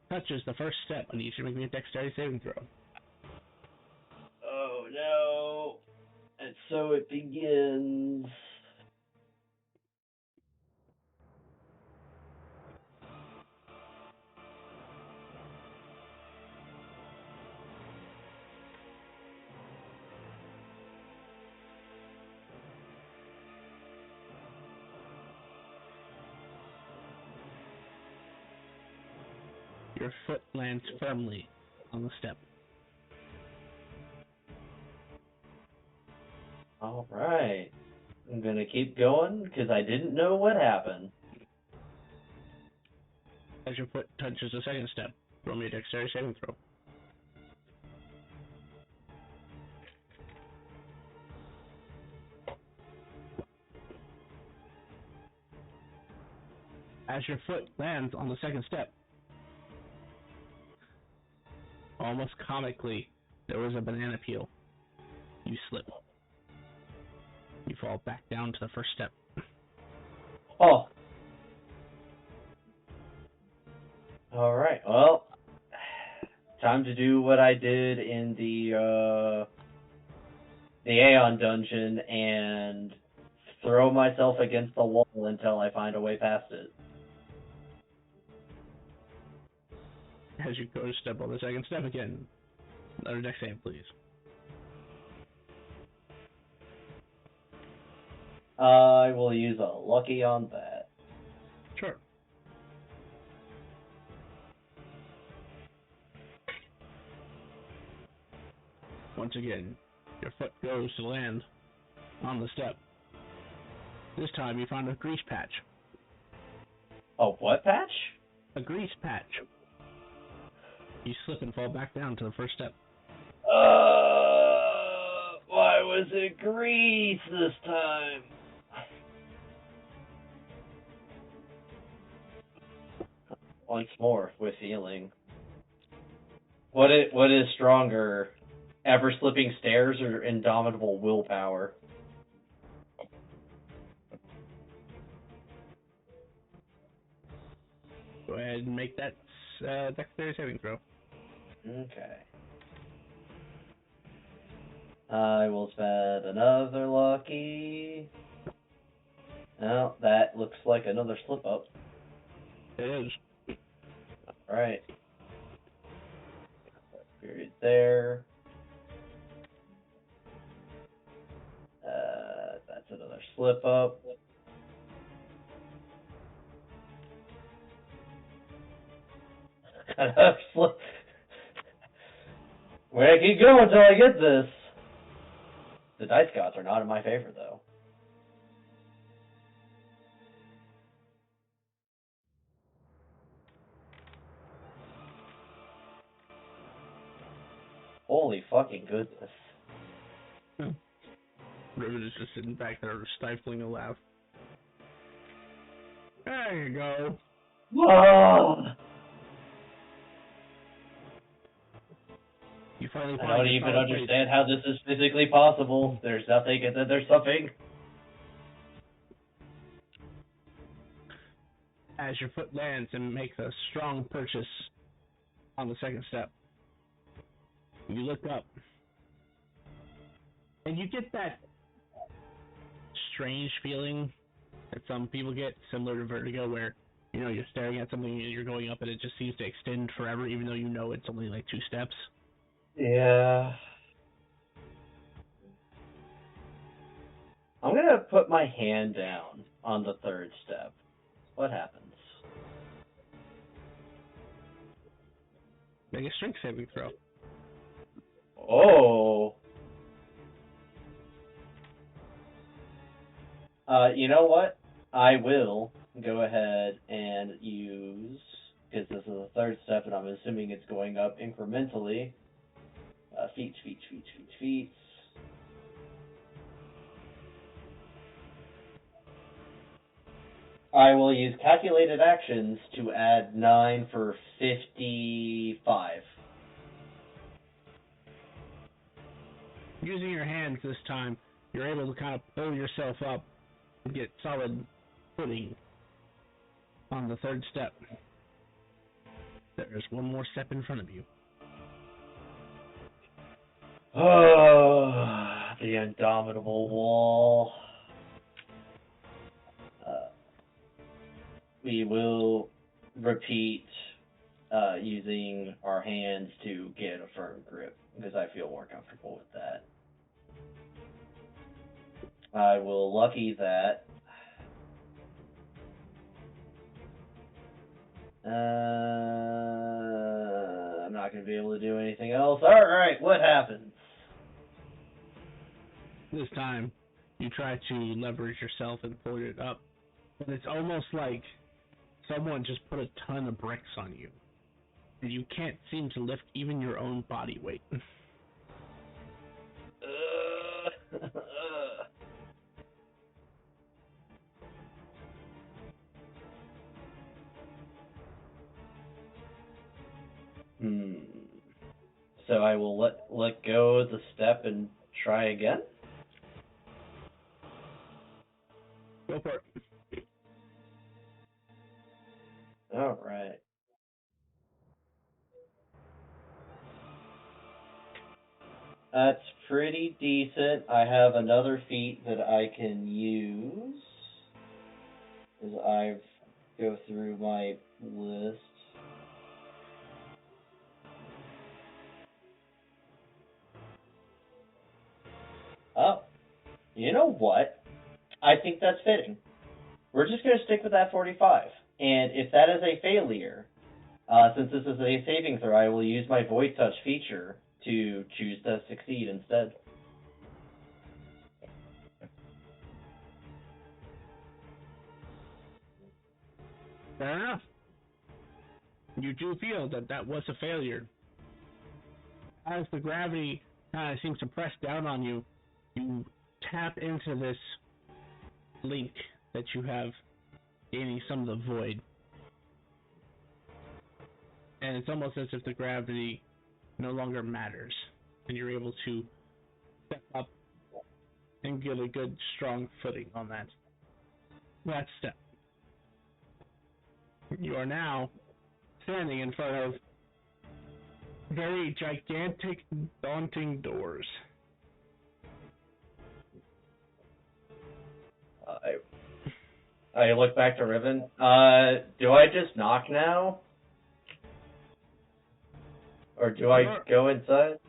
touches the first step, I need you to make me a dexterity saving throw. Oh no. And so it begins. Your foot lands firmly on the step. Alright. I'm gonna keep going because I didn't know what happened. As your foot touches the second step, roll me a dexterity saving throw. As your foot lands on the second step, almost comically, there was a banana peel. You slip. You fall back down to the first step. Oh. Alright, well. Time to do what I did in the Aeon dungeon and throw myself against the wall until I find a way past it. As you go to step on the second step again, another dex save, please. I will use a lucky on that. Sure. Once again, your foot goes to land on the step. This time you find a grease patch. A what patch? A grease patch. You slip and fall back down to the first step. Why was it grease this time? Once more, with feeling. What is stronger, ever slipping stairs or indomitable willpower? Go ahead and make that dexterity saving throw. Okay. I will spend another lucky. Well, that looks like another slip up. It is. Alright. Period there. That's another slip up. We're gonna keep going until I get this. The dice gods are not in my favor, though. Holy fucking goodness. Riven is just sitting back there stifling a laugh. There you go. Oh! You finally I find don't your even solid place. understand how this is physically possible. There's nothing and then there's something. As your foot lands and makes a strong purchase on the second step, you look up, and you get that strange feeling that some people get, similar to vertigo, where you're staring at something and you're going up and it just seems to extend forever, even though you know it's only like 2 steps. Yeah. I'm gonna put my hand down on the third step. What happens? Make a strength saving throw. Oh. You know what? I will go ahead and use, because this is the third step, and I'm assuming it's going up incrementally. Feats. I will use calculated actions to add 9 for 55. Using your hands this time, you're able to kind of pull yourself up and get solid footing on the third step. There's one more step in front of you. Oh, the indomitable wall. We will repeat using our hands to get a firm grip, because I feel more comfortable with that. I will lucky that. I'm not going to be able to do anything else. Alright, what happens? This time, you try to leverage yourself and pull it up, but it's almost like someone just put a ton of bricks on you, and you can't seem to lift even your own body weight. So I will let go of the step and try again. Go for it. All right. That's pretty decent. I have another feat that I can use as I go through my list. Oh, you know what? I think that's fitting. We're just going to stick with that 45. And if that is a failure, since this is a saving throw, I will use my Void Touch feature to choose to succeed instead. Fair enough. You do feel that that was a failure. As the gravity kind of seems to press down on you, you tap into this link that you have, gaining some of the void. And it's almost as if the gravity no longer matters, and you're able to step up and get a good, strong footing on that step. You are now standing in front of very gigantic, daunting doors. I look back to Riven. Do I just knock now? Or do I go inside?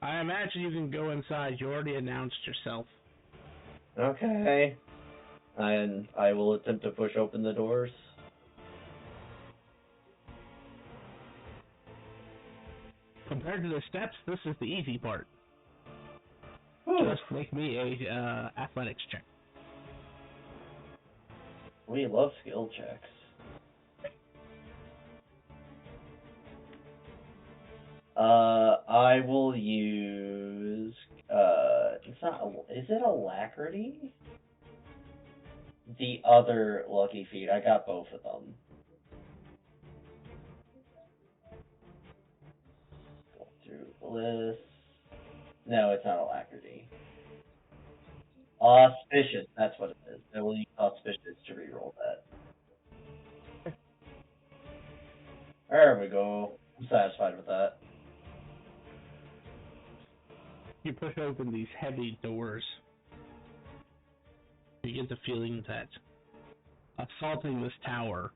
I imagine you can go inside. You already announced yourself. Okay. And I will attempt to push open the doors. Compared to the steps, this is the easy part. Just make me a athletics check. We love skill checks. I will use, is it alacrity? The other lucky feat. I got both of them. Go through the list. No, it's not alacrity. Auspicious, that's what it is. I will use auspicious to reroll that. There we go. I'm satisfied with that. You push open these heavy doors. You get the feeling that assaulting this tower,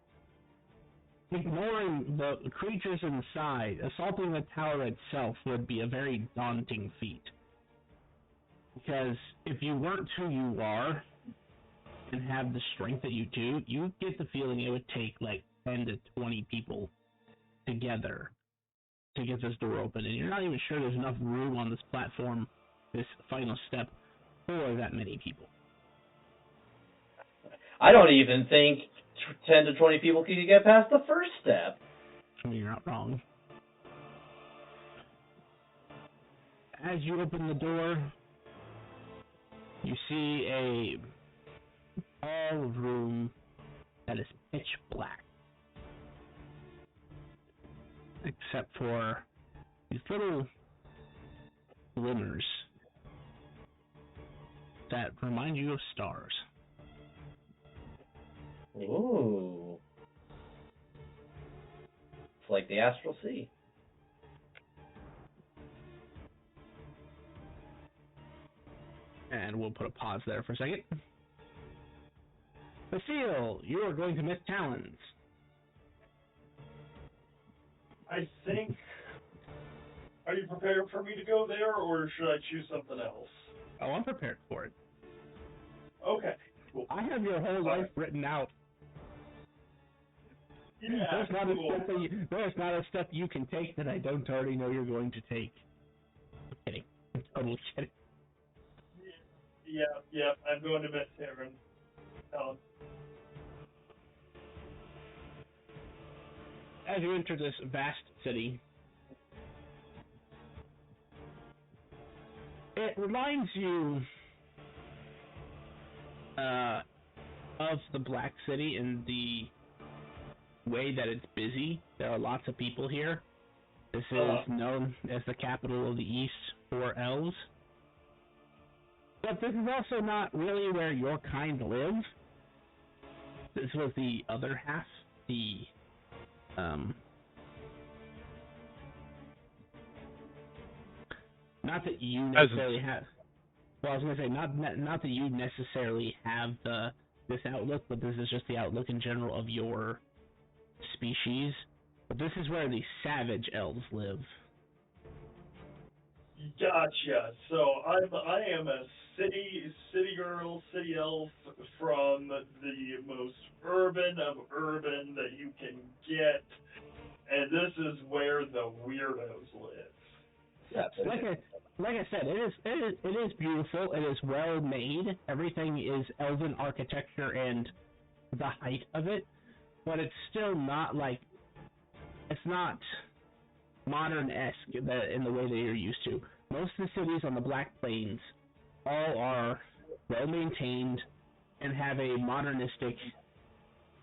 ignoring the creatures inside, assaulting the tower itself would be a very daunting feat. Because if you weren't who you are and have the strength that you do, you get the feeling it would take like 10 to 20 people together to get this door open, and you're not even sure there's enough room on this platform, this final step, for that many people. I don't even think 10 to 20 people can get past the first step. I mean, you're not wrong. As you open the door, you see a tall room that is pitch black, except for these little glimmers that remind you of stars. Ooh. It's like the Astral Sea. And we'll put a pause there for a second. Basile, you are going to miss Talons. I think. Are you prepared for me to go there, or should I choose something else? Oh, I'm prepared for it. Okay, cool. I have your whole life written out. Yeah, There's not cool. there's not a step you can take that I don't already know you're going to take. I'm kidding. I'm totally kidding. Yeah, I'm going to miss Aaron. As you enter this vast city, it reminds you of the Black City in the way that it's busy. There are lots of people here. This is known as the capital of the East for elves. But this is also not really where your kind live. This was the other half, the not that you necessarily have. Well, I was gonna say not that you necessarily have this outlook, but this is just the outlook in general of your species. But this is where the savage elves live. Gotcha. So I am a city girl, city elf from the most urban of urban that you can get, and this is where the weirdos live. Yeah, like I said, it is beautiful. It is well made. Everything is elven architecture and the height of it, but it's still not like it's not modern-esque in the way that you're used to. Most of the cities on the Black Plains all are well maintained and have a modernistic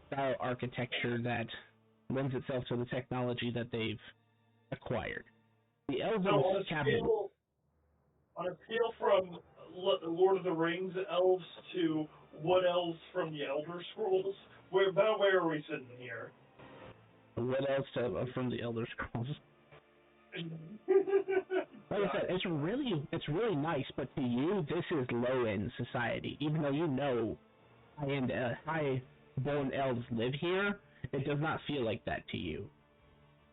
style architecture that lends itself to the technology that they've acquired. The elven capital. On a scale from Lord of the Rings elves to wood elves from the Elder Scrolls, where are we sitting here? What else from the Elder Scrolls? Like I said, it's really nice, but to you, this is low-end society. Even though you know high-born elves live here, it does not feel like that to you.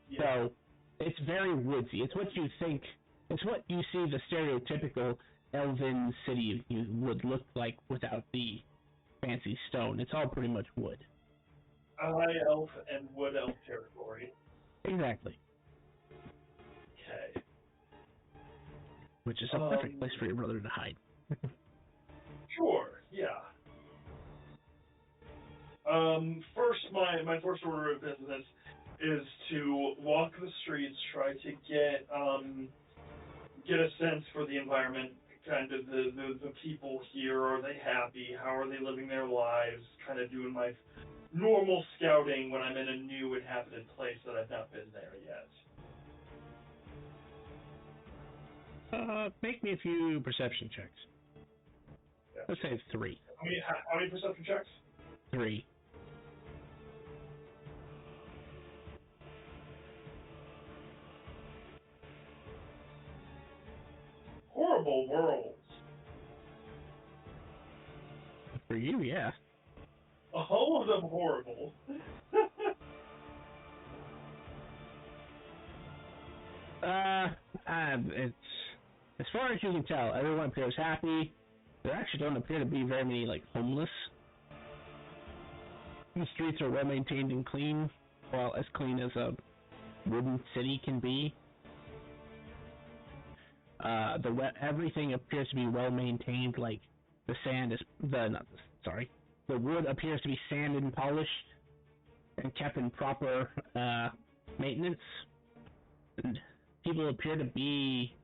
Yeah. So, it's very woodsy. It's what you think. It's what you see the stereotypical elven city would look like without the fancy stone. It's all pretty much wood. High elf and wood elf territory. Exactly. Okay. Which is a perfect place for your brother to hide. Sure, yeah. First, my first order of business is to walk the streets, try to get a sense for the environment, kind of the people here. Are they happy? How are they living their lives? Kind of doing my normal scouting when I'm in a new inhabited place that I've not been there yet. Make me a few perception checks. Yeah. Let's say 3. How many perception checks? 3. Horrible worlds. For you, yeah. All of them horrible. as far as you can tell, everyone appears happy. There actually don't appear to be very many, like, homeless. The streets are well maintained and clean, well, as clean as a wooden city can be. Everything appears to be well maintained, like, the sand is, the wood appears to be sanded and polished and kept in proper, maintenance. And people appear to be,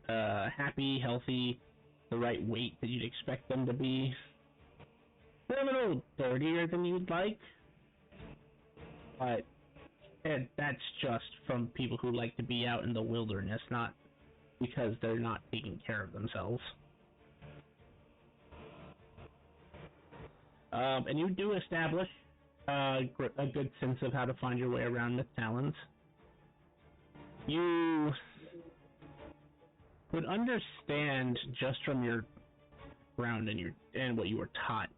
happy, healthy, the right weight that you'd expect them to be. They're a little dirtier than you'd like, but that's just from people who like to be out in the wilderness, not because they're not taking care of themselves. And you do establish a good sense of how to find your way around Myth Talons. You would understand just from your ground and what you were taught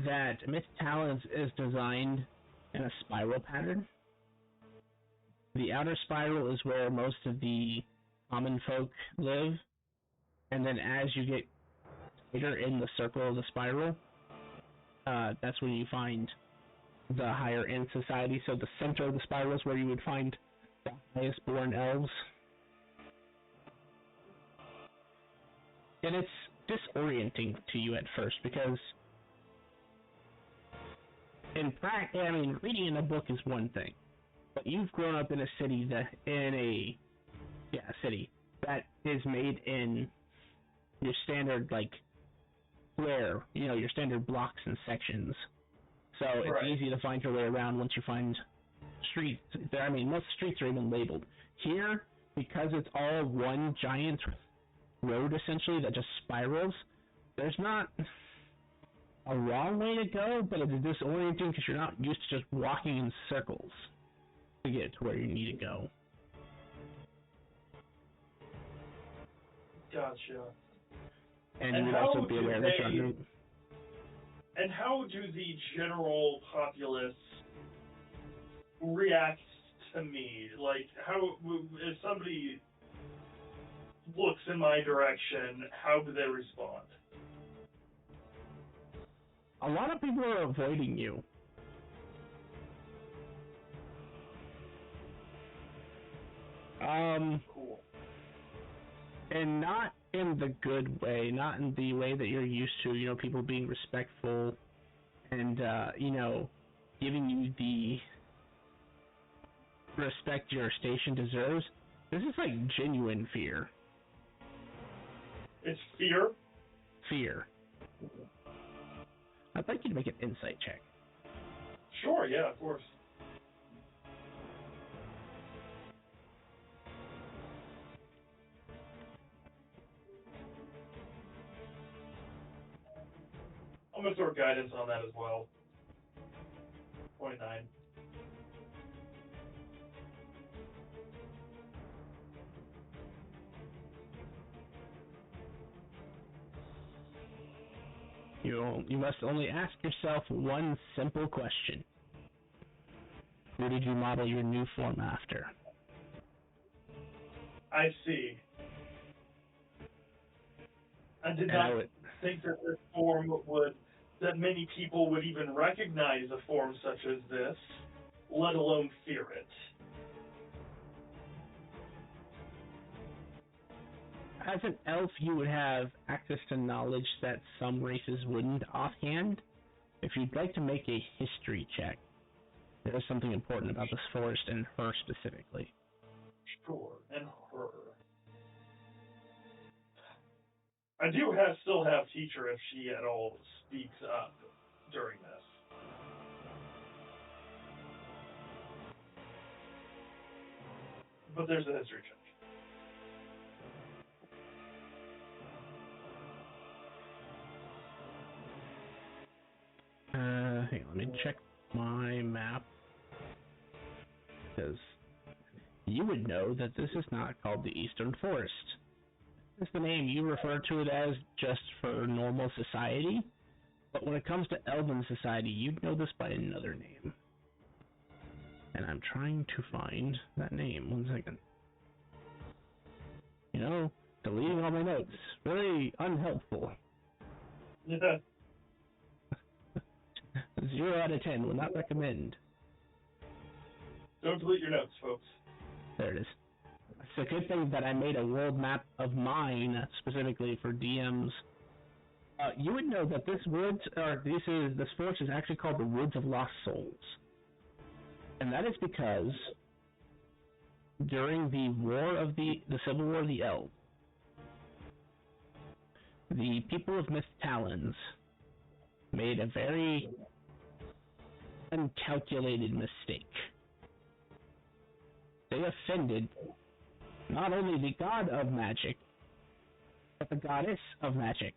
that Myth Talons is designed in a spiral pattern. The outer spiral is where most of the common folk live, and then as you get tighter in the circle of the spiral, that's when you find the higher end society. So the center of the spiral is where you would find the highest born elves. And it's disorienting to you at first because reading in a book is one thing, but you've grown up in a city city that is made in your standard, like, square, your standard blocks and sections. So it's easy to find your way around once you find streets. Most streets are even labeled. Here, because it's all one giant road, essentially, that just spirals, there's not a wrong way to go, but it's disorienting because you're not used to just walking in circles to get to where you need to go. Gotcha. And you would also be aware that you're on route. And how do the general populace react to me? Like, how, if somebody looks in my direction, how do they respond? A lot of people are avoiding you. Cool. And not in the good way, not in the way that you're used to, people being respectful and, giving you the respect your station deserves. This is like genuine fear. It's fear? Fear. I'd like you to make an insight check. Sure, yeah, of course. I'm going to throw guidance on that as well. 29. You must only ask yourself one simple question. Who did you model your new form after? I see. I did not think that this form that many people would even recognize a form such as this, let alone fear it. As an elf, you would have access to knowledge that some races wouldn't offhand. If you'd like to make a history check, there is something important about this forest and her specifically. Sure, and her. I do still have teacher if she at all speaks up during this. But there's a history check. Hang on, let me check my map. Because you would know that this is not called the Eastern Forest. It's the name you refer to it as just for normal society. But when it comes to Elven society, you'd know this by another name. And I'm trying to find that name. 1 second. Deleting all my notes. Really unhelpful. Yeah. 0 out of 10. Would not recommend. Don't delete your notes, folks. There it is. It's a good thing that I made a world map of mine specifically for DMs. You would know that this forest is actually called the Woods of Lost Souls. And that is because during the Civil War of the Elves, the people of Mist Talons made a very uncalculated mistake. They offended not only the god of magic, but the goddess of magic.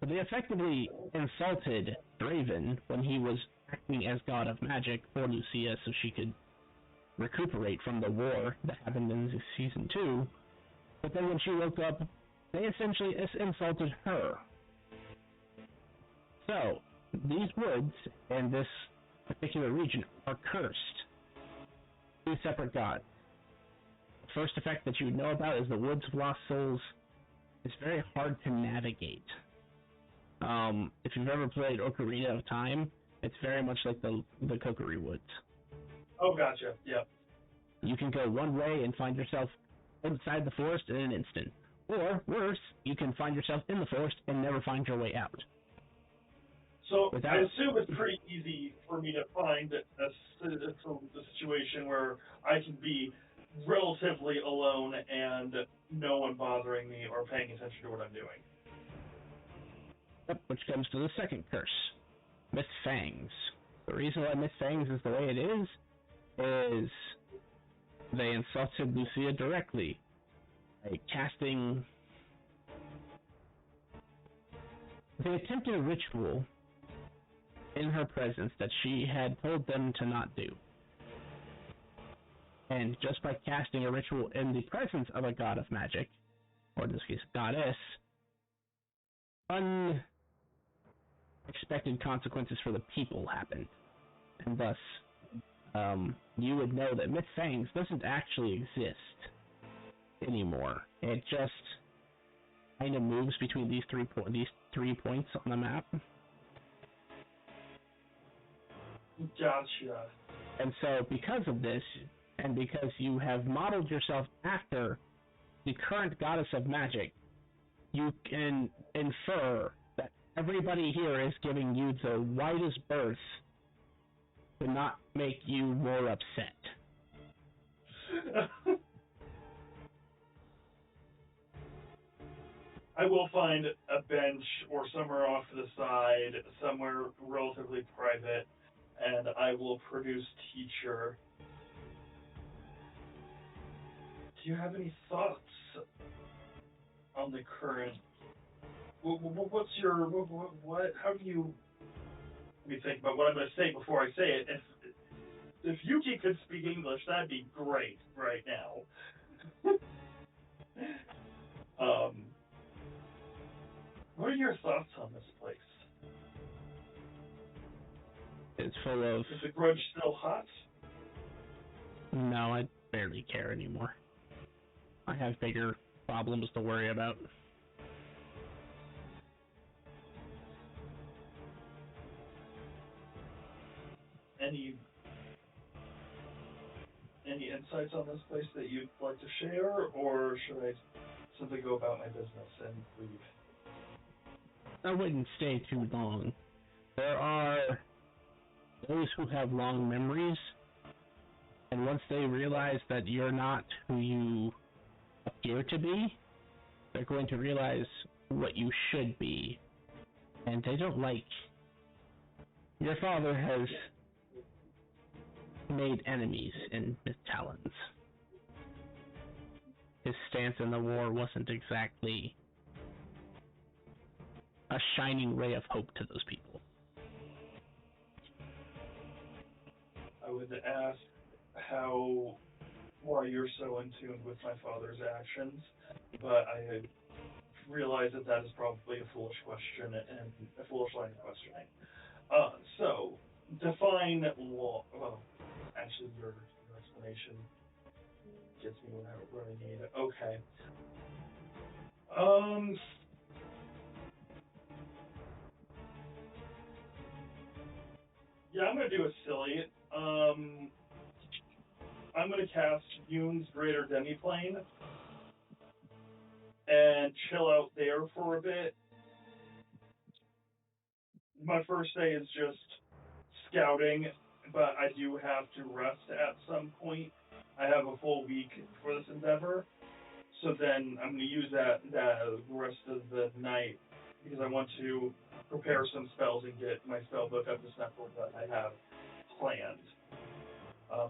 So they effectively insulted Draven when he was acting as god of magic for Lucia so she could recuperate from the war that happened in season 2. But then when she woke up, they essentially insulted her. So, these woods and this particular region are cursed. 2 separate gods. The first effect that you would know about is the Woods of Lost Souls. It's very hard to navigate. If you've ever played Ocarina of Time, it's very much like the Kokiri Woods. Oh, gotcha. Yep. You can go one way and find yourself inside the forest in an instant. Or, worse, you can find yourself in the forest and never find your way out. So, I assume it's pretty easy for me to find a situation where I can be relatively alone and no one bothering me or paying attention to what I'm doing. Yep, which comes to the second curse. Miss Fangs. The reason why Miss Fangs is the way it is they insulted Lucia directly by casting... They attempted a ritual in her presence that she had told them to not do. And just by casting a ritual in the presence of a god of magic, or in this case, goddess, unexpected consequences for the people happened. And thus, you would know that Miss Fangs doesn't actually exist anymore. It just kind of moves between these three points on the map. Gotcha. And so, because of this, and because you have modeled yourself after the current goddess of magic, you can infer that everybody here is giving you the widest berth to not make you more upset. I will find a bench or somewhere off to the side, somewhere relatively private, and I will produce teacher. Do you have any thoughts on the current? What's your what? How do you? Let me think about what I'm going to say before I say it. If Yuki could speak English, that'd be great right now. What are your thoughts on this place? It's full of... Is the grudge still hot? No, I barely care anymore. I have bigger problems to worry about. Any insights on this place that you'd like to share, or should I simply go about my business and leave? I wouldn't stay too long. There are those who have long memories, and once they realize that you're not who you appear to be, they're going to realize what you should be. And they don't like... Your father has made enemies in Mist Talons. His stance in the war wasn't exactly a shining ray of hope to those people. I would ask why you're so in tune with my father's actions, but I realize that is probably a foolish question and a foolish line of questioning. So, define law. Well, actually, your explanation Gets me what I need. Okay. Yeah, I'm gonna do a silly. I'm gonna cast Yoon's Greater Demiplane and chill out there for a bit. My first day is just scouting, but I do have to rest at some point. I have a full week for this endeavor, so then I'm going to use that rest of the night because I want to prepare some spells and get my spell book up to snuff that I have planned.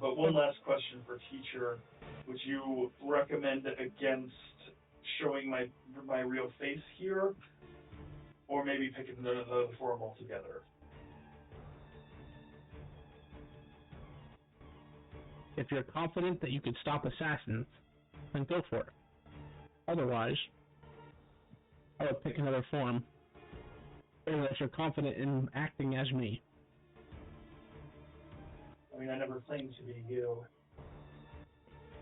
But one last question for teacher: would you recommend against showing my real face here, or maybe picking the form altogether? If you're confident that you can stop assassins, then go for it. Otherwise, I would pick another form. Unless you're confident in acting as me. I mean, I never claimed to be you.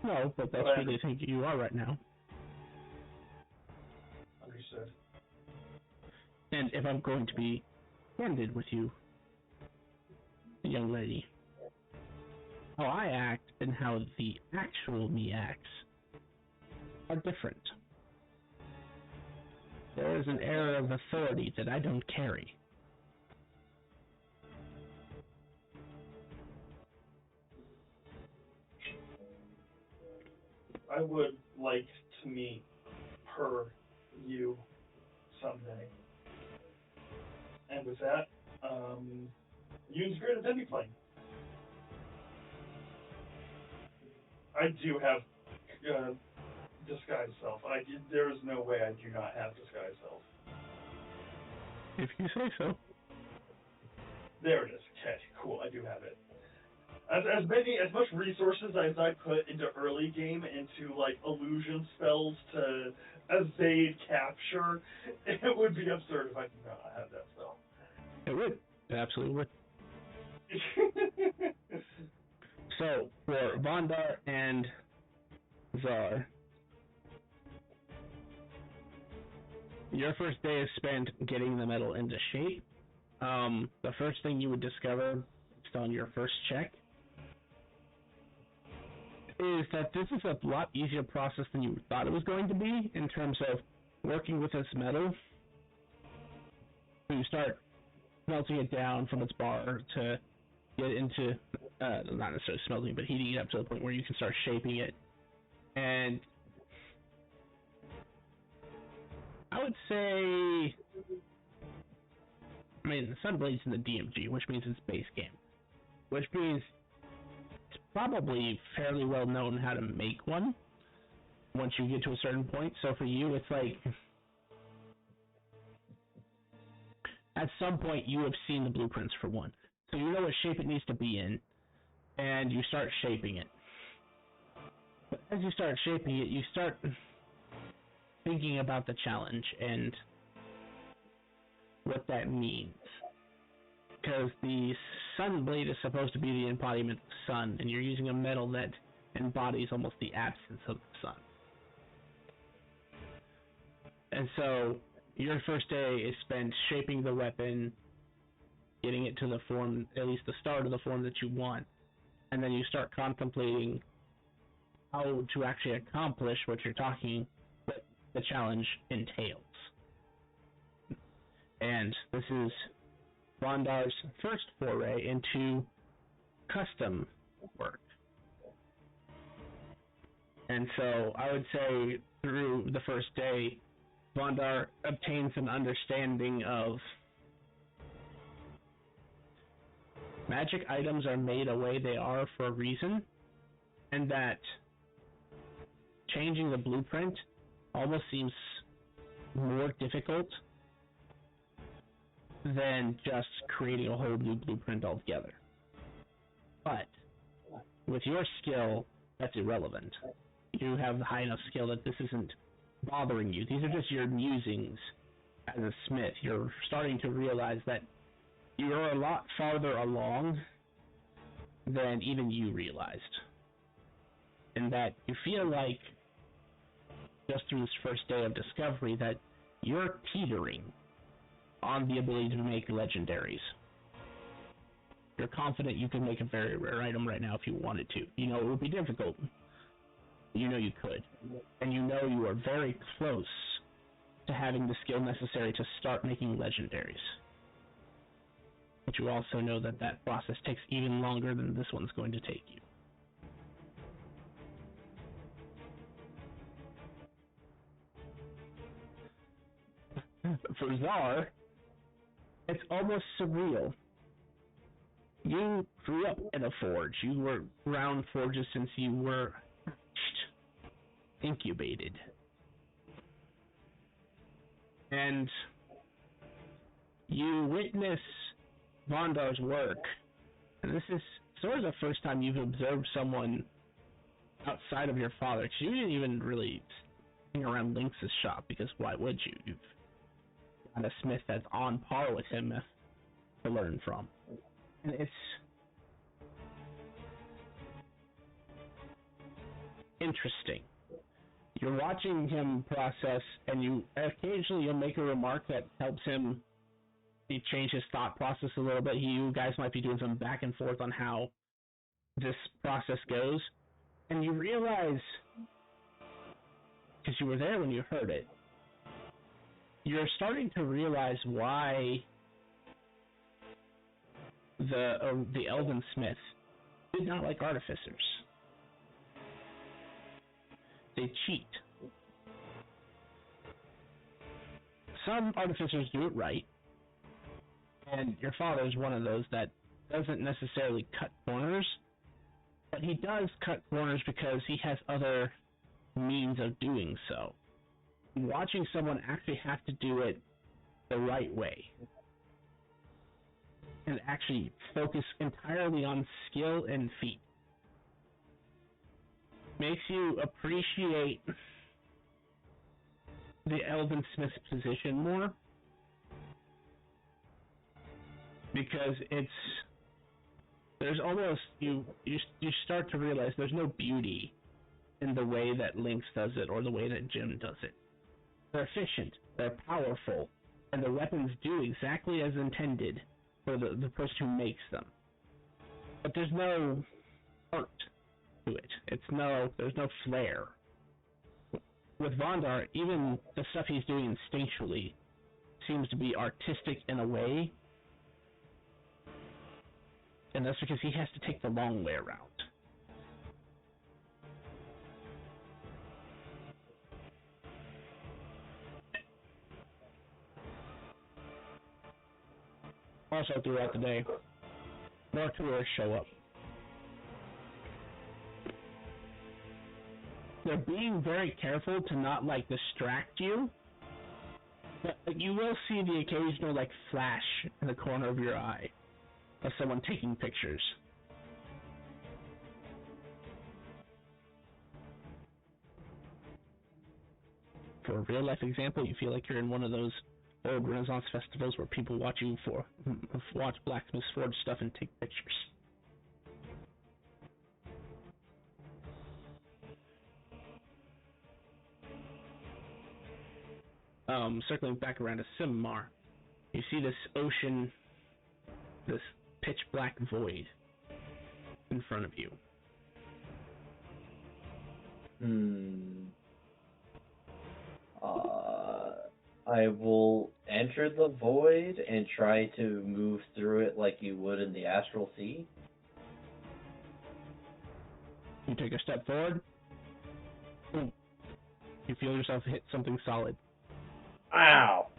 No, but that's who they think you are right now. Understood. And if I'm going to be candid with you, young lady, how I act and how the actual me acts are different. There is an air of authority that I don't carry. I would like to meet you someday. And with that, use Greater Demiplane. I do have disguise self. There is no way I do not have disguise self. If you say so. There it is. Okay, cool. I do have it. As much resources as I put into early game into like illusion spells to evade capture, it would be absurd if I did not have that spell. It would. It absolutely would. So, for Vondar and Zar, your first day is spent getting the metal into shape. The first thing you would discover, based on your first check, is that this is a lot easier process than you thought it was going to be in terms of working with this metal. So you start melting it down from its bar to get into, not necessarily smelting, but heating it up to the point where you can start shaping it. And I would say, I mean, the Sunblade's in the DMG, which means it's base game. Which means it's probably fairly well known how to make one once you get to a certain point. So for you, it's like, at some point you have seen the blueprints for one. So you know what shape it needs to be in, and you start shaping it. But as you start shaping it, you start thinking about the challenge and what that means. Because the sun blade is supposed to be the embodiment of the sun, and you're using a metal that embodies almost the absence of the sun. And so, your first day is spent shaping the weapon, getting it to the form, at least the start of the form that you want, and then you start contemplating how to actually accomplish what you're talking, what the challenge entails. And this is Vondar's first foray into custom work. And so I would say through the first day, Vondar obtains an understanding of magic items are made the way they are for a reason, and that changing the blueprint almost seems more difficult than just creating a whole new blueprint altogether. But with your skill, that's irrelevant. You have high enough skill that this isn't bothering you. These are just your musings as a smith. You're starting to realize that you're a lot farther along than even you realized. in that you feel like, just through this first day of discovery, that you're teetering on the ability to make legendaries. You're confident you can make a very rare item right now if you wanted to. You know it would be difficult. You know you could. And you know you are very close to having the skill necessary to start making legendaries. But you also know that that process takes even longer than this one's going to take you. For Czar, it's almost surreal. You grew up in a forge. You were around forges since you were incubated. And you witness Vondar's work. And this is sort of the first time you've observed someone outside of your father, because you didn't even really hang around Lynx's shop, because why would you? You've got a smith that's on par with him to learn from. And it's interesting. You're watching him process, and you occasionally you'll make a remark that helps him change his thought process a little bit. You guys might be doing some back and forth on how this process goes, and you realize, because you were there when you heard it, you're starting to realize why the Elven Smith did not like artificers. They cheat. Some artificers do it right, and your father is one of those that doesn't necessarily cut corners, but he does cut corners because he has other means of doing so. Watching someone actually have to do it the right way and actually focus entirely on skill and feat makes you appreciate the Elven Smith's position more, because there's almost, you start to realize there's no beauty in the way that Lynx does it or the way that Jim does it. They're efficient, they're powerful, and the weapons do exactly as intended for the person who makes them. But there's no art to it. There's no flair. With Vondar, even the stuff he's doing instinctually seems to be artistic in a way, and that's because he has to take the long way around. Also, throughout the day, more tourists show up. They're being very careful to not, distract you, but you will see the occasional, flash in the corner of your eye of someone taking pictures. For a real-life example, you feel like you're in one of those old Renaissance festivals where people watch blacksmiths forge stuff and take pictures. Circling back around to Simar, you see this ocean, this pitch black void in front of you. I will enter the void and try to move through it like you would in the Astral Sea. You take a step forward. Boom. You feel yourself hit something solid. Ow!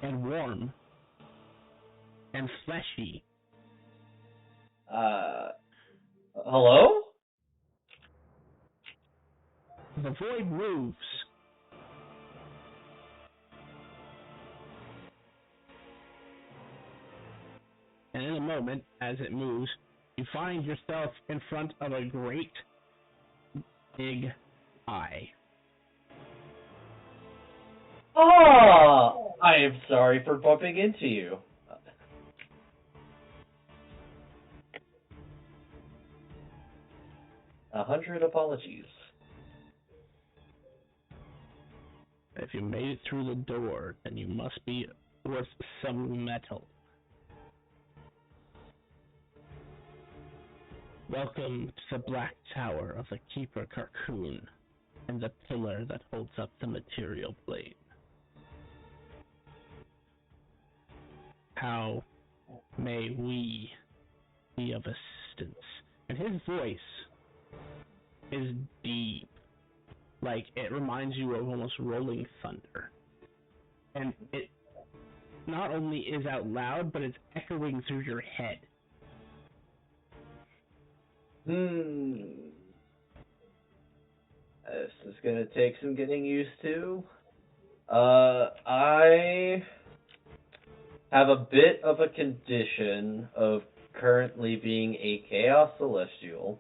And warm. And fleshy. Hello? The void moves. And in a moment, as it moves, you find yourself in front of a great big eye. Oh! I am sorry for bumping into you. 100 apologies. If you made it through the door, then you must be worth some metal. Welcome to the Black Tower of the Keeper Carcoon, and the pillar that holds up the material plane. How may we be of assistance? And his voice is deep. Like, it reminds you of almost rolling thunder. And it not only is out loud, but it's echoing through your head. This is gonna take some getting used to. I have a bit of a condition of currently being a Chaos Celestial,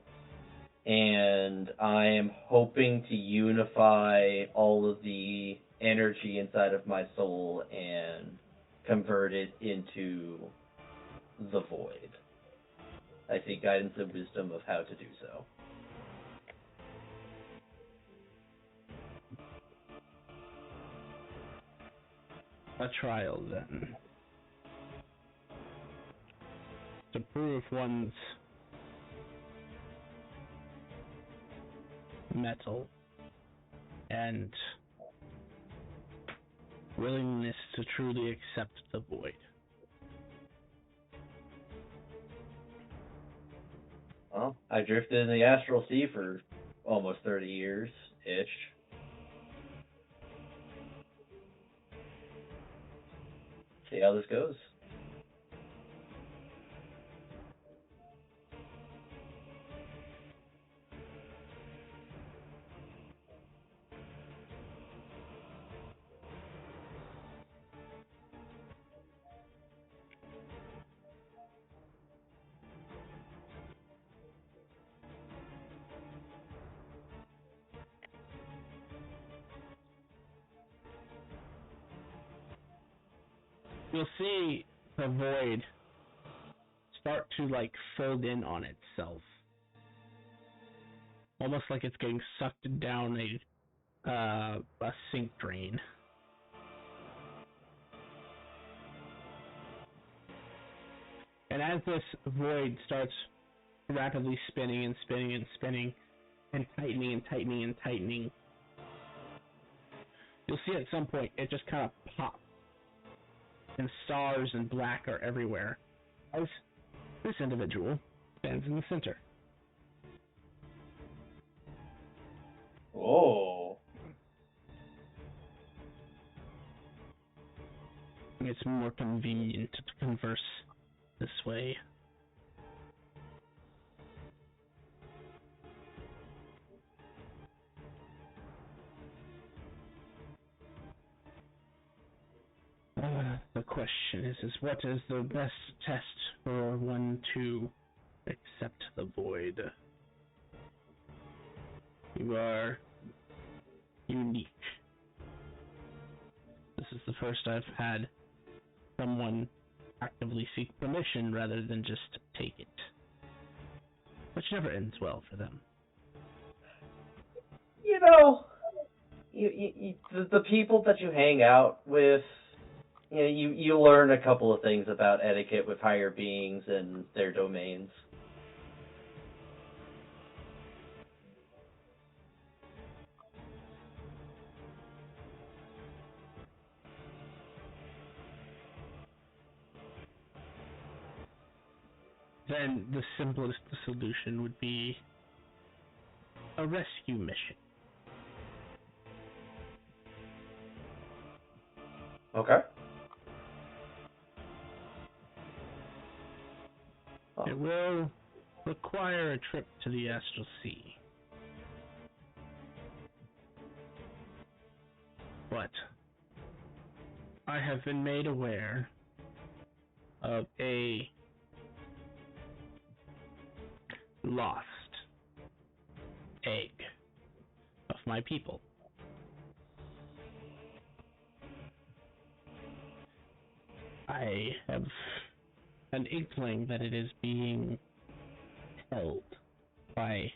and I am hoping to unify all of the energy inside of my soul and convert it into the void. I seek guidance and wisdom of how to do so. A trial, then. To prove one's metal and willingness to truly accept the void. Well, I drifted in the astral sea for almost 30 years-ish. See how this goes. You'll see the void start to, like, fold in on itself. Almost like it's getting sucked down a sink drain. And as this void starts rapidly spinning and spinning and spinning, and tightening and tightening and tightening, you'll see at some point it just kind of pops. And stars and black are everywhere, as this individual stands in the center. Oh. It's more convenient to converse this way. The question is what is the best test for one to accept the void? You are unique. This is the first I've had someone actively seek permission rather than just take it. Which never ends well for them. You know, the people that you hang out with, you know, you learn a couple of things about etiquette with higher beings and their domains. Then the simplest solution would be a rescue mission. Okay. It will require a trip to the Astral Sea. But I have been made aware of a lost egg of my people. I have an inkling that it is being held by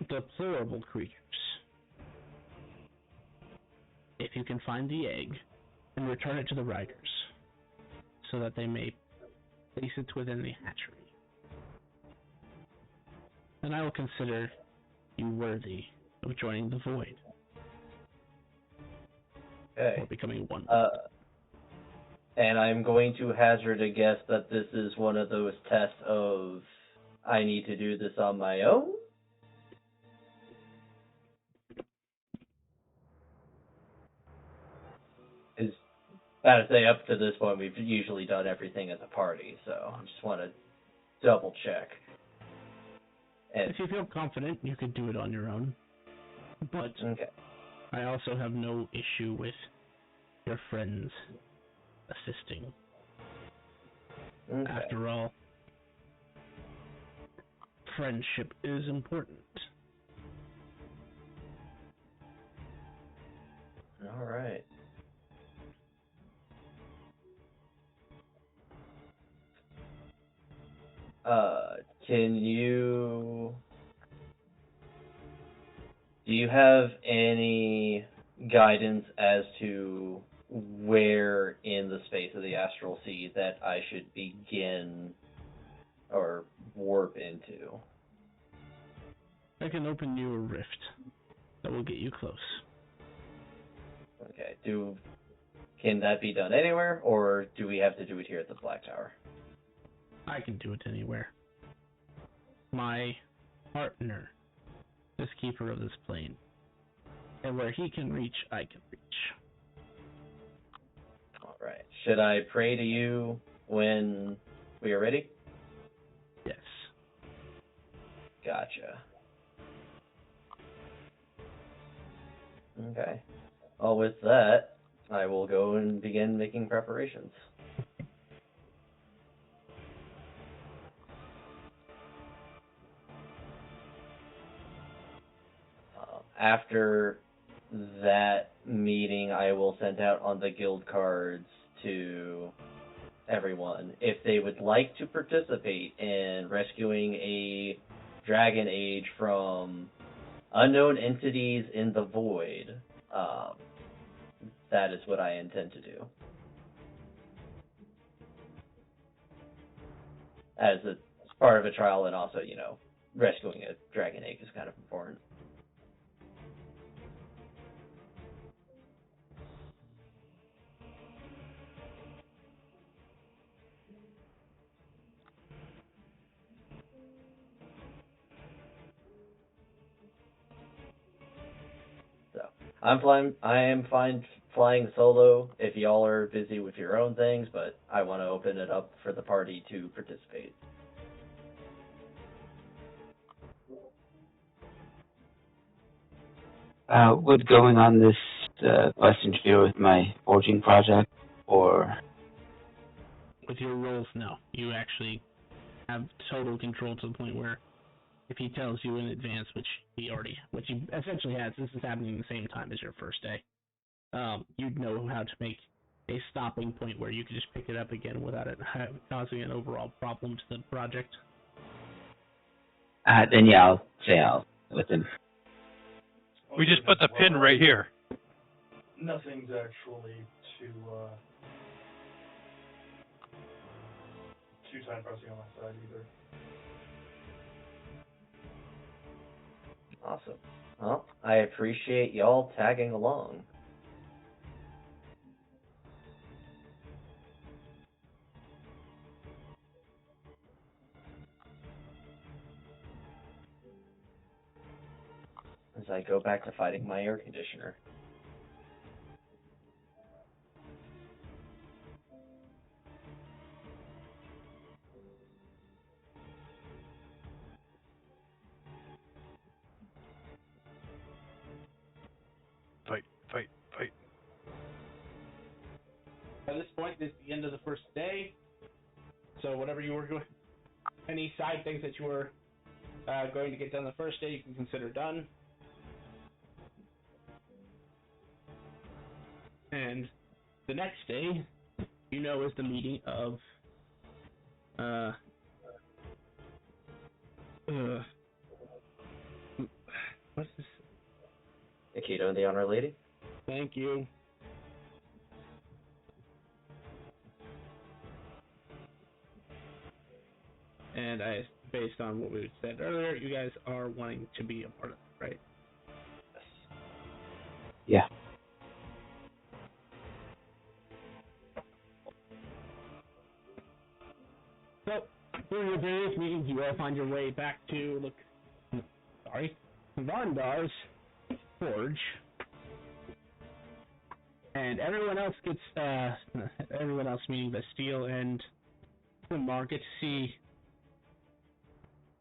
deplorable creatures. If you can find the egg and return it to the riders, so that they may place it within the hatchery, then I will consider you worthy of joining the Void. Okay. Or becoming one. And I'm going to hazard a guess that this is one of those tests of I need to do this on my own? Is gotta say, up to this point, we've usually done everything as a party, so I just want to double check. And, If you feel confident, you could do it on your own. But okay. I also have no issue with your friends assisting. Okay. After all, friendship is important. All right. Do you have any guidance as to where in the space of the astral sea that I should begin or warp into? I can open you a rift that will get you close. Okay. Can that be done anywhere, or do we have to do it here at the Black Tower? I can do it anywhere. My partner is keeper of this plane, and where he can reach, I can reach. All right. Should I pray to you when we are ready? Yes. Gotcha. Okay. Well, with that, I will go and begin making preparations. After that meeting, I will send out on the guild cards to everyone if they would like to participate in rescuing a dragon age from unknown entities in the void. That is what I intend to do. As a part of a trial, and also, rescuing a dragon egg is kind of important. I am fine flying solo if y'all are busy with your own things, but I want to open it up for the party to participate. Would going on this bus interfere with my forging project, or? With your roles, no. You actually have total control to the point where if he tells you in advance, which he essentially has, this is happening at the same time as your first day, you'd know how to make a stopping point where you could just pick it up again without it causing an overall problem to the project. Then yeah, I'll say out with him. We just put the pin right here. Nothing's actually too time pressing on my side either. Awesome. Well, I appreciate y'all tagging along. As I go back to fighting my air conditioner. Fight. By this point, it's the end of the first day, so whatever you were doing, any side things that you were going to get done the first day, you can consider done. And the next day, is the meeting of Keto and the Honor Lady. Thank you. And based on what we said earlier, you guys are wanting to be a part of it, right? Yeah. So, through your various meetings, you all find your way back to, Vondar's forge. And everyone else gets, everyone else meaning the Steel and the Market to see.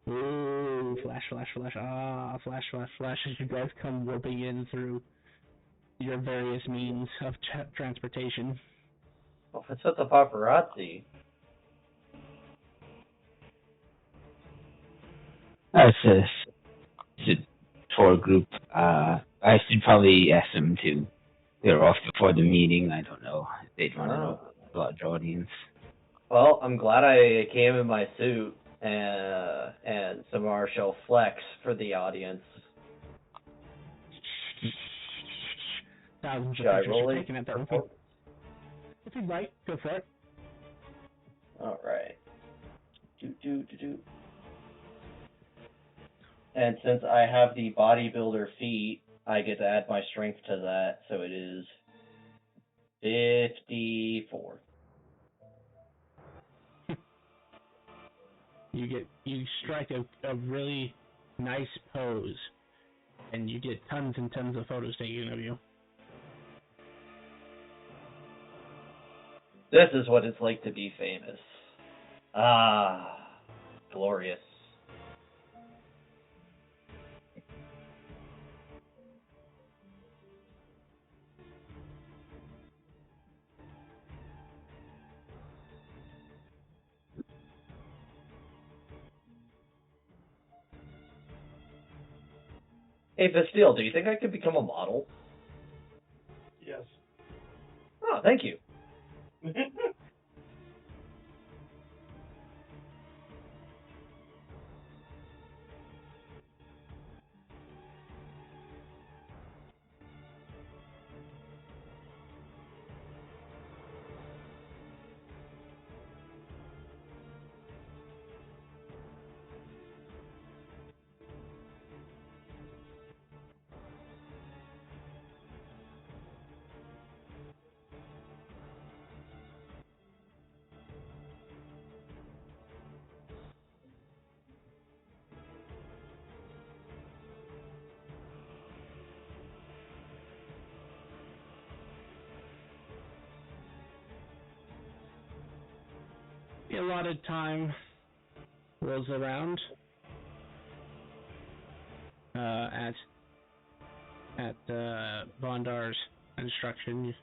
Ooh, flash, flash, flash, flash, flash, flash, as you guys come warping in through your various means of transportation. Oh, it's at the paparazzi. It's a tour group. I should probably ask them to clear off before the meeting. I don't know if they'd want to know a large audience. Well, I'm glad I came in my suit, and Samar shall flex for the audience. Thousands of Should I pictures roll are it? taken at the open. If you'd like, go for it. Alright. And since I have the bodybuilder feat, I get to add my strength to that, so it is 54. You strike a really nice pose, and you get tons and tons of photos taken of you. This is what it's like to be famous. Ah, glorious. Hey, Bastille, do you think I could become a model? Yes. Oh, thank you. The allotted time rolls around. At Vondar's instruction,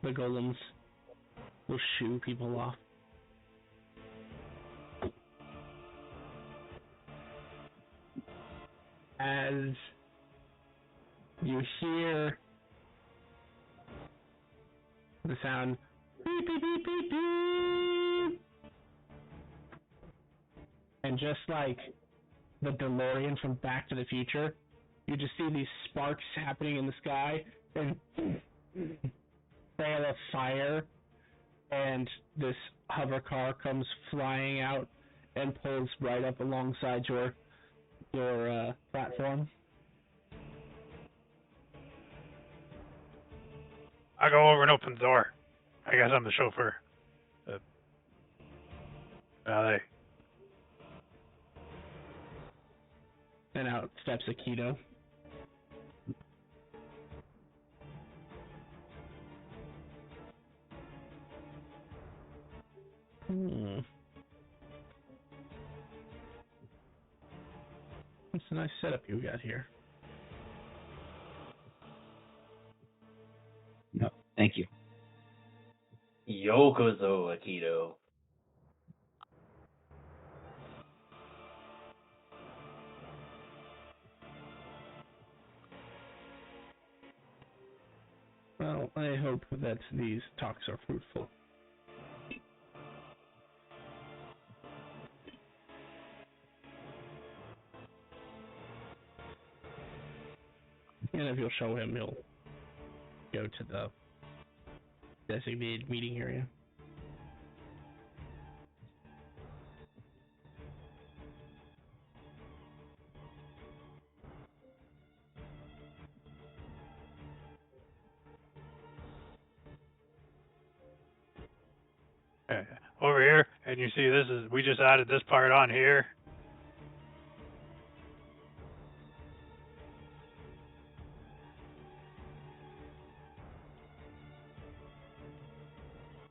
the golems will shoo people off. As you hear the sound beep beep beep beep beep, and just like the DeLorean from Back to the Future, you just see these sparks happening in the sky, and trail of fire, and this hover car comes flying out and pulls right up alongside your platform. I go over and open the door. I guess I'm the chauffeur. Valet. And out steps Akito. That's a nice setup you got here. No, thank you. Yokozo, Akito. Well, I hope that these talks are fruitful. And if you'll show him, he'll go to the designated meeting area. Over here, and you see this is, we just added this part on here.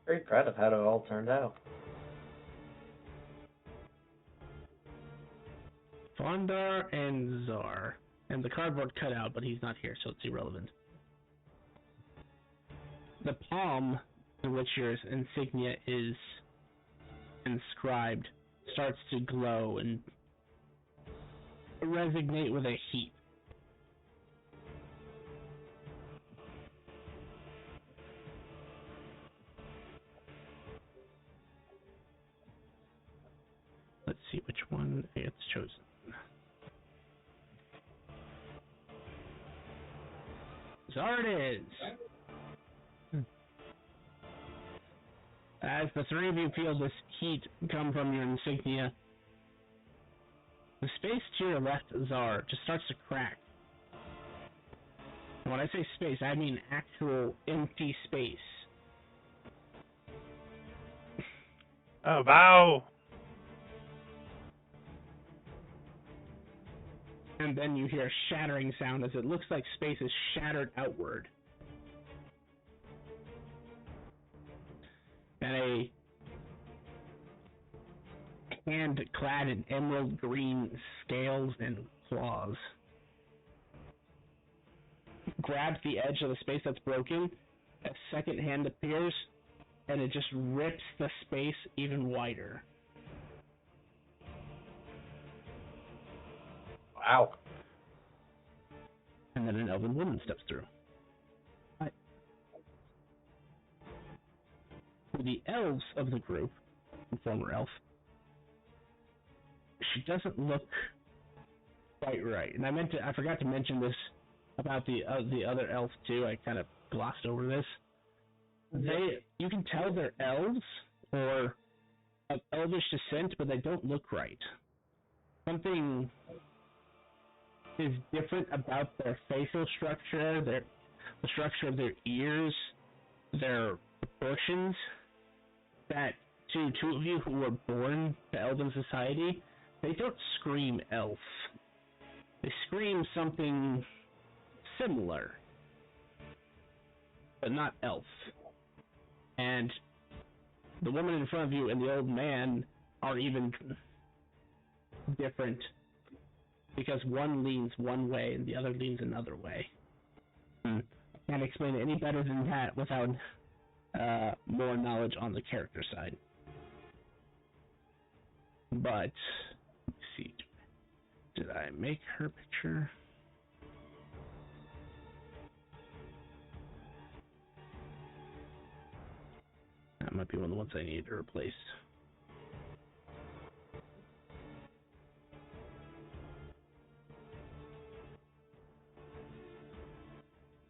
Very proud of how it all turned out. Fondar and Czar. And the cardboard cut out, but he's not here, so it's irrelevant. The palm in which your insignia is inscribed starts to glow and resonate with a heat. Let's see which one gets chosen. Czar it is! As the three of you feel this heat come from your insignia, the space to your left, Czar, just starts to crack. And when I say space, I mean actual empty space. Oh, bow! And then you hear a shattering sound as it looks like space is shattered outward. And a hand clad in emerald green scales and claws grabs the edge of the space that's broken. A second hand appears, and it just rips the space even wider. Wow. And then an elven woman steps through. Hi. For the elves of the group, former elf, she doesn't look quite right. And I forgot to mention this about the other elf too. I kind of glossed over this. You can tell they're elves or of elvish descent, but they don't look right. Something is different about their facial structure, the structure of their ears, their proportions, that to two of you who were born to elven society, they don't scream elf. They scream something similar, but not elf. And the woman in front of you and the old man are even different, because one leans one way and the other leans another way. I can't explain it any better than that without more knowledge on the character side. But, let's see, did I make her picture? That might be one of the ones I need to replace.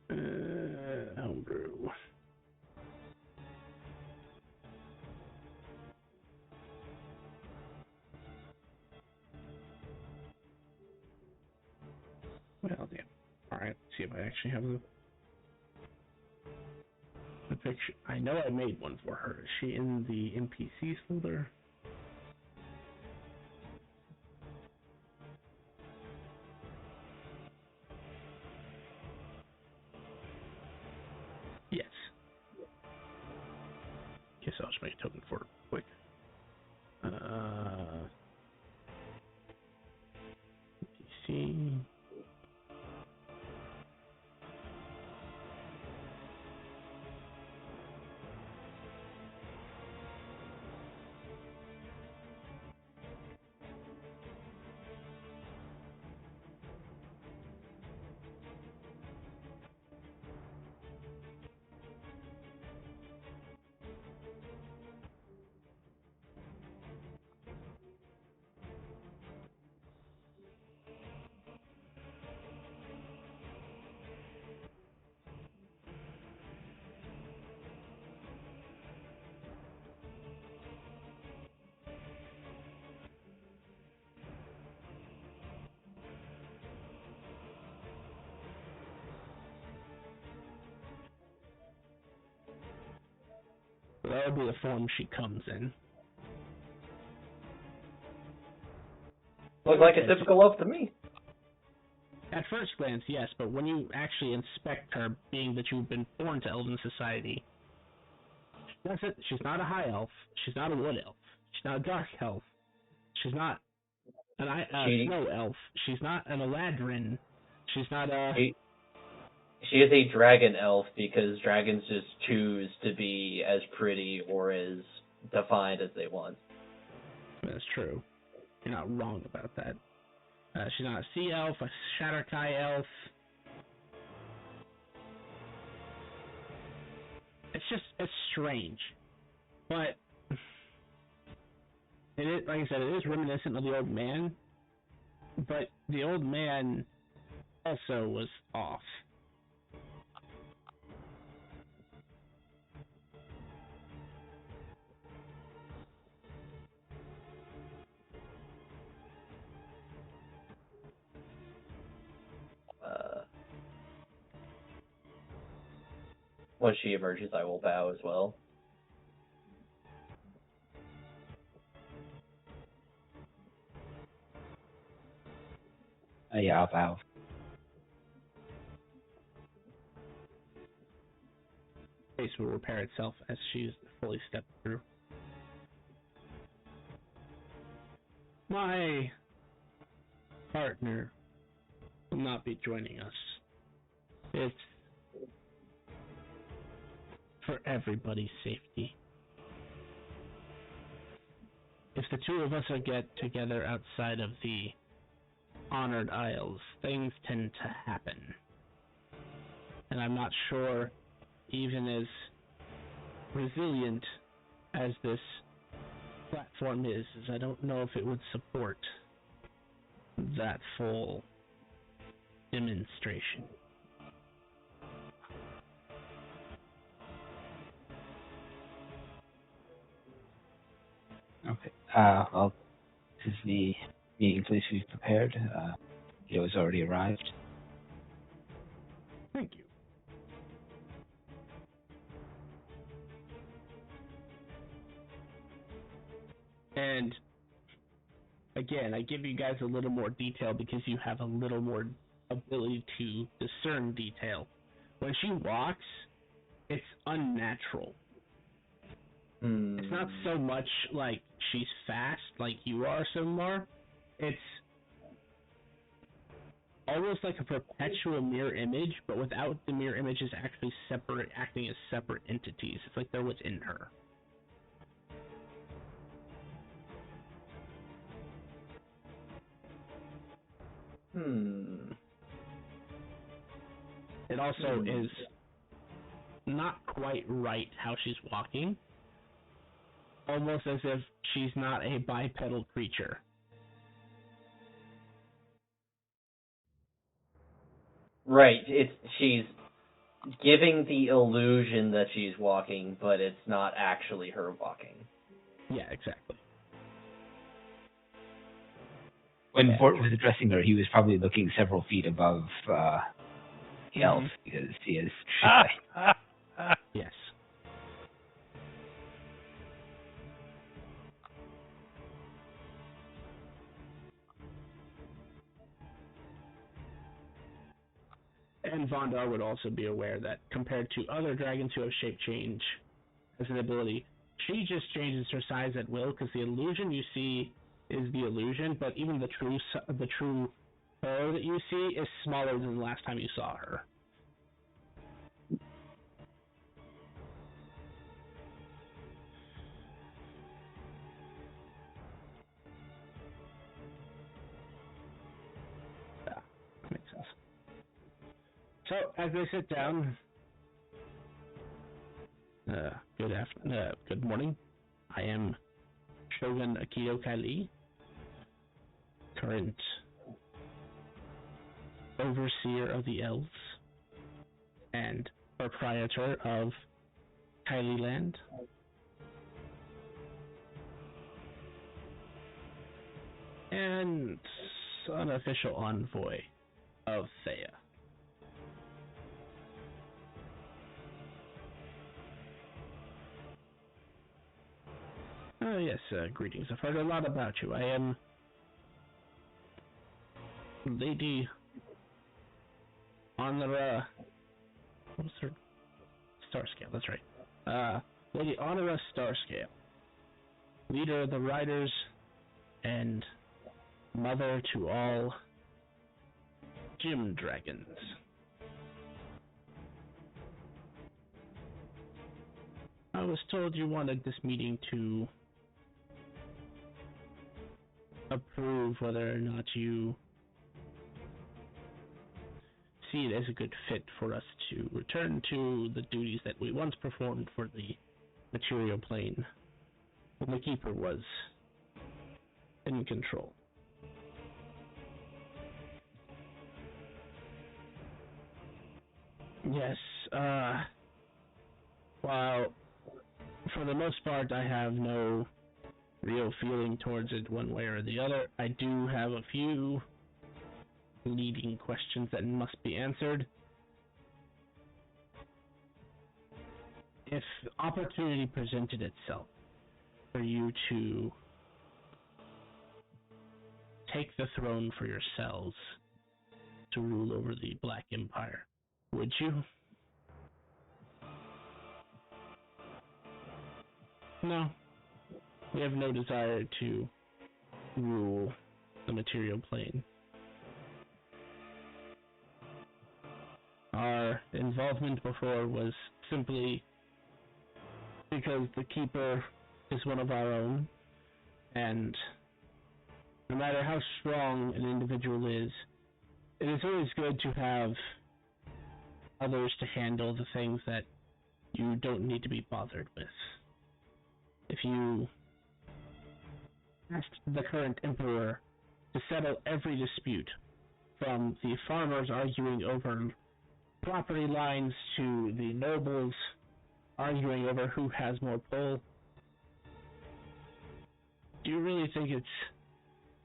Homebrew. Well, damn. Alright, see if I actually have the picture. I know I made one for her. Is she in the NPCs folder? Yes. Guess I'll just make a token for her quick. NPC. that would be the form she comes in. Look like a typical elf to me. At first glance, yes, but when you actually inspect her, being that you've been born to elven society, she's not a high elf, she's not a wood elf, she's not a dark elf, she's not a snow elf, she's not an Eladrin, she's not a... She is a dragon elf because dragons just choose to be as pretty or as defined as they want. That's true. You're not wrong about that. She's not a sea elf, a Shatterkai elf. It's strange. But it is, like I said, it is reminiscent of the old man. But the old man also was off. Once she emerges, I will bow as well. Yeah, I'll bow. Face will repair itself as she's fully stepped through. My partner will not be joining us. It's for everybody's safety. If the two of us get together outside of the Honored Isles, things tend to happen. And I'm not sure, even as resilient as this platform is, I don't know if it would support that full demonstration. Okay. Well, this is the meeting place we've prepared. Guido has already arrived. Thank you. And again, I give you guys a little more detail because you have a little more ability to discern detail. When she walks, it's unnatural. It's not so much like she's fast like you are, Simar. It's almost like a perpetual mirror image, but without the mirror images actually acting as separate entities. It's like they're within her. It also is not quite right how she's walking. Almost as if she's not a bipedal creature. Right, she's giving the illusion that she's walking, but it's not actually her walking. Yeah, exactly. When Bort was addressing her, he was probably looking several feet above the elf, because he is... Yes. And Vondar would also be aware that compared to other dragons who have shape change as an ability, she just changes her size at will, because the illusion you see is the illusion, but even the true her that you see is smaller than the last time you saw her. Yeah, that makes sense. So, as they sit down, good morning. I am Shogun Akio Kali, current overseer of the elves and proprietor of Kylie Land. And unofficial envoy of Thea. Yes, greetings. I've heard a lot about you. I am Lady Honora. What's her? Starscale, that's right. Lady Honora Starscale, leader of the Riders and mother to all gym dragons. I was told you wanted this meeting to approve whether or not you see it as a good fit for us to return to the duties that we once performed for the material plane when the Keeper was in control. Yes, while for the most part I have no real feeling towards it one way or the other, I do have a few leading questions that must be answered. If opportunity presented itself for you to take the throne for yourselves to rule over the Black Empire, would you? No. We have no desire to rule the material plane. Our involvement before was simply because the Keeper is one of our own, and no matter how strong an individual is, it is always good to have others to handle the things that you don't need to be bothered with. If you asked the current Emperor to settle every dispute, from the farmers arguing over property lines to the nobles arguing over who has more pull, do you really think it's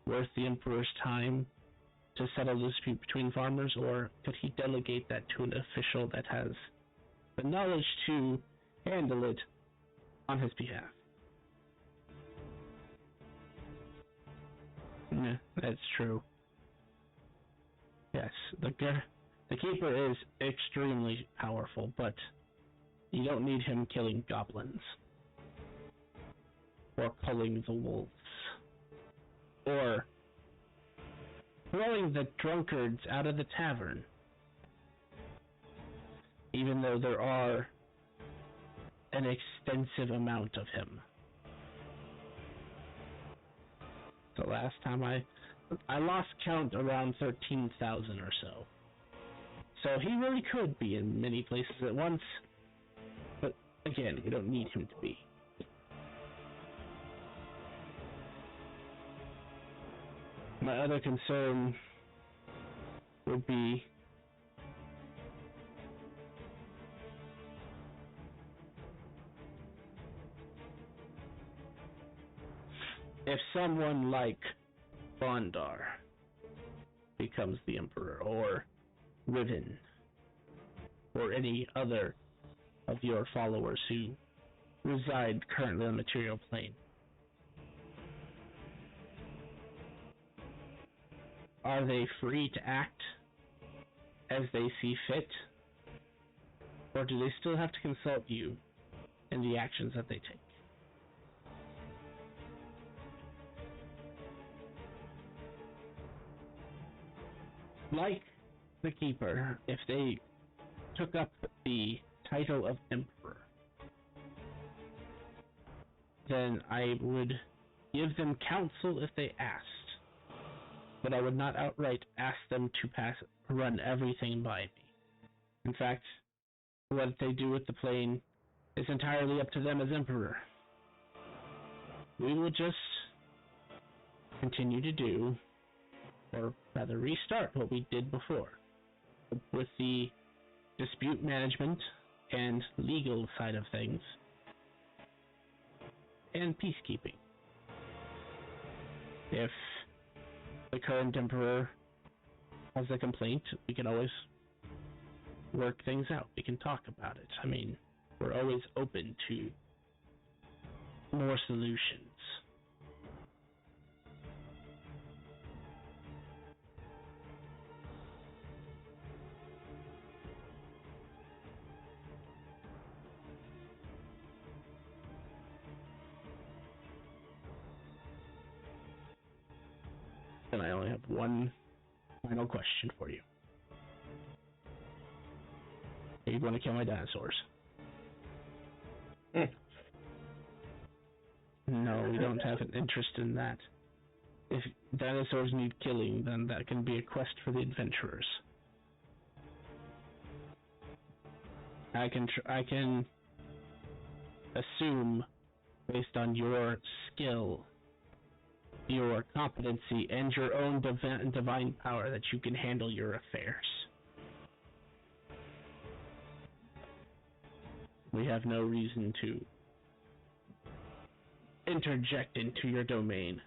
worth the Emperor's time to settle the dispute between farmers, or could he delegate that to an official that has the knowledge to handle it on his behalf? Yeah, that's true. Yes, the Keeper is extremely powerful, but you don't need him killing goblins, or pulling the wolves, or throwing the drunkards out of the tavern, even though there are an extensive amount of him. The last time I lost count around 13,000 or so. So he really could be in many places at once, but again, we don't need him to be. My other concern would be if someone like Bondar becomes the Emperor, or Riven, or any other of your followers who reside currently on the material plane. Are they free to act as they see fit? Or do they still have to consult you in the actions that they take? Like the Keeper, if they took up the title of Emperor, then I would give them counsel if they asked, but I would not outright ask them to run everything by me. In fact, what they do with the plane is entirely up to them as Emperor. We will just continue to do, or rather restart, what we did before, with the dispute management and legal side of things, and peacekeeping. If the current Emperor has a complaint, we can always work things out. We can talk about it. I mean, we're always open to more solutions. And I only have one final question for you. Are you going to kill my dinosaurs? No, we don't have an interest in that. If dinosaurs need killing, then that can be a quest for the adventurers. I can assume, based on your skill, your competency, and your own divine power, that you can handle your affairs. We have no reason to interject into your domain.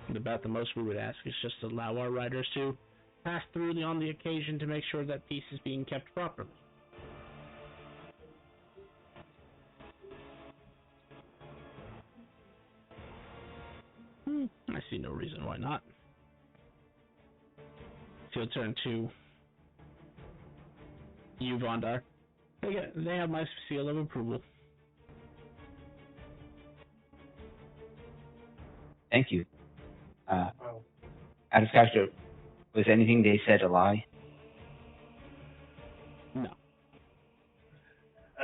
And about the most we would ask is just allow our riders to pass through on the occasion to make sure that peace is being kept properly. I see no reason why not. So you'll turn to you, Vondar. They have my seal of approval. Thank you. Well, Out of character, was anything they said a lie? No.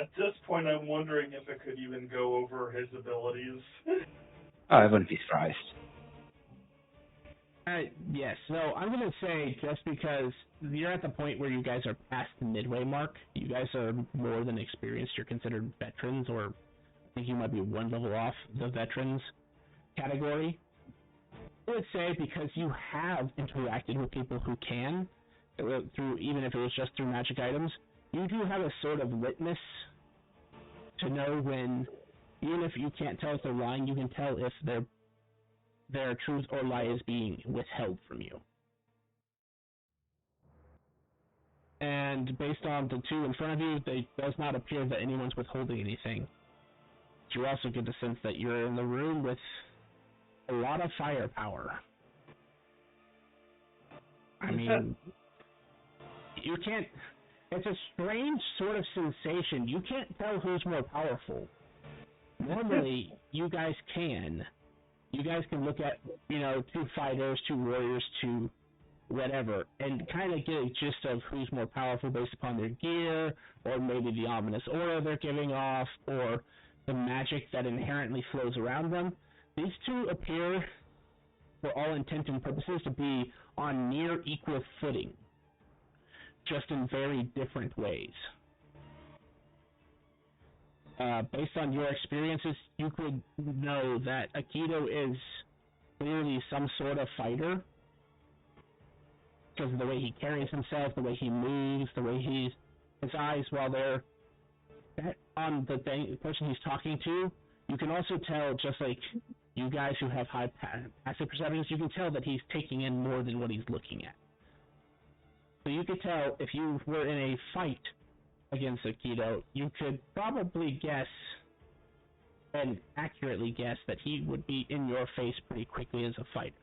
at this point, I'm wondering if it could even go over his abilities. Oh, I wouldn't be surprised. Yes. So I'm going to say, just because you're at the point where you guys are past the midway mark, you guys are more than experienced. You're considered veterans, or I think you might be one level off the veterans category. I would say, because you have interacted with people who can, through, even if it was just through magic items, you do have a sort of witness to know when, even if you can't tell if they're lying, you can tell if their truth or lie is being withheld from you. And based on the two in front of you, it does not appear that anyone's withholding anything. But you also get the sense that you're in the room with a lot of firepower. I mean, you can't... It's a strange sort of sensation. You can't tell who's more powerful. Normally, you guys can. You guys can look at, two fighters, two warriors, two whatever, and kind of get a gist of who's more powerful based upon their gear, or maybe the ominous aura they're giving off, or the magic that inherently flows around them. These two appear, for all intent and purposes, to be on near equal footing, just in very different ways. Based on your experiences, you could know that Aikido is clearly some sort of fighter, because of the way he carries himself, the way he moves, the way his eyes while they're on the person he's talking to. You can also tell, just like you guys who have high passive perceptions, you can tell that he's taking in more than what he's looking at. So you could tell, if you were in a fight against Aikido, you could probably guess, and accurately guess, that he would be in your face pretty quickly as a fighter.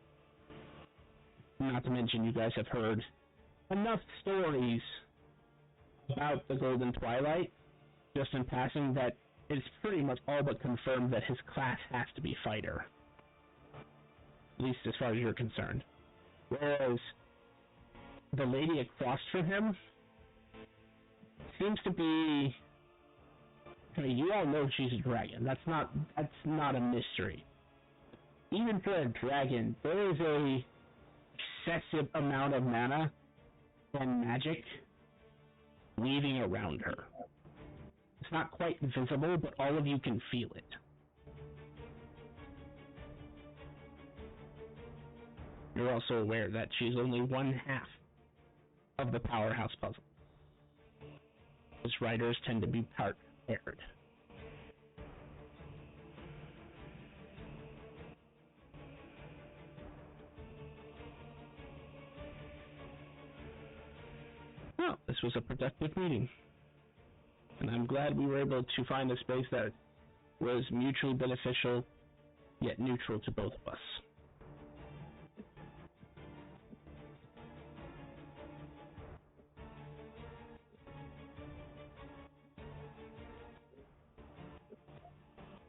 Not to mention, you guys have heard enough stories about the Golden Twilight, just in passing, that it's pretty much all but confirmed that his class has to be fighter. At least as far as you're concerned. Whereas the lady across from him seems to be... I mean, you all know she's a dragon. That's not a mystery. Even for a dragon, there is a excessive amount of mana and magic weaving around her. It's not quite visible, but all of you can feel it. You're also aware that she's only one half of the powerhouse puzzle. Those riders tend to be part paired. Well, this was a productive meeting. And I'm glad we were able to find a space that was mutually beneficial, yet neutral to both of us.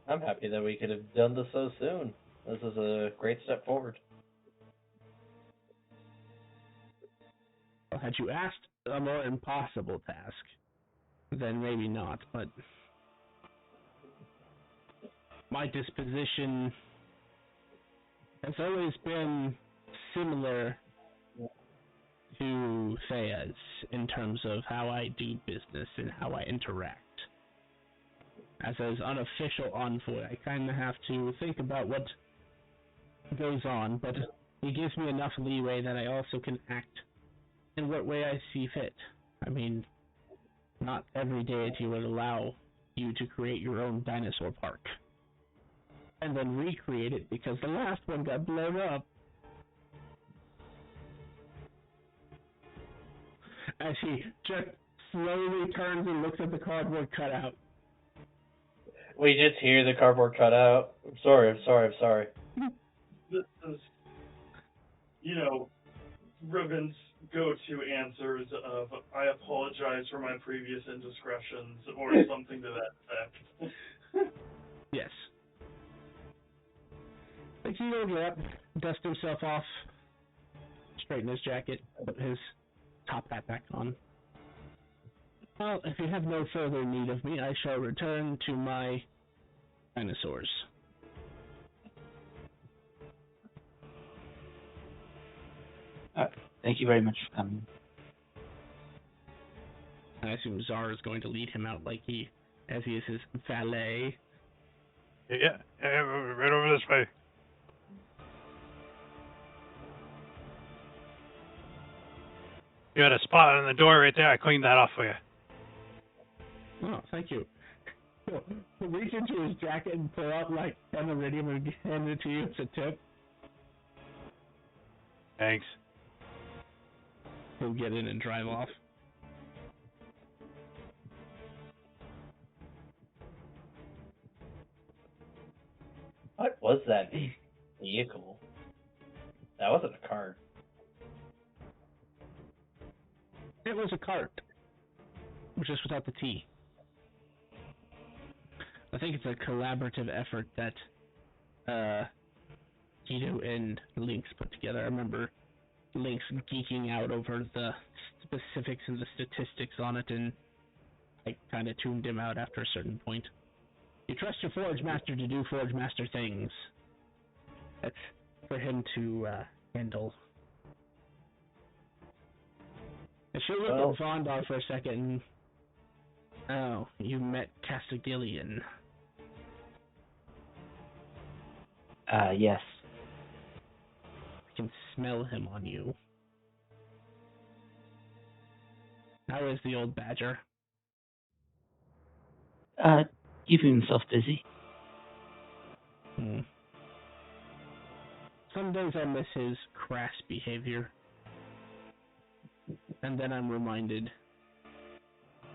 I'm happy that we could have done this so soon. This is a great step forward. Had you asked a more impossible task, then maybe not, but my disposition has always been similar to Thea's in terms of how I do business and how I interact. As his unofficial envoy, I kind of have to think about what goes on, but he gives me enough leeway that I also can act in what way I see fit. I mean, not every deity would allow you to create your own dinosaur park and then recreate it because the last one got blown up. As he just slowly turns and looks at the cardboard cutout. We just hear the cardboard cutout. I'm sorry. This is, Riven's go-to answers of, I apologize for my previous indiscretions, or something to that effect. Yes. Like he goes up, dusts himself off, straighten his jacket, put his top hat back on. Well, if you have no further need of me, I shall return to my dinosaurs. Thank you very much for coming. I assume Zara is going to lead him out as he is his valet. Yeah, right over this way. You had a spot on the door right there. I cleaned that off for you. Oh, thank you. He'll reach into his jacket and pull out 10 iridium and hand it to you as a tip. Thanks. He'll get in and drive off. What was that vehicle? That wasn't a car. It was a cart, just without the T. I think it's a collaborative effort that Guido and Lynx put together. I remember Lynx geeking out over the specifics and the statistics on it, and I kind of tuned him out after a certain point. You trust your Forge Master to do Forge Master things. That's for him to handle. I should look at Vondar for a second. Oh, you met Castagillion. Yes. I can smell him on you. How is the old badger? Keeping himself busy. Some days I miss his crass behavior. And then I'm reminded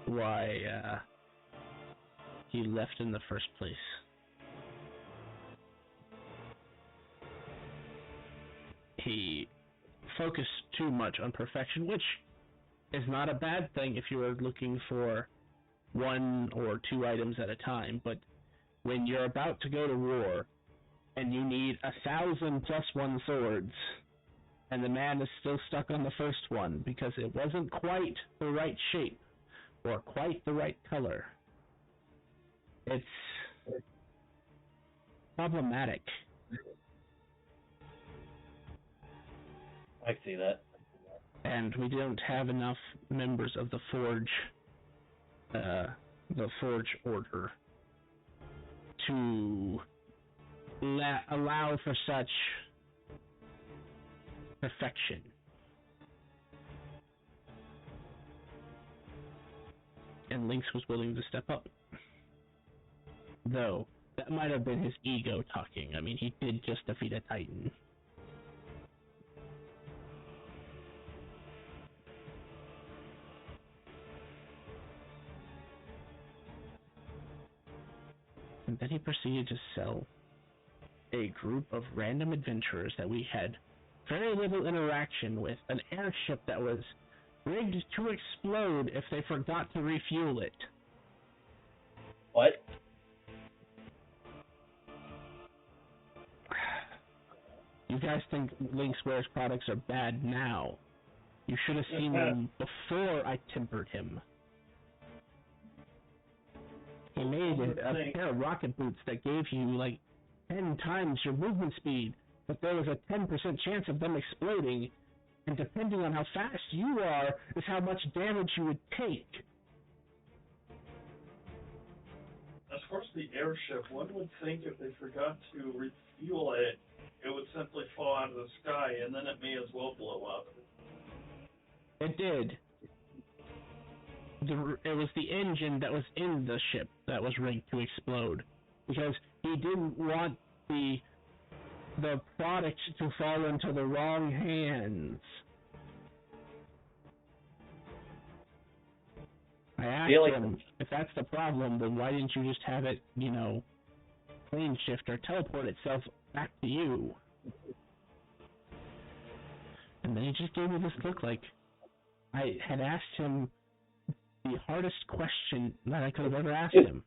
why he left in the first place. He focused too much on perfection, which is not a bad thing if you are looking for 1 or 2 items at a time, but when you're about to go to war and you need 1,000 plus 1 swords, and the man is still stuck on the first one because it wasn't quite the right shape or quite the right color, it's problematic. I see that. And we don't have enough members of the Forge Order to allow for such perfection. And Lynx was willing to step up. Though, that might have been his ego talking. I mean, he did just defeat a Titan. And then he proceeded to sell a group of random adventurers that we had very little interaction with an airship that was rigged to explode if they forgot to refuel it. What? You guys think Linksware's products are bad now. You should have seen them before I tempered him. He made a pair of rocket boots that gave you, like, 10 times your movement speed, but there was a 10% chance of them exploding, and depending on how fast you are, is how much damage you would take. As far as the airship, one would think if they forgot to refuel it, it would simply fall out of the sky, and then it may as well blow up. It did. It was the engine that was in the ship that was rigged to explode, because he didn't want the product to fall into the wrong hands. I asked him, if that's the problem, then why didn't you just have it, plane shift or teleport itself back to you? And then he just gave me this look like I had asked him the hardest question that I could have ever asked him.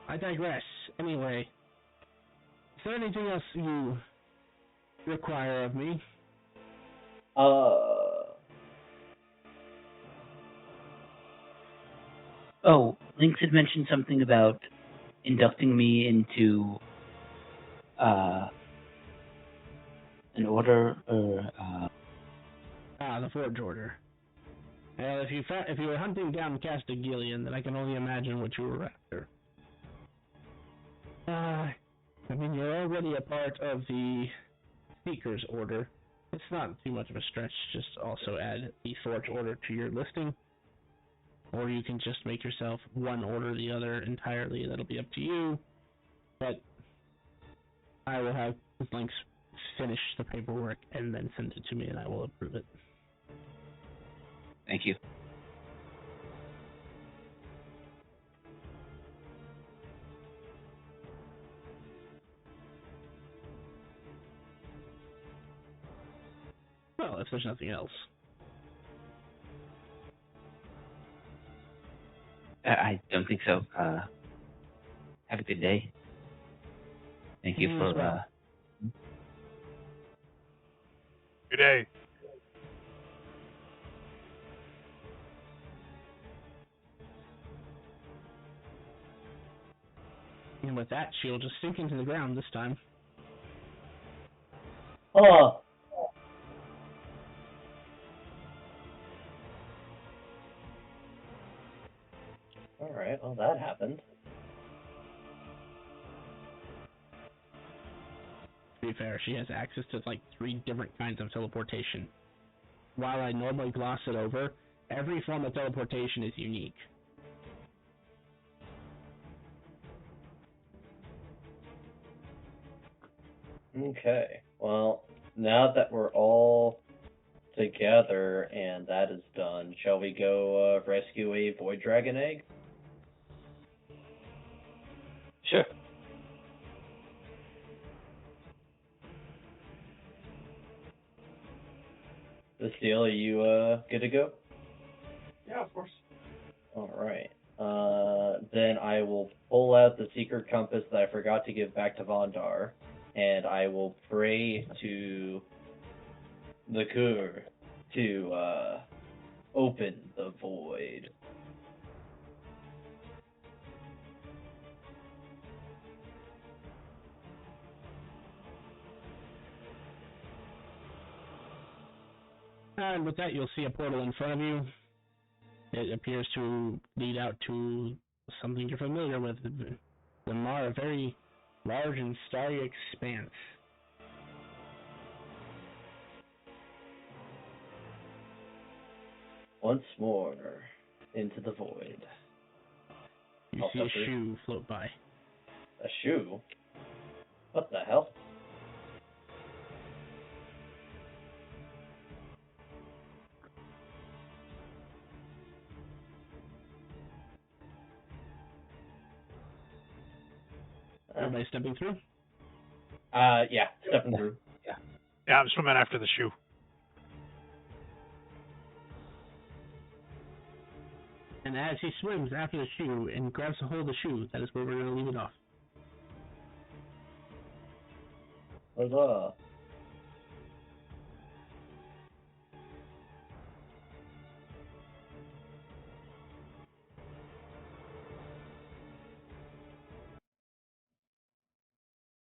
I digress. Anyway, is there anything else you require of me? Oh, Lynx had mentioned something about inducting me into an order or the Forge Order. Well, if you were hunting down Castiglion, then I can only imagine what you were after. You're already a part of the Seeker's Order. It's not too much of a stretch, just also add the Forge Order to your listing. Or you can just make yourself one order or the other entirely, that'll be up to you. But I will have Lynx finish the paperwork and then send it to me and I will approve it. Thank you. Well, if there's nothing else. I don't think so. Have a good day. Thank you for Good day. And with that, she'll just sink into the ground this time. Oh. Alright, well that happened. To be fair, she has access to like 3 different kinds of teleportation. While I normally gloss it over, every form of teleportation is unique. Okay, well, now that we're all together and that is done, shall we go rescue a Void Dragon egg? Sure. Steel, are you good to go? Yeah, of course. Alright. Then I will pull out the secret compass that I forgot to give back to Vondar, and I will pray to the Kur to open the void. And with that, you'll see a portal in front of you. It appears to lead out to something you're familiar with. The Mar, a very large and starry expanse. Once more into the void. You see a shoe float by. A shoe? What the hell? Everybody stepping through? Yeah, stepping through. Yeah, I'm swimming after the shoe. And as he swims after the shoe and grabs a hold of the shoe, that is where we're going to leave it off. Huzzah.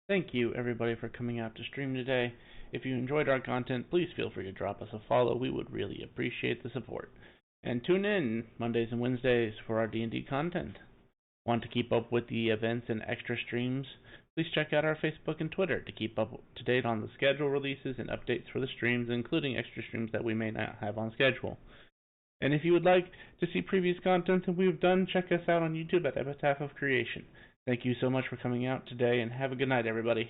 Thank you, everybody, for coming out to stream today. If you enjoyed our content, please feel free to drop us a follow. We would really appreciate the support. And tune in Mondays and Wednesdays for our D&D content. Want to keep up with the events and extra streams? Please check out our Facebook and Twitter to keep up to date on the schedule releases and updates for the streams, including extra streams that we may not have on schedule. And if you would like to see previous content that we've done, check us out on YouTube at Epitaph of Creation. Thank you so much for coming out today, and have a good night, everybody.